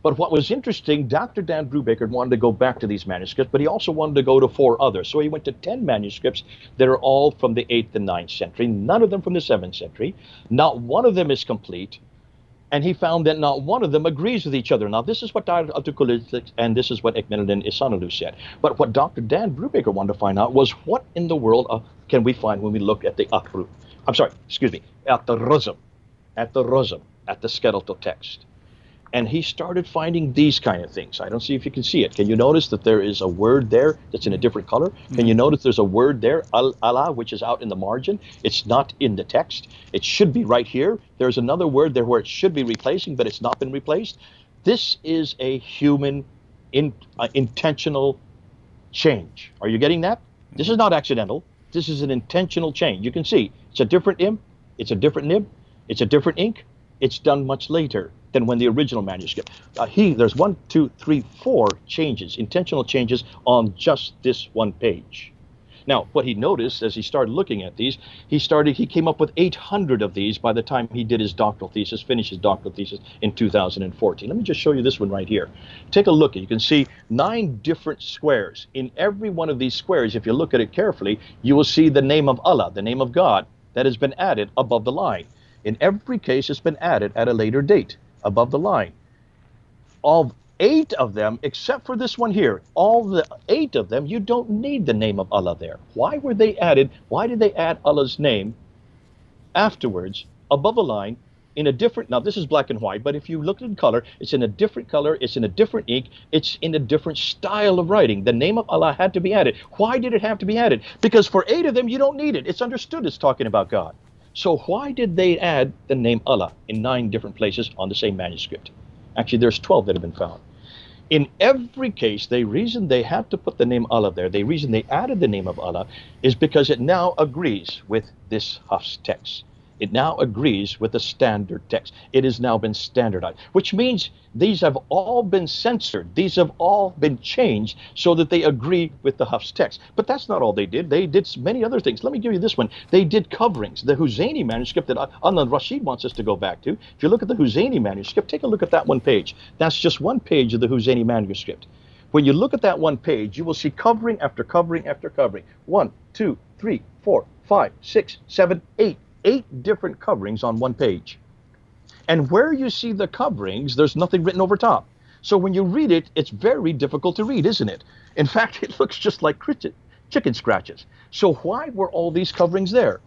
But what was interesting, Dr. Dan Brubaker wanted to go back to these manuscripts, but he also wanted to go to 4 others. So he went to 10 manuscripts that are all from the 8th and 9th century, none of them from the 7th century. Not one of them is complete. And he found that not one of them agrees with each other. Now, this is what Dr. Atakolic and this is what Ekmel Nisanadu said. But what Dr. Dan Brubaker wanted to find out was what in the world can we find when we look at the Akruf? I'm sorry, excuse me, at the Ruzm, at the skeletal text. And he started finding these kind of things. I don't see if you can see it. Can you notice that there is a word there that's in a different color? Can you notice there's a word there, Allah, which is out in the margin? It's not in the text. It should be right here. There's another word there where it should be replacing, but it's not been replaced. This is a human intentional change. Are you getting that? This is not accidental. This is an intentional change. You can see it's a different im, it's a different nib, it's a different ink. It's done much later than when the original manuscript. There's 1, 2, 3, 4 changes, intentional changes on just this one page. Now, what he noticed as he started looking at these, he came up with 800 of these by the time he did his doctoral thesis, finished his doctoral thesis in 2014. Let me just show you this one right here. Take a look. You can see 9 different squares. In every one of these squares, if you look at it carefully, you will see the name of Allah, the name of God, that has been added above the line. In every case, it's been added at a later date above the line. All 8 of them, except for this one here, all the 8 of them, you don't need the name of Allah there. Why were they added? Why did they add Allah's name afterwards above a line in a different, now this is black and white, but if you look at it in color, it's in a different color, it's in a different ink, it's in a different style of writing. The name of Allah had to be added. Why did it have to be added? Because for 8 of them, you don't need it. It's understood it's talking about God. So why did they add the name Allah in 9 different places on the same manuscript? Actually, there's 12 that have been found. In every case, the reason they had to put the name Allah there, the reason they added the name of Allah, is because it now agrees with this Hafs text. It now agrees with the standard text. It has now been standardized, which means these have all been censored. These have all been changed so that they agree with the Hafs text. But that's not all they did. They did many other things. Let me give you this one. They did coverings. The Husseini manuscript that Adnan Rashid wants us to go back to. If you look at the Husseini manuscript, take a look at that one page. That's just one page of the Husseini manuscript. When you look at that one page, you will see covering after covering after covering. 1, 2, 3, 4, 5, 6, 7, 8. 8 different coverings on one page. And where you see the coverings, there's nothing written over top. So when you read it, it's very difficult to read, isn't it? In fact, it looks just like chicken scratches. So why were all these coverings there?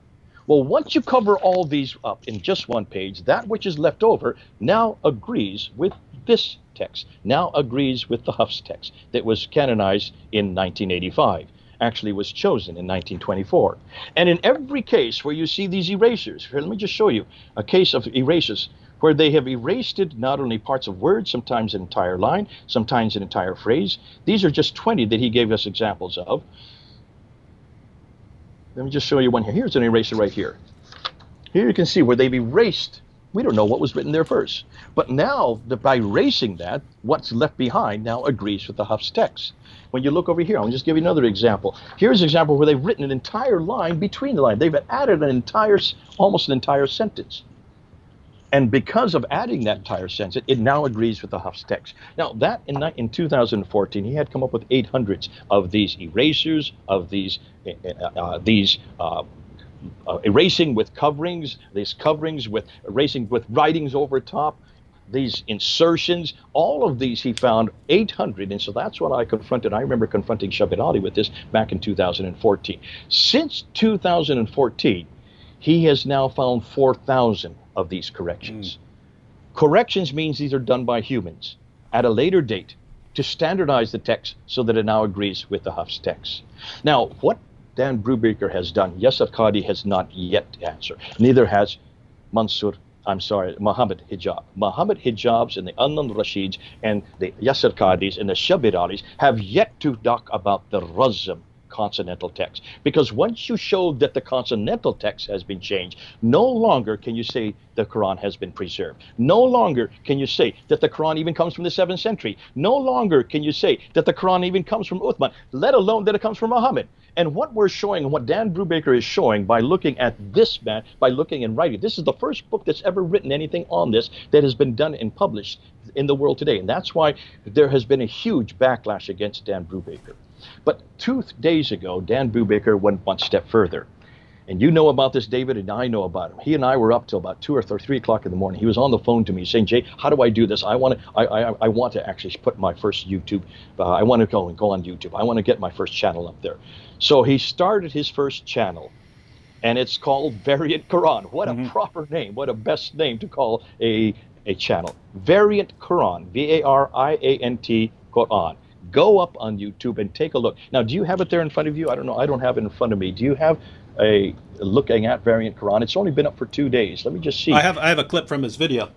Well, once you cover all these up in just one page, that which is left over now agrees with this text, now agrees with the Hafs text that was canonized in 1985. Actually was chosen in 1924. And in every case where you see these erasures, here, let me just show you a case of erasures where they have erased not only parts of words, sometimes an entire line, sometimes an entire phrase. These are just 20 that he gave us examples of. Let me just show you one here. Here's an eraser right here. Here you can see where they've erased. We don't know what was written there first. But now, by erasing that, what's left behind now agrees with the Hafs text. When you look over here, I'll just give you another example. Here's an example where they've written an entire line between the lines. They've added almost an entire sentence. And because of adding that entire sentence, it now agrees with the Hafs text. Now, that in 2014, he had come up with 800s of these erasers, of these erasing with coverings, these coverings with erasing with writings over top, these insertions, all of these he found 800. And so that's what I confronted. I remember confronting Shabir Ali with this back in 2014. Since 2014, he has now found 4,000 of these corrections. Corrections means these are done by humans at a later date to standardize the text so that it now agrees with the Hafs text. Now, what Dan Brubaker has done, Yasir Qadhi has not yet answered. Neither has Mohammad Hijab. Mohammad Hijabs and the Anand Rashids and the Yasir Qadhis and the Shabir Alis have yet to talk about the Razm consonantal text. Because once you show that the consonantal text has been changed, no longer can you say the Quran has been preserved. No longer can you say that the Quran even comes from the 7th century. No longer can you say that the Quran even comes from Uthman, let alone that it comes from Muhammad. And what we're showing, and what Dan Brubaker is showing by looking at this man, by looking and writing, this is the first book that's ever written anything on this that has been done and published in the world today. And that's why there has been a huge backlash against Dan Brubaker. But 2 days ago, Dan Brubaker went one step further. And you know about this, David, and I know about him. He and I were up till about 2 or 3 o'clock in the morning. He was on the phone to me saying, Jay, how do I do this? I want to actually put my first YouTube. I want to go on YouTube. I want to get my first channel up there. So he started his first channel, and it's called Variant Quran. What a proper name. What a best name to call a channel. Variant Quran, V-A-R-I-A-N-T Quran. Go up on YouTube and take a look. Now, do you have it there in front of you? I don't know. I don't have it in front of me. Do you have a looking at Variant Quran? It's only been up for 2 days. Let me just see. I have a clip from his video.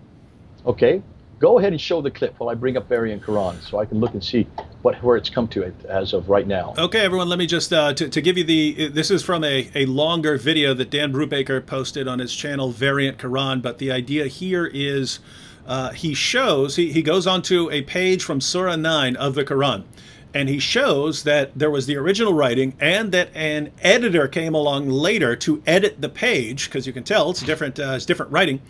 Okay. Go ahead and show the clip while I bring up Variant Quran so I can look and see where it's come to it as of right now. Okay, everyone, let me just, to give you this is from a longer video that Dan Brubaker posted on his channel, Variant Quran, but the idea here is he goes onto a page from Surah 9 of the Quran, and he shows that there was the original writing and that an editor came along later to edit the page, because you can tell it's different writing.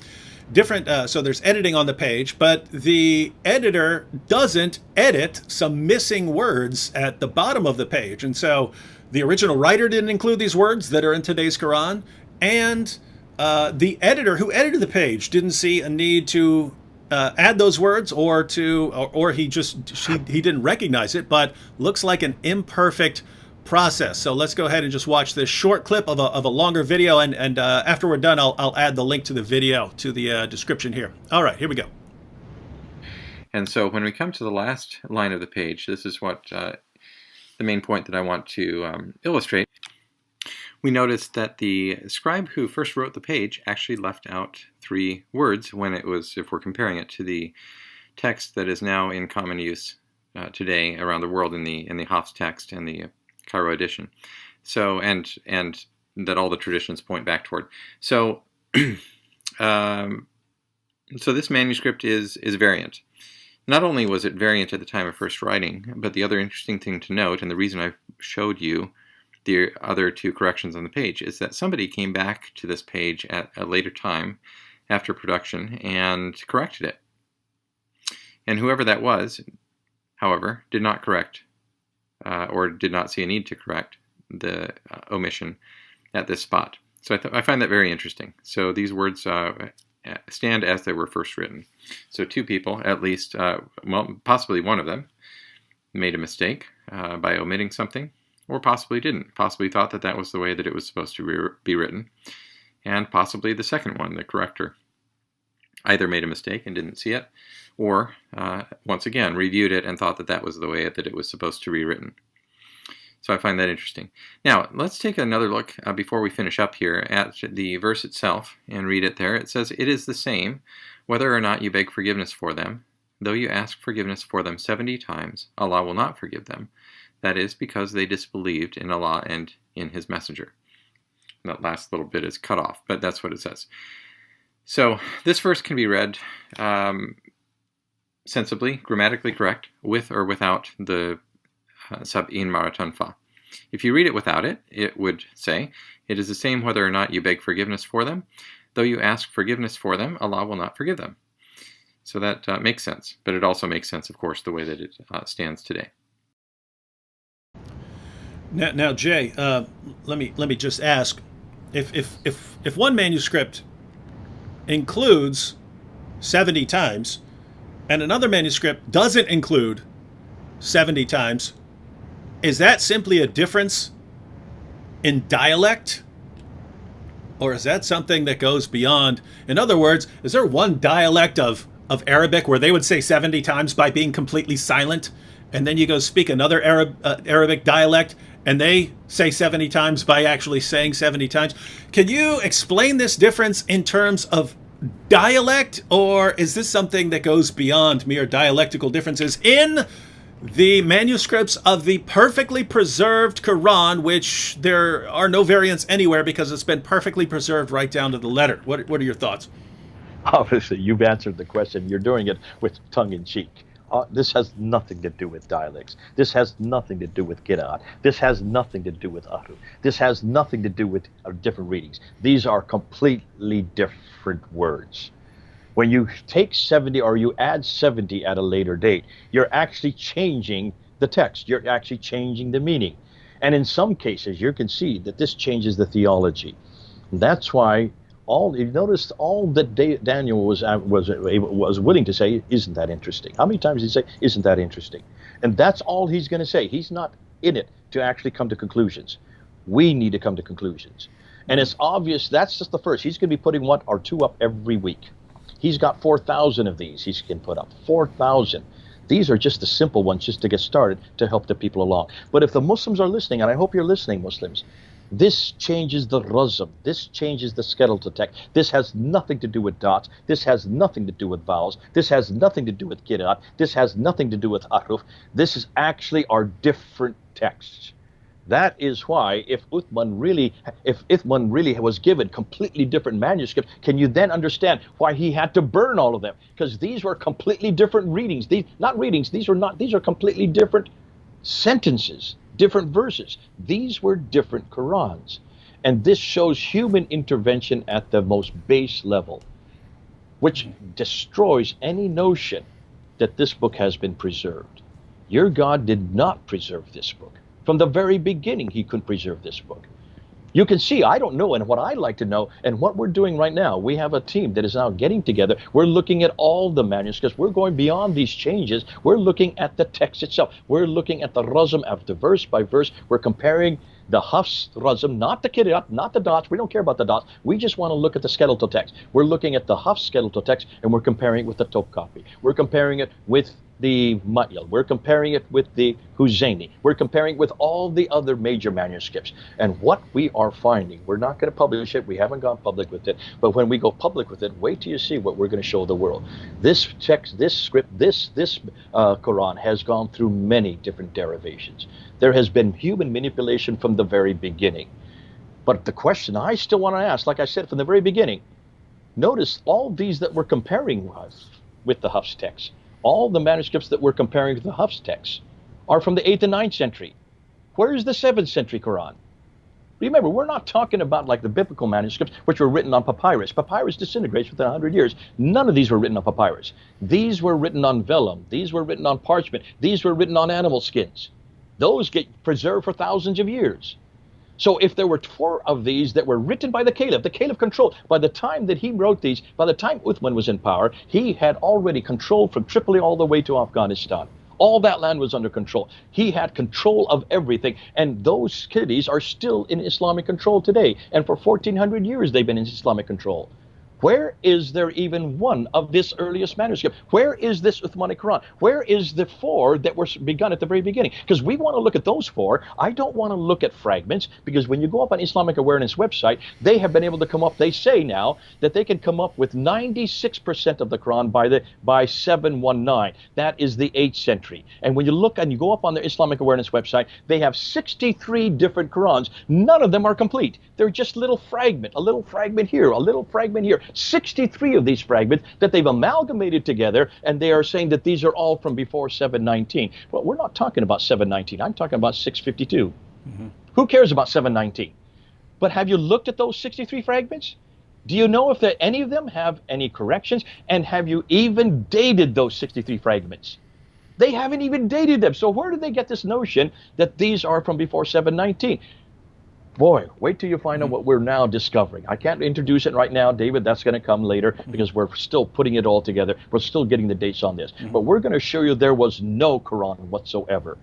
So there's editing on the page, but the editor doesn't edit some missing words at the bottom of the page. And so the original writer didn't include these words that are in today's Quran, and the editor who edited the page didn't see a need to add those words, or he didn't recognize it, but looks like an imperfect process. So let's go ahead and just watch this short clip of a longer video, and after we're done, I'll add the link to the video to the description here. All right, here we go. And so when we come to the last line of the page, this is what the main point that I want to illustrate. We notice that the scribe who first wrote the page actually left out 3 words when it was, if we're comparing it to the text that is now in common use today around the world in the Hafs text and the Cairo edition. So and that all the traditions point back toward. So so this manuscript is variant. Not only was it variant at the time of first writing, but the other interesting thing to note, and the reason I showed you the other 2 corrections on the page, is that somebody came back to this page at a later time after production and corrected it. And whoever that was, however, did not correct or did not see a need to correct the omission at this spot. So I find that very interesting. So these words stand as they were first written. So 2 people, at least, well, possibly one of them, made a mistake by omitting something, or possibly didn't. Possibly thought that that was the way that it was supposed to be written. And possibly the second one, the corrector, either made a mistake and didn't see it, or once again reviewed it and thought that that was the way that it was supposed to be written. So I find that interesting. Now, let's take another look before we finish up here at the verse itself and read it there. It says, "It is the same whether or not you beg forgiveness for them. Though you ask forgiveness for them 70 times, Allah will not forgive them. That is because they disbelieved in Allah and in His messenger." That last little bit is cut off, but that's what it says. So this verse can be read sensibly, grammatically correct, with or without the sab'in maratan fa. If you read it without it, it would say, "It is the same whether or not you beg forgiveness for them, though you ask forgiveness for them, Allah will not forgive them. So that makes sense, but it also makes sense, of course, the way that it stands today. Now, Jay, let me just ask, if one manuscript includes 70 times, and another manuscript doesn't include 70 times, is that simply a difference in dialect? Or is that something that goes beyond? In other words, is there one dialect of Arabic where they would say 70 times by being completely silent, and then you go speak another Arabic dialect and they say 70 times by actually saying 70 times? Can you explain this difference in terms of dialect, or is this something that goes beyond mere dialectical differences in the manuscripts of the perfectly preserved Quran, which there are no variants anywhere because it's been perfectly preserved right down to the letter? What are your thoughts? Obviously, you've answered the question. You're doing it with tongue-in-cheek. This has nothing to do with dialects. This has nothing to do with Qira'at. This has nothing to do with Ahru. This has nothing to do with different readings. These are completely different words. When you take 70 or you add 70 at a later date, you're actually changing the text. You're actually changing the meaning. And in some cases, you can see that this changes the theology. That's why you noticed all that Daniel was willing to say, isn't that interesting? How many times did he say, isn't that interesting? And that's all he's going to say. He's not in it to actually come to conclusions. We need to come to conclusions. And it's obvious that's just the first. He's going to be putting one or two up every week. He's got 4,000 of these he can put up. 4,000. These are just the simple ones just to get started to help the people along. But if the Muslims are listening, and I hope you're listening, Muslims, this changes the razm. This changes the skeletal text. This has nothing to do with dots. This has nothing to do with vowels. This has nothing to do with qira'at. This has nothing to do with ahruf. This is actually our different texts. That is why if Uthman really was given completely different manuscripts, can you then understand why he had to burn all of them? Because these were completely different readings. These are completely different sentences, different verses. These were different Qurans. And this shows human intervention at the most base level, which destroys any notion that this book has been preserved. Your God did not preserve this book. From the very beginning, he couldn't preserve this book. You can see, I don't know, and what I'd like to know, and what we're doing right now, we have a team that is now getting together. We're looking at all the manuscripts. We're going beyond these changes. We're looking at the text itself. We're looking at the razm after verse by verse. We're comparing the Hafs razm, not the Qira'at, not the dots. We don't care about the dots. We just want to look at the skeletal text. We're looking at the Hafs skeletal text, and we're comparing it with the Topkapi. We're comparing it with the Ma'il. We're comparing it with the Huzayni. We're comparing it with all the other major manuscripts. And what we are finding, we're not going to publish it. We haven't gone public with it. But when we go public with it, wait till you see what we're going to show the world. This text, this script, this Quran has gone through many different derivations. There has been human manipulation from the very beginning. But the question I still want to ask, like I said from the very beginning, notice all these that we're comparing with the Hafs text. All the manuscripts that we're comparing with the Hafs text are from the 8th and 9th century. Where is the 7th century Quran? Remember, we're not talking about like the biblical manuscripts, which were written on papyrus. Papyrus disintegrates within 100 years. None of these were written on papyrus. These were written on vellum. These were written on parchment. These were written on animal skins. Those get preserved for thousands of years. So if there were 4 of these that were written by the Caliph controlled, by the time that he wrote these, by the time Uthman was in power, he had already controlled from Tripoli all the way to Afghanistan. All that land was under control. He had control of everything. And those cities are still in Islamic control today. And for 1,400 years, they've been in Islamic control. Where is there even one of this earliest manuscript? Where is this Uthmanic Quran? Where is the 4 that were begun at the very beginning? Because we want to look at those 4. I don't want to look at fragments, because when you go up on Islamic Awareness website, they have been able to come up, they say now, that they can come up with 96% of the Quran by 719. That is the 8th century. And when you look and you go up on their Islamic Awareness website, they have 63 different Qurans. None of them are complete. They're just a little fragment here, a little fragment here. 63 of these fragments that they've amalgamated together, and they are saying that these are all from before 719. Well, we're not talking about 719. I'm talking about 652. Mm-hmm. Who cares about 719? But have you looked at those 63 fragments? Do you know if any of them have any corrections? And have you even dated those 63 fragments? They haven't even dated them. So where did they get this notion that these are from before 719? Boy, wait till you find out what we're now discovering. I can't introduce it right now, David. That's going to come later because we're still putting it all together. We're still getting the dates on this. But we're going to show you there was no Qur'an whatsoever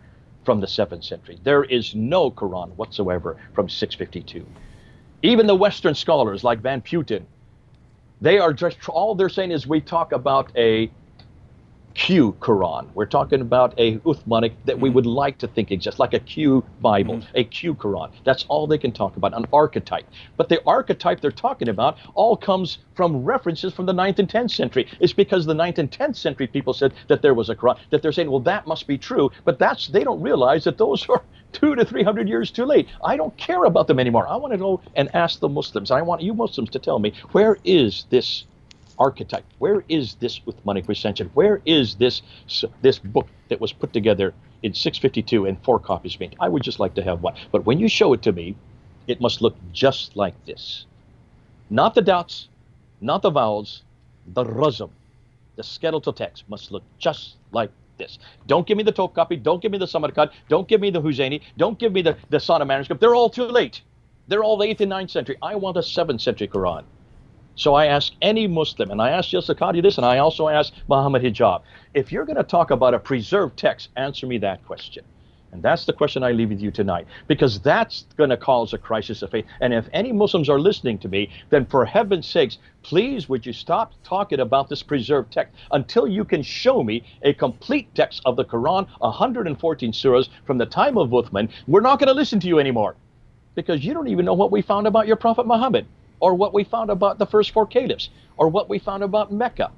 from the 7th century. There is no Qur'an whatsoever from 652. Even the Western scholars like Van Putten, they are just, all they're saying is we talk about a Q Quran. We're talking about a Uthmanic that we would like to think exists, like a Q Bible, a Q Quran. That's all they can talk about, an archetype. But the archetype they're talking about all comes from references from the 9th and 10th century. It's because the 9th and 10th century people said that there was a Quran, that they're saying, well, that must be true. But they don't realize that those are 200 to 300 years too late. I don't care about them anymore. I want to go and ask the Muslims. I want you Muslims to tell me, where is this archetype? Where is this Uthmanic recension? Where is this book that was put together in 652 and 4 copies made? I would just like to have one. But when you show it to me, it must look just like this. Not the dots, not the vowels, the razm, the skeletal text must look just like this. Don't give me the Top copy, don't give me the Samarkand, don't give me the Husseini, don't give me the Sana manuscript. They're all too late. They're all the 8th and 9th century. I want a 7th century Quran. So I ask any Muslim, and I ask Yasir Qadhi this, and I also ask Mohammad Hijab, if you're going to talk about a preserved text, answer me that question. And that's the question I leave with you tonight, because that's going to cause a crisis of faith. And if any Muslims are listening to me, then for heaven's sakes, please would you stop talking about this preserved text until you can show me a complete text of the Quran, 114 surahs from the time of Uthman. We're not going to listen to you anymore, because you don't even know what we found about your Prophet Muhammad, or what we found about the first 4 caliphs, or what we found about Mecca.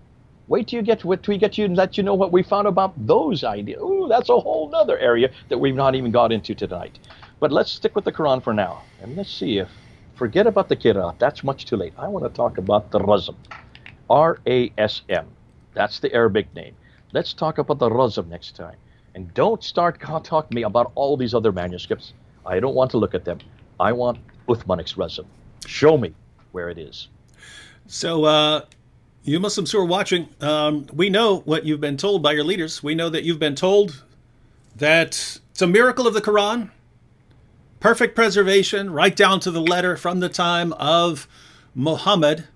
Wait till we get you and let you know what we found about those ideas. Ooh, that's a whole nother area that we've not even got into tonight. But let's stick with the Quran for now. And let's see if, forget about the Qira'at, that's much too late. I want to talk about the Razm, R-A-S-M. That's the Arabic name. Let's talk about the Razm next time. And don't start talking to me about all these other manuscripts. I don't want to look at them. I want Uthmanic's Razm. Show me where it is. So, you Muslims who are watching, we know what you've been told by your leaders. We know that you've been told that it's a miracle of the Quran, perfect preservation, right down to the letter from the time of Muhammad.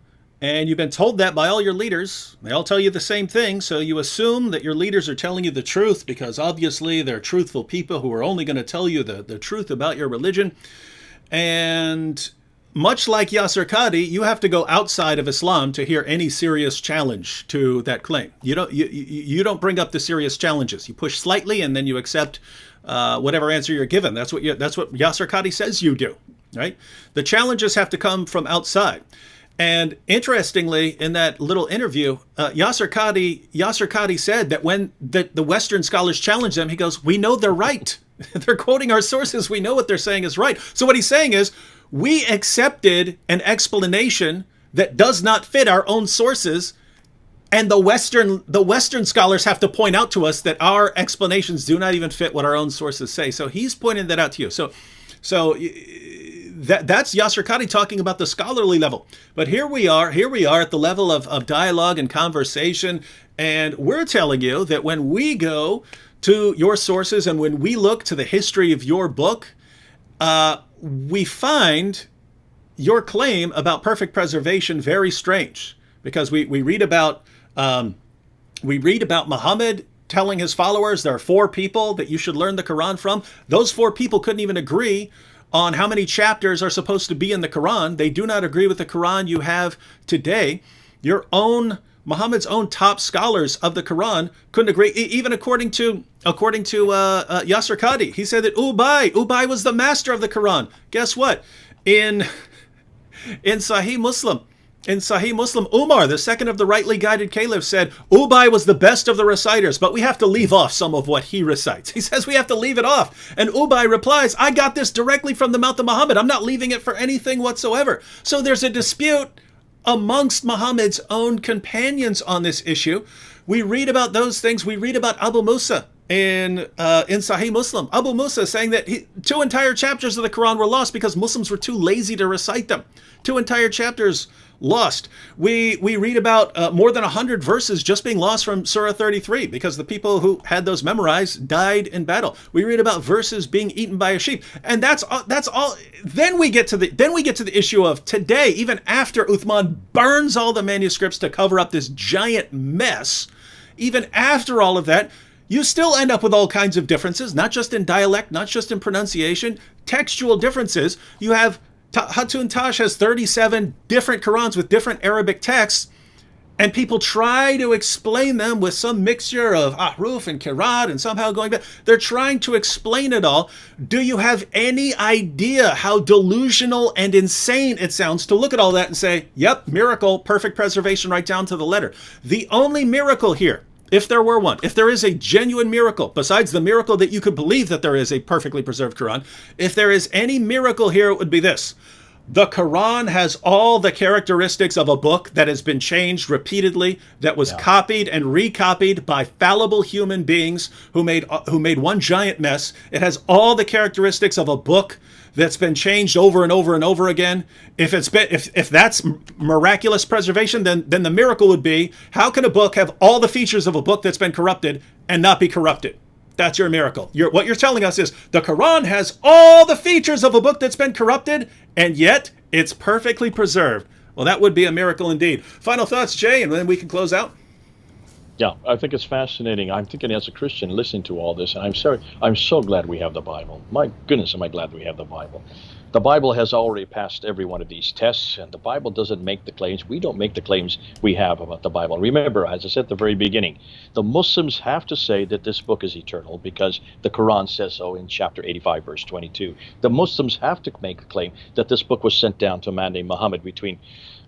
And you've been told that by all your leaders. They all tell you the same thing. So you assume that your leaders are telling you the truth because obviously they're truthful people who are only going to tell you the truth about your religion. And much like Yasir Qadhi, you have to go outside of Islam to hear any serious challenge to that claim. You don't bring up the serious challenges. You push slightly and then you accept whatever answer you're given. That's what Yasir Qadhi says you do, right? The challenges have to come from outside. And interestingly, in that little interview, Yasir Qadhi said that when the Western scholars challenge them, he goes, "We know they're right. They're quoting our sources. We know what they're saying is right." So what he's saying is, we accepted an explanation that does not fit our own sources, and the Western scholars have to point out to us that our explanations do not even fit what our own sources say. So he's pointing that out to you. So that's Yasir Qadhi talking about the scholarly level. But here we are at the level of dialogue and conversation, and we're telling you that when we go to your sources and when we look to the history of your book, we find your claim about perfect preservation very strange, because we read about Muhammad telling his followers there are 4 people that you should learn the Quran from. Those 4 people couldn't even agree on how many chapters are supposed to be in the Quran. They do not agree with the Quran you have today. Muhammad's own top scholars of the Quran couldn't agree, even according to Yasir Qadhi. He said that Ubay was the master of the Quran. Guess what? In Sahih Muslim, Umar, the second of the rightly guided caliphs, said Ubay was the best of the reciters, but we have to leave off some of what he recites. He says we have to leave it off. And Ubay replies, "I got this directly from the mouth of Muhammad. I'm not leaving it for anything whatsoever." So there's a dispute amongst Muhammad's own companions on this issue. We read about those things. We read about Abu Musa in Sahih Muslim. Abu Musa saying that 2 entire chapters of the Quran were lost because Muslims were too lazy to recite them. 2 entire chapters lost. We read about more than 100 verses just being lost from Surah 33 because the people who had those memorized died in battle. We read about verses being eaten by a sheep, and that's all. Then we get to the issue of today. Even after Uthman burns all the manuscripts to cover up this giant mess, even after all of that, you still end up with all kinds of differences, not just in dialect, not just in pronunciation, textual differences. You have Hatun Tash has 37 different Qurans with different Arabic texts, and people try to explain them with some mixture of ahruf and kirat and somehow going back. They're trying to explain it all. Do you have any idea how delusional and insane it sounds to look at all that and say, yep, miracle, perfect preservation right down to the letter? The only miracle here, if there were one, if there is a genuine miracle, besides the miracle that you could believe that there is a perfectly preserved Quran, if there is any miracle here, it would be this. The Quran has all the characteristics of a book that has been changed repeatedly, that was copied and recopied by fallible human beings who made one giant mess. It has all the characteristics of a book that's been changed over and over and over again. If that's miraculous preservation, then the miracle would be, how can a book have all the features of a book that's been corrupted and not be corrupted? That's your miracle. What you're telling us is the Quran has all the features of a book that's been corrupted, and yet it's perfectly preserved. Well, that would be a miracle indeed. Final thoughts, Jay, and then we can close out. Yeah, I think it's fascinating. I'm thinking as a Christian listening to all this, and I'm so glad we have the Bible. My goodness, am I glad we have the Bible. The Bible has already passed every one of these tests, and the Bible doesn't make the claims. We don't make the claims we have about the Bible. Remember, as I said at the very beginning, the Muslims have to say that this book is eternal because the Quran says so in chapter 85, verse 22. The Muslims have to make the claim that this book was sent down to a man named Muhammad between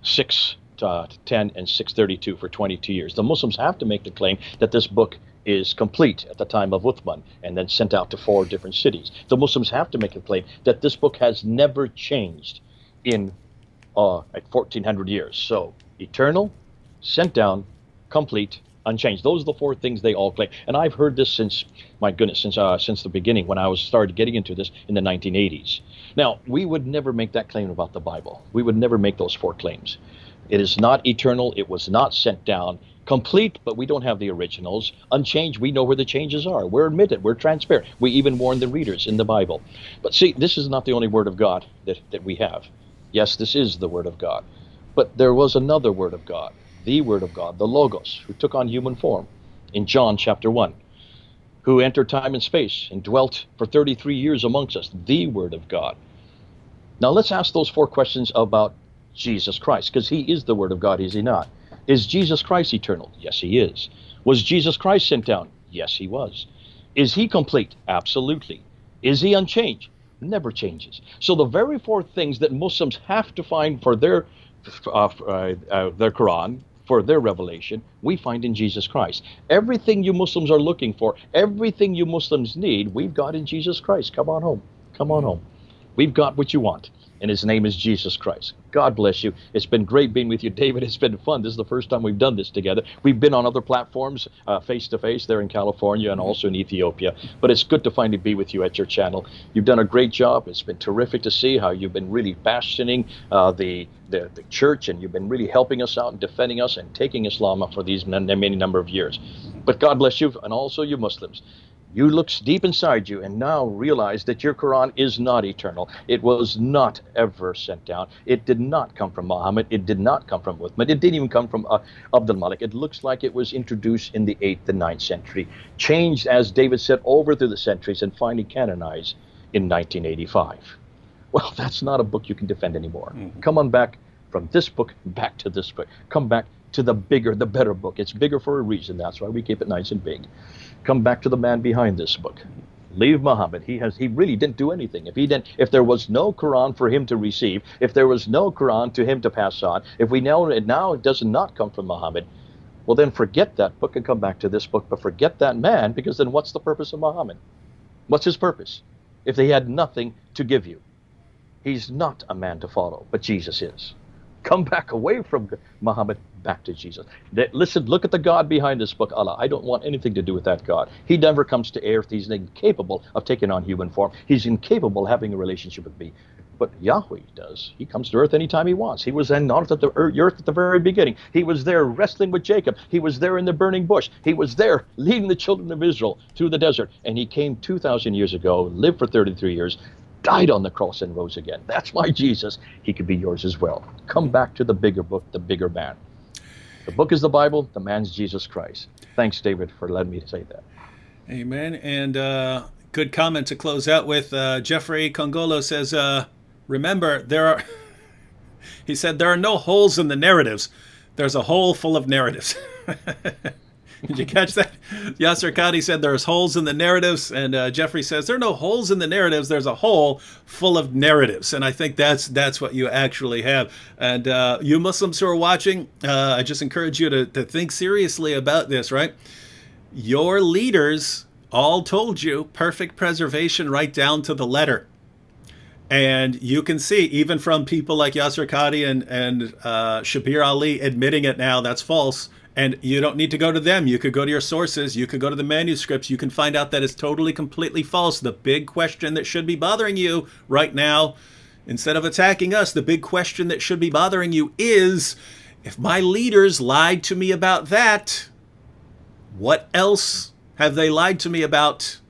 610 and 632 for 22 years. The Muslims have to make the claim that this book is complete at the time of Uthman and then sent out to 4 different cities. The Muslims have to make a claim that this book has never changed in 1400 years. So eternal, sent down, complete, unchanged. Those are the 4 things they all claim. And I've heard this since, my goodness, since the beginning when I started getting into this in the 1980s. Now, we would never make that claim about the Bible. We would never make those 4 claims. It is not eternal. It was not sent down. Complete, but we don't have the originals. Unchanged, we know where the changes are. We're admitted. We're transparent. We even warn the readers in the Bible. But see, this is not the only Word of God that we have. Yes, this is the Word of God. But there was another Word of God, the Word of God, the Logos, who took on human form in John chapter 1, who entered time and space and dwelt for 33 years amongst us, the Word of God. Now let's ask those 4 questions about Jesus Christ, because he is the Word of God, is he not? Is Jesus Christ eternal? Yes, he is. Was Jesus Christ sent down? Yes, he was. Is he complete? Absolutely. Is he unchanged? Never changes. So the very 4 things that Muslims have to find for their Quran, for their revelation, we find in Jesus Christ. Everything you Muslims are looking for, everything you Muslims need, we've got in Jesus Christ. Come on home. Come on home. We've got what you want, and his name is Jesus Christ. God bless you. It's been great being with you, David. It's been fun. This is the first time we've done this together. We've been on other platforms, face-to-face there in California and also in Ethiopia. But it's good to finally be with you at your channel. You've done a great job. It's been terrific to see how you've been really bastioning the church, and you've been really helping us out and defending us and taking Islam up for these many number of years. But God bless you, and also you Muslims. You look deep inside you and now realize that your Quran is not eternal. It was not ever sent down. It did not come from Muhammad. It did not come from Uthman. It didn't even come from Abdul Malik. It looks like it was introduced in the 8th and 9th century, changed, as David said, over through the centuries, and finally canonized in 1985. Well, that's not a book you can defend anymore. Come on back from this book back to this book. Come back to the bigger, the better book. It's bigger for a reason. That's why we keep it nice and big. Come back to the man behind this book. Leave Muhammad. He really didn't do anything. If there was no Quran for him to receive, if there was no Quran to him to pass on, if we know it now, it does not come from Muhammad, well then forget that book and come back to this book, but forget that man, because then what's the purpose of Muhammad? What's his purpose? If he had nothing to give you. He's not a man to follow, but Jesus is. Come back away from Muhammad, back to Jesus. Listen, look at the God behind this book, Allah. I don't want anything to do with that God. He never comes to earth. He's incapable of taking on human form. He's incapable of having a relationship with me. But Yahweh does. He comes to earth anytime he wants. He was not at the earth at the very beginning. He was there wrestling with Jacob. He was there in the burning bush. He was there leading the children of Israel through the desert. And he came 2,000 years ago, lived for 33 years, died on the cross and rose again. That's why Jesus, he could be yours as well. Come back to the bigger book, the bigger man. The book is the Bible. The man's Jesus Christ. Thanks, David, for letting me say that. Amen. And good comment to close out with. Jeffrey Congolo says, remember, he said, there are no holes in the narratives. There's a hole full of narratives. Did you catch that? Yasir Qadhi said there's holes in the narratives, and Jeffrey says there are no holes in the narratives. There's a hole full of narratives, and I think that's what you actually have. And you Muslims who are watching, I just encourage you to think seriously about this, right? Your leaders all told you perfect preservation right down to the letter. And you can see, even from people like Yasir Qadhi and Shabir Ali admitting it now, that's false. And you don't need to go to them. You could go to your sources. You could go to the manuscripts. You can find out that it's totally, completely false. The big question that should be bothering you right now, instead of attacking us, the big question that should be bothering you is, if my leaders lied to me about that, what else have they lied to me about?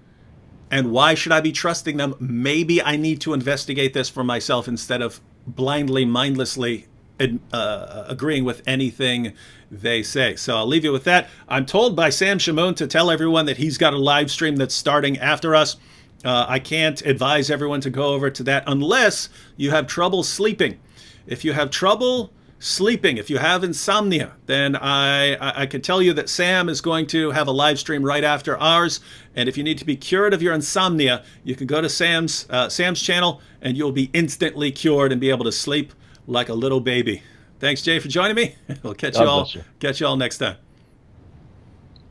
And why should I be trusting them? Maybe I need to investigate this for myself instead of blindly, mindlessly agreeing with anything they say. So I'll leave you with that. I'm told by Sam Shamoun to tell everyone that he's got a live stream that's starting after us. I can't advise everyone to go over to that unless you have trouble sleeping. If you have trouble sleeping, if you have insomnia, then I can tell you that Sam is going to have a live stream right after ours. And if you need to be cured of your insomnia, you can go to Sam's channel and you'll be instantly cured and be able to sleep like a little baby. Thanks, Jay, for joining me. We'll catch you all next time.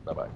Bye-bye.